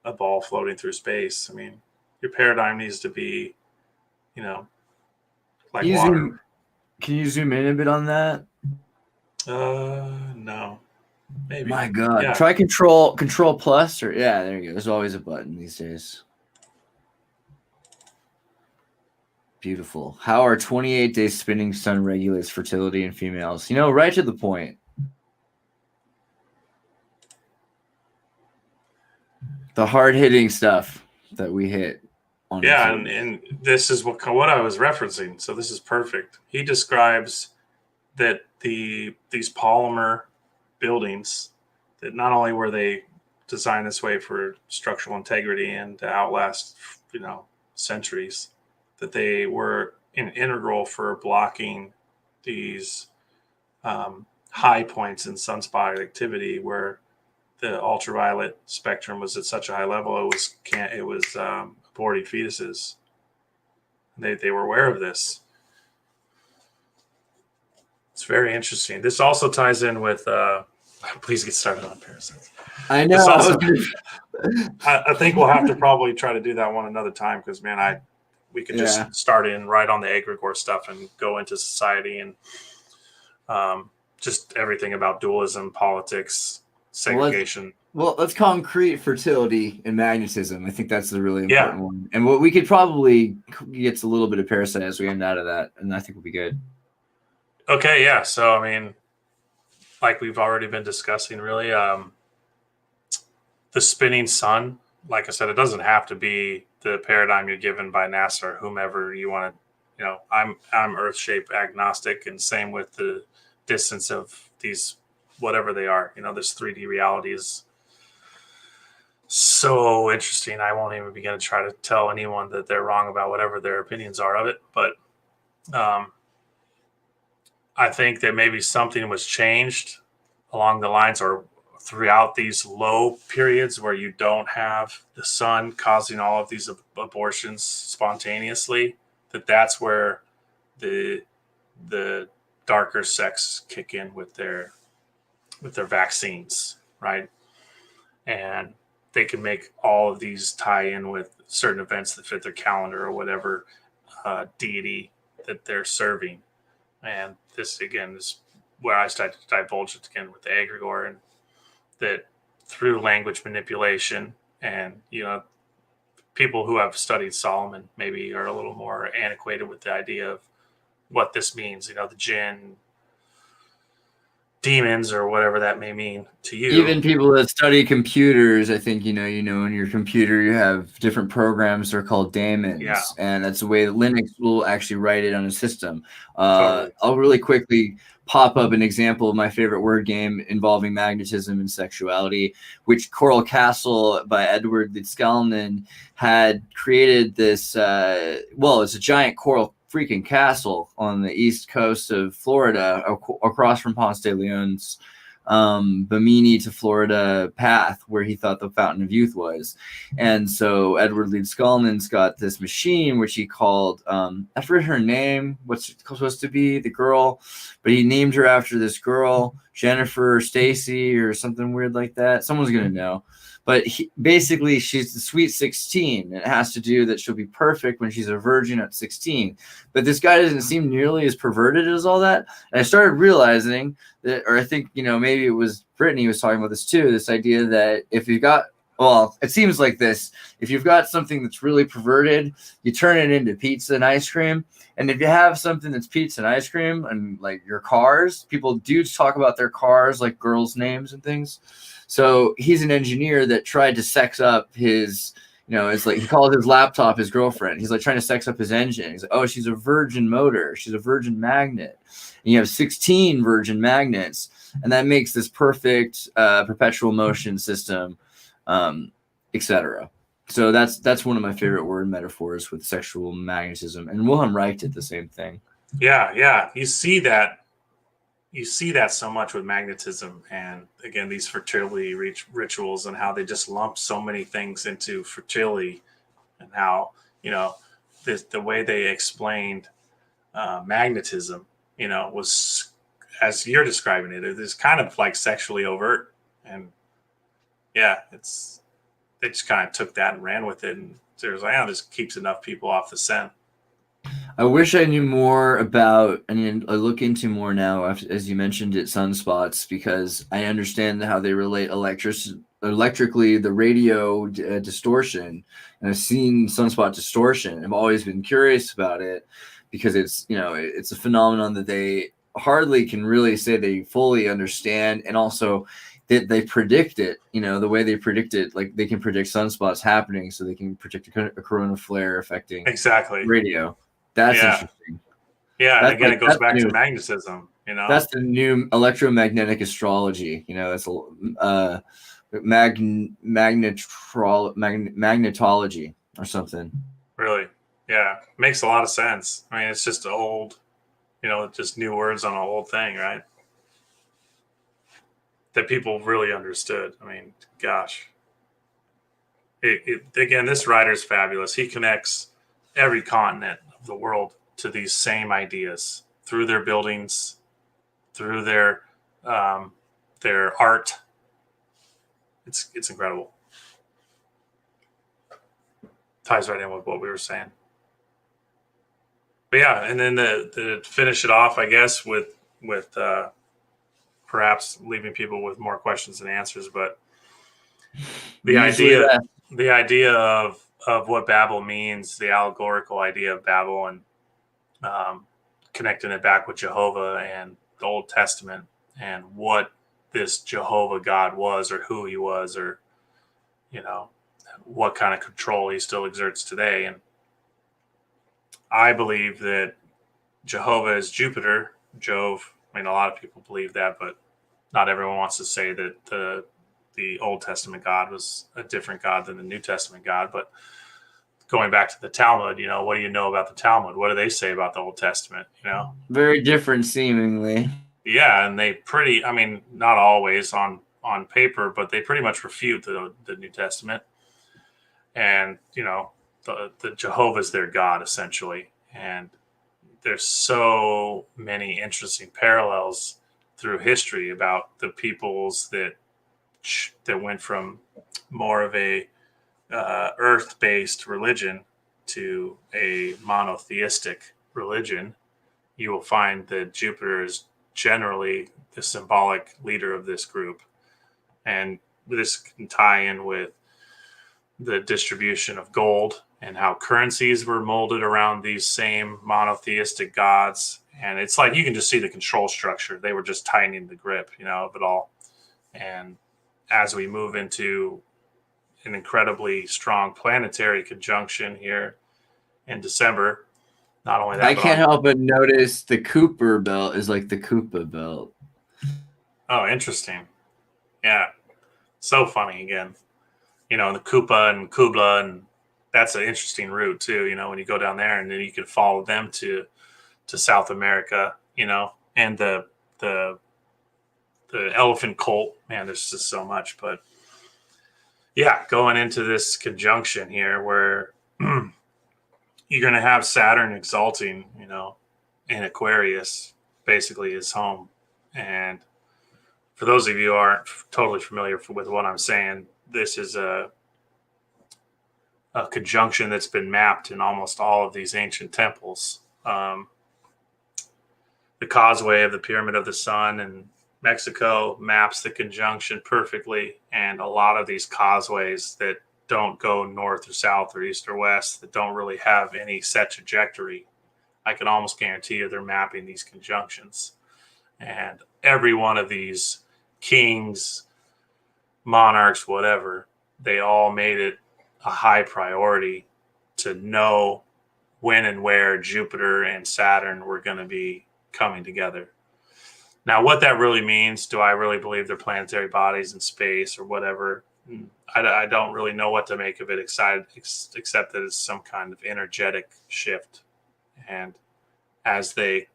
a ball floating through space. I mean, your paradigm needs to be, you know, Can like you water. zoom? Can you zoom in a bit on that? No, maybe. My God, Yeah. try Control Plus, or yeah, there you go. There's always a button these days. Beautiful. How our 28-day spinning sun regulates fertility in females. Right to the point. The hard-hitting stuff that we hit on. Yeah, and this is what I was referencing. So this is perfect. He describes that these polymer buildings, that not only were they designed this way for structural integrity and to outlast, centuries, that they were integral for blocking these high points in sunspot activity where the ultraviolet spectrum was at such a high level it was aborted fetuses. They were aware of this. It's very interesting. This also ties in with please get started on parasites. I know. I think we'll have to probably try to do that one another time because, man, we could just start in right on the egregore stuff and go into society and just everything about dualism, politics, segregation. Well, let's concrete fertility and magnetism. I think that's the really important one. And what we could probably get a little bit of parasite as we end out of that, and I think we'll be good. Okay, yeah. So, I mean, like we've already been discussing, really, the spinning sun, like I said, it doesn't have to be the paradigm you're given by NASA or whomever you want to, I'm Earth shape agnostic, and same with the distance of these, whatever they are, this 3D reality is so interesting. I won't even begin to try to tell anyone that they're wrong about whatever their opinions are of it. But I think that maybe something was changed along the lines or throughout these low periods where you don't have the sun causing all of these abortions spontaneously, that's where the darker sects kick in with their vaccines, right? And they can make all of these tie in with certain events that fit their calendar or whatever deity that they're serving. And this, again, is where I started to divulge it again with the egregore, and that through language manipulation and, people who have studied Solomon maybe are a little more antiquated with the idea of what this means, the jinn, demons, or whatever that may mean to you. Even people that study computers, I think, in your computer, you have different programs that are called daemons, and that's the way that Linux will actually write it on a system. Totally. I'll really quickly pop up an example of my favorite word game involving magnetism and sexuality, which Coral Castle by Edward Leedskalnin had created this, it's a giant coral freaking castle on the east coast of Florida, across from Ponce de Leon's Bimini to Florida path, where he thought the Fountain of Youth was. And so Edward Leedskalnin's got this machine which he called, I forget her name, what's it supposed to be, the girl, but he named her after this girl, Jennifer or Stacy or something weird like that. Someone's gonna know. But basically, she's the sweet 16. It has to do that she'll be perfect when she's a virgin at 16. But this guy doesn't seem nearly as perverted as all that. And I started realizing that, or I think, maybe it was Brittany was talking about this too, this idea that if you've got, it seems like this, if you've got something that's really perverted, you turn it into pizza and ice cream. And if you have something that's pizza and ice cream and like your cars, people do talk about their cars like girls' names and things. So he's an engineer that tried to sex up his, it's like he called his laptop his girlfriend. He's like trying to sex up his engine. He's like, oh, she's a virgin motor. She's a virgin magnet. And you have 16 virgin magnets. And that makes this perfect perpetual motion system, etc. So that's one of my favorite word metaphors with sexual magnetism. And Wilhelm Reich did the same thing. Yeah. You see that so much with magnetism, and again, these fertility rituals, and how they just lump so many things into fertility, and how the way they explained magnetism, was as you're describing it, it is kind of like sexually overt. And yeah, they just kind of took that and ran with it. And so it was like, oh, this keeps enough people off the scent. I wish I knew more about, and I look into more now, as you mentioned it, sunspots, because I understand how they relate electrically, the radio distortion, and I've seen sunspot distortion. I've always been curious about it because it's, it's a phenomenon that they hardly can really say they fully understand, and also that they predict it, the way they predict it, like they can predict sunspots happening, so they can predict a corona flare affecting Exactly. radio. That's interesting. Yeah, and again, it goes back to magnetism. That's the new electromagnetic astrology. That's magnetology or something. Really, yeah, makes a lot of sense. I mean, it's just old, just new words on an old thing, right? That people really understood. I mean, gosh. Again, this writer's fabulous. He connects every continent of the world to these same ideas through their buildings, through their art. It's incredible. Ties right in with what we were saying. But yeah, and then to finish it off, I guess with perhaps leaving people with more questions than answers, but the idea of what Babel means, the allegorical idea of Babel, and connecting it back with Jehovah and the Old Testament and what this Jehovah God was, or who he was, or what kind of control he still exerts today. And I believe that Jehovah is Jupiter, Jove. I mean, a lot of people believe that, but not everyone wants to say that the Old Testament God was a different God than the New Testament God. But going back to the Talmud, what do you know about the Talmud? What do they say about the Old Testament? Very different seemingly. Yeah, and they not always on paper, but they pretty much refute the New Testament. And, the Jehovah's their God, essentially. And there's so many interesting parallels through history about the peoples that went from more of a earth-based religion to a monotheistic religion. You will find that Jupiter is generally the symbolic leader of this group. And this can tie in with the distribution of gold and how currencies were molded around these same monotheistic gods. And it's like you can just see the control structure. They were just tightening the grip, of it all. And as we move into an incredibly strong planetary conjunction here in December, not only that, I can't help but notice the Cooper belt is like the Koopa belt. Oh, interesting. Yeah. So funny again. The Koopa and Kubla, and that's an interesting route too, when you go down there, and then you can follow them to South America, and the elephant cult. Man, there's just so much. But yeah, going into this conjunction here where you're going to have Saturn exalting, in Aquarius, basically his home. And for those of you who aren't totally familiar with what I'm saying, this is a conjunction that's been mapped in almost all of these ancient temples. The causeway of the Pyramid of the Sun in Mexico maps the conjunction perfectly. And a lot of these causeways that don't go north or south or east or west, that don't really have any set trajectory, I can almost guarantee you they're mapping these conjunctions. And every one of these kings, monarchs, whatever, they all made it a high priority to know when and where Jupiter and Saturn were going to be coming together. Now, what that really means, do I really believe they're planetary bodies in space or whatever? I don't really know what to make of it, except that it's some kind of energetic shift. And as they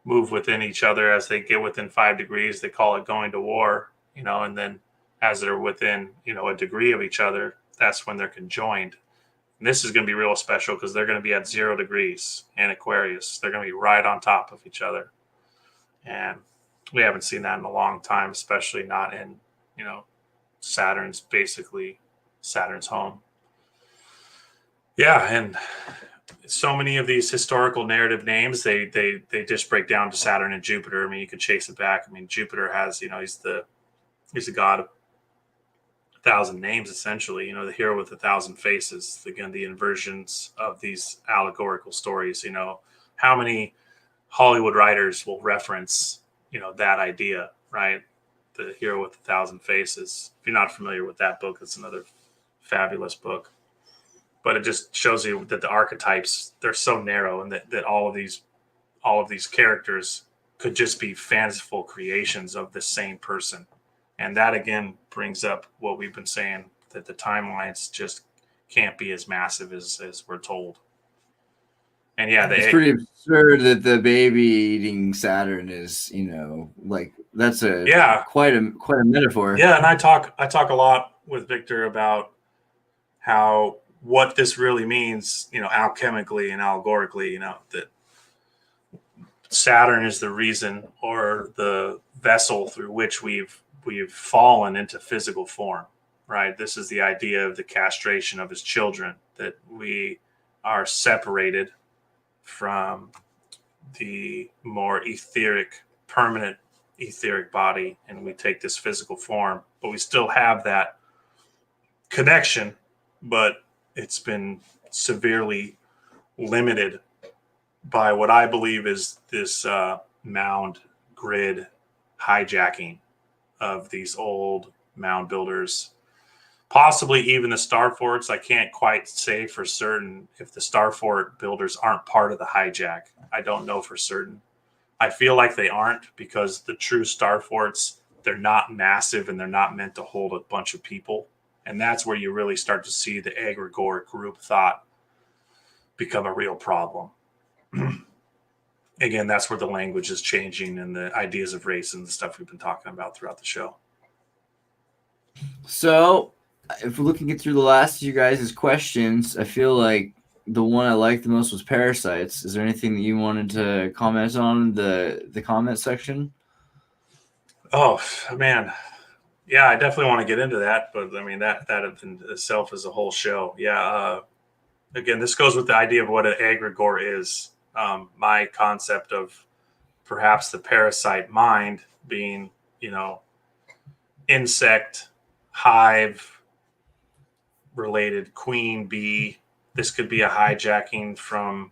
move within each other, as they get within 5 degrees, they call it going to war, and then as they're within, a degree of each other, that's when they're conjoined. And this is going to be real special because they're going to be at 0 degrees in Aquarius. They're going to be right on top of each other. And we haven't seen that in a long time, especially not in, you know, basically Saturn's home. Yeah, and so many of these historical narrative names, they just break down to Saturn and Jupiter. I mean, you could chase it back. I mean, Jupiter has, you know, he's the god of 1,000 names, essentially. You know, the hero with 1,000 faces. Again, the inversions of these allegorical stories. You know, how many Hollywood writers will reference, you know, that idea, right? The hero with 1,000 faces. If you're not familiar with that book, it's another fabulous book. But it just shows you that the archetypes, they're so narrow, and that all of these characters could just be fanciful creations of the same person. And that again brings up what we've been saying, that the timelines just can't be as massive as we're told. And yeah, it's pretty absurd that the baby eating Saturn is, you know, like that's quite a metaphor. Yeah, and I talk a lot with Victor about what this really means, you know, alchemically and allegorically, you know, that Saturn is the reason, or the vessel through which we've fallen into physical form, right? This is the idea of the castration of his children, that we are separated from the more etheric, permanent etheric body, and we take this physical form, but we still have that connection, but it's been severely limited by what I believe is this mound grid hijacking of these old mound builders, possibly even the star forts. I can't quite say for certain if the star fort builders aren't part of the hijack. I don't know for certain. I feel like they aren't, because the true star forts, they're not massive and they're not meant to hold a bunch of people. And that's where you really start to see the egregoric group thought become a real problem. Again, that's where the language is changing, and the ideas of race and the stuff we've been talking about throughout the show. So if we're looking at through the last of you guys' questions, I feel like the one I liked the most was parasites. Is there anything that you wanted to comment on the comment section? Oh, man. Yeah, I definitely want to get into that, but I mean, that in itself is a whole show. Yeah. Again, this goes with the idea of what an egregore is. My concept of perhaps the parasite mind being, you know, insect, hive related, queen bee. This could be a hijacking from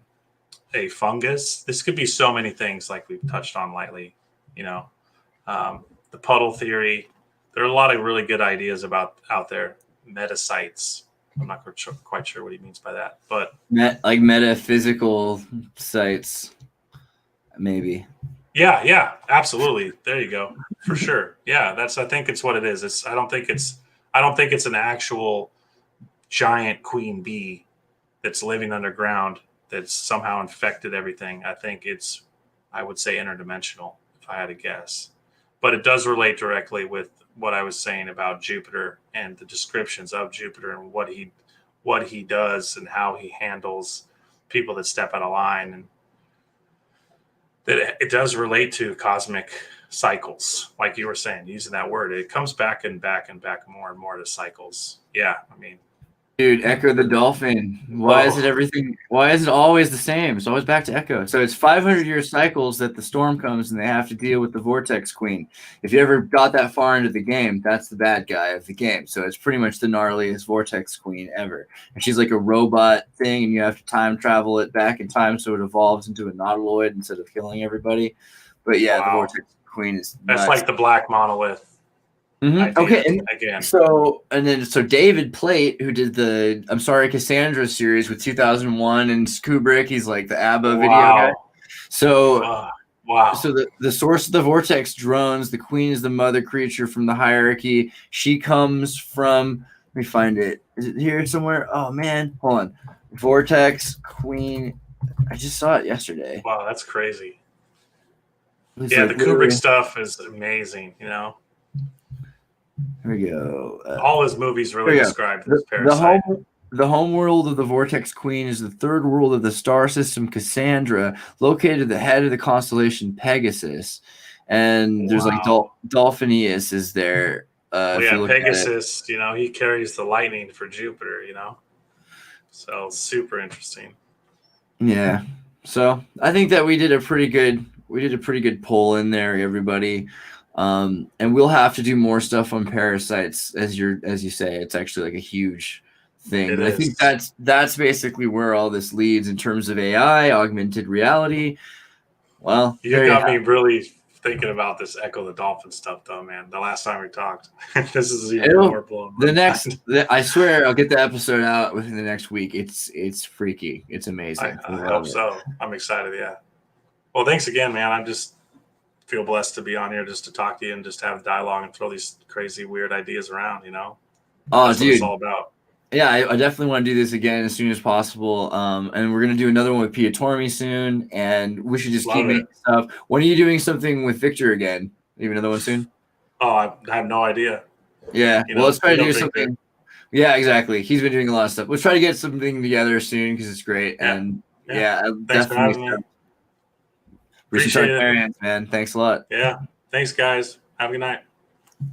a fungus. This could be so many things, like we've touched on lightly, you know. The puddle theory. There are a lot of really good ideas out there. Metasites. I'm not quite sure what he means by that, but like metaphysical sites, maybe. Yeah, absolutely. There you go, for sure. Yeah, I think it's what it is. I don't think it's an actual giant queen bee that's living underground that's somehow infected everything. I think I would say interdimensional, if I had to guess. But it does relate directly with what I was saying about Jupiter and the descriptions of Jupiter and what he does and how he handles people that step out of line, and that it does relate to cosmic cycles, like you were saying, using that word. It comes back and back and back more and more to cycles. Yeah, I mean, dude, Echo the dolphin. Why is it always the same? It's always back to Echo. So it's 500-year cycles that the storm comes and they have to deal with the vortex queen. If you ever got that far into the game, that's the bad guy of the game. So it's pretty much the gnarliest vortex queen ever. And she's like a robot thing, and you have to time travel it back in time so it evolves into a nautiloid instead of killing everybody. But yeah, wow. The vortex queen is nuts. That's like the black monolith. Mm-hmm. Okay, and again, so David Plate, who did the I'm Sorry Cassandra series with 2001 and Kubrick, he's like the ABBA video guy. So So the source of the vortex drones, the queen is the mother creature from the hierarchy. She comes from, let me find it. Is it here somewhere? Oh man, hold on. Vortex queen. I just saw it yesterday. Wow, that's crazy. Yeah, the Kubrick stuff is amazing, you know. Here we go. All his movies really describe this parasite. The home world of the Vortex Queen is the third world of the star system Cassandra, located at the head of the constellation Pegasus. and there's like Wow. Dolphinius is there. Well, If you yeah, look at it, Pegasus, he carries the lightning for Jupiter, So super interesting. yeah. So I think that we did a pretty good poll in there, everybody. And we'll have to do more stuff on parasites, as you say. It's actually like a huge thing. It But I think is. that's basically where all this leads in terms of AI, augmented reality. Well, You there you got have me really thinking about this Echo the Dolphin stuff, though, man. The last time we talked, this is even it. more blowing my mind. I swear I'll get the episode out within the next week. It's freaky. It's amazing. I hope so. I'm excited. Yeah. Well, thanks again, man. I just feel blessed to be on here just to talk to you and just have dialogue and throw these crazy, weird ideas around. Oh, That's what dude. it's all about. Yeah, I definitely want to do this again as soon as possible. And we're gonna do another one with Pia Tormi soon, and we should just keep Love making it. stuff. When are you doing something with Victor again? Maybe another one soon? Oh, I have no idea. Yeah. Well, let's try to do Victor. something. Yeah, exactly. He's been doing a lot of stuff. Let's try to get something together soon because it's great. Yeah. And Yeah. I'm Thanks for definitely having me. Bruce Appreciate it. Targaryen, man. Thanks a lot. Yeah. Thanks, guys. Have a good night.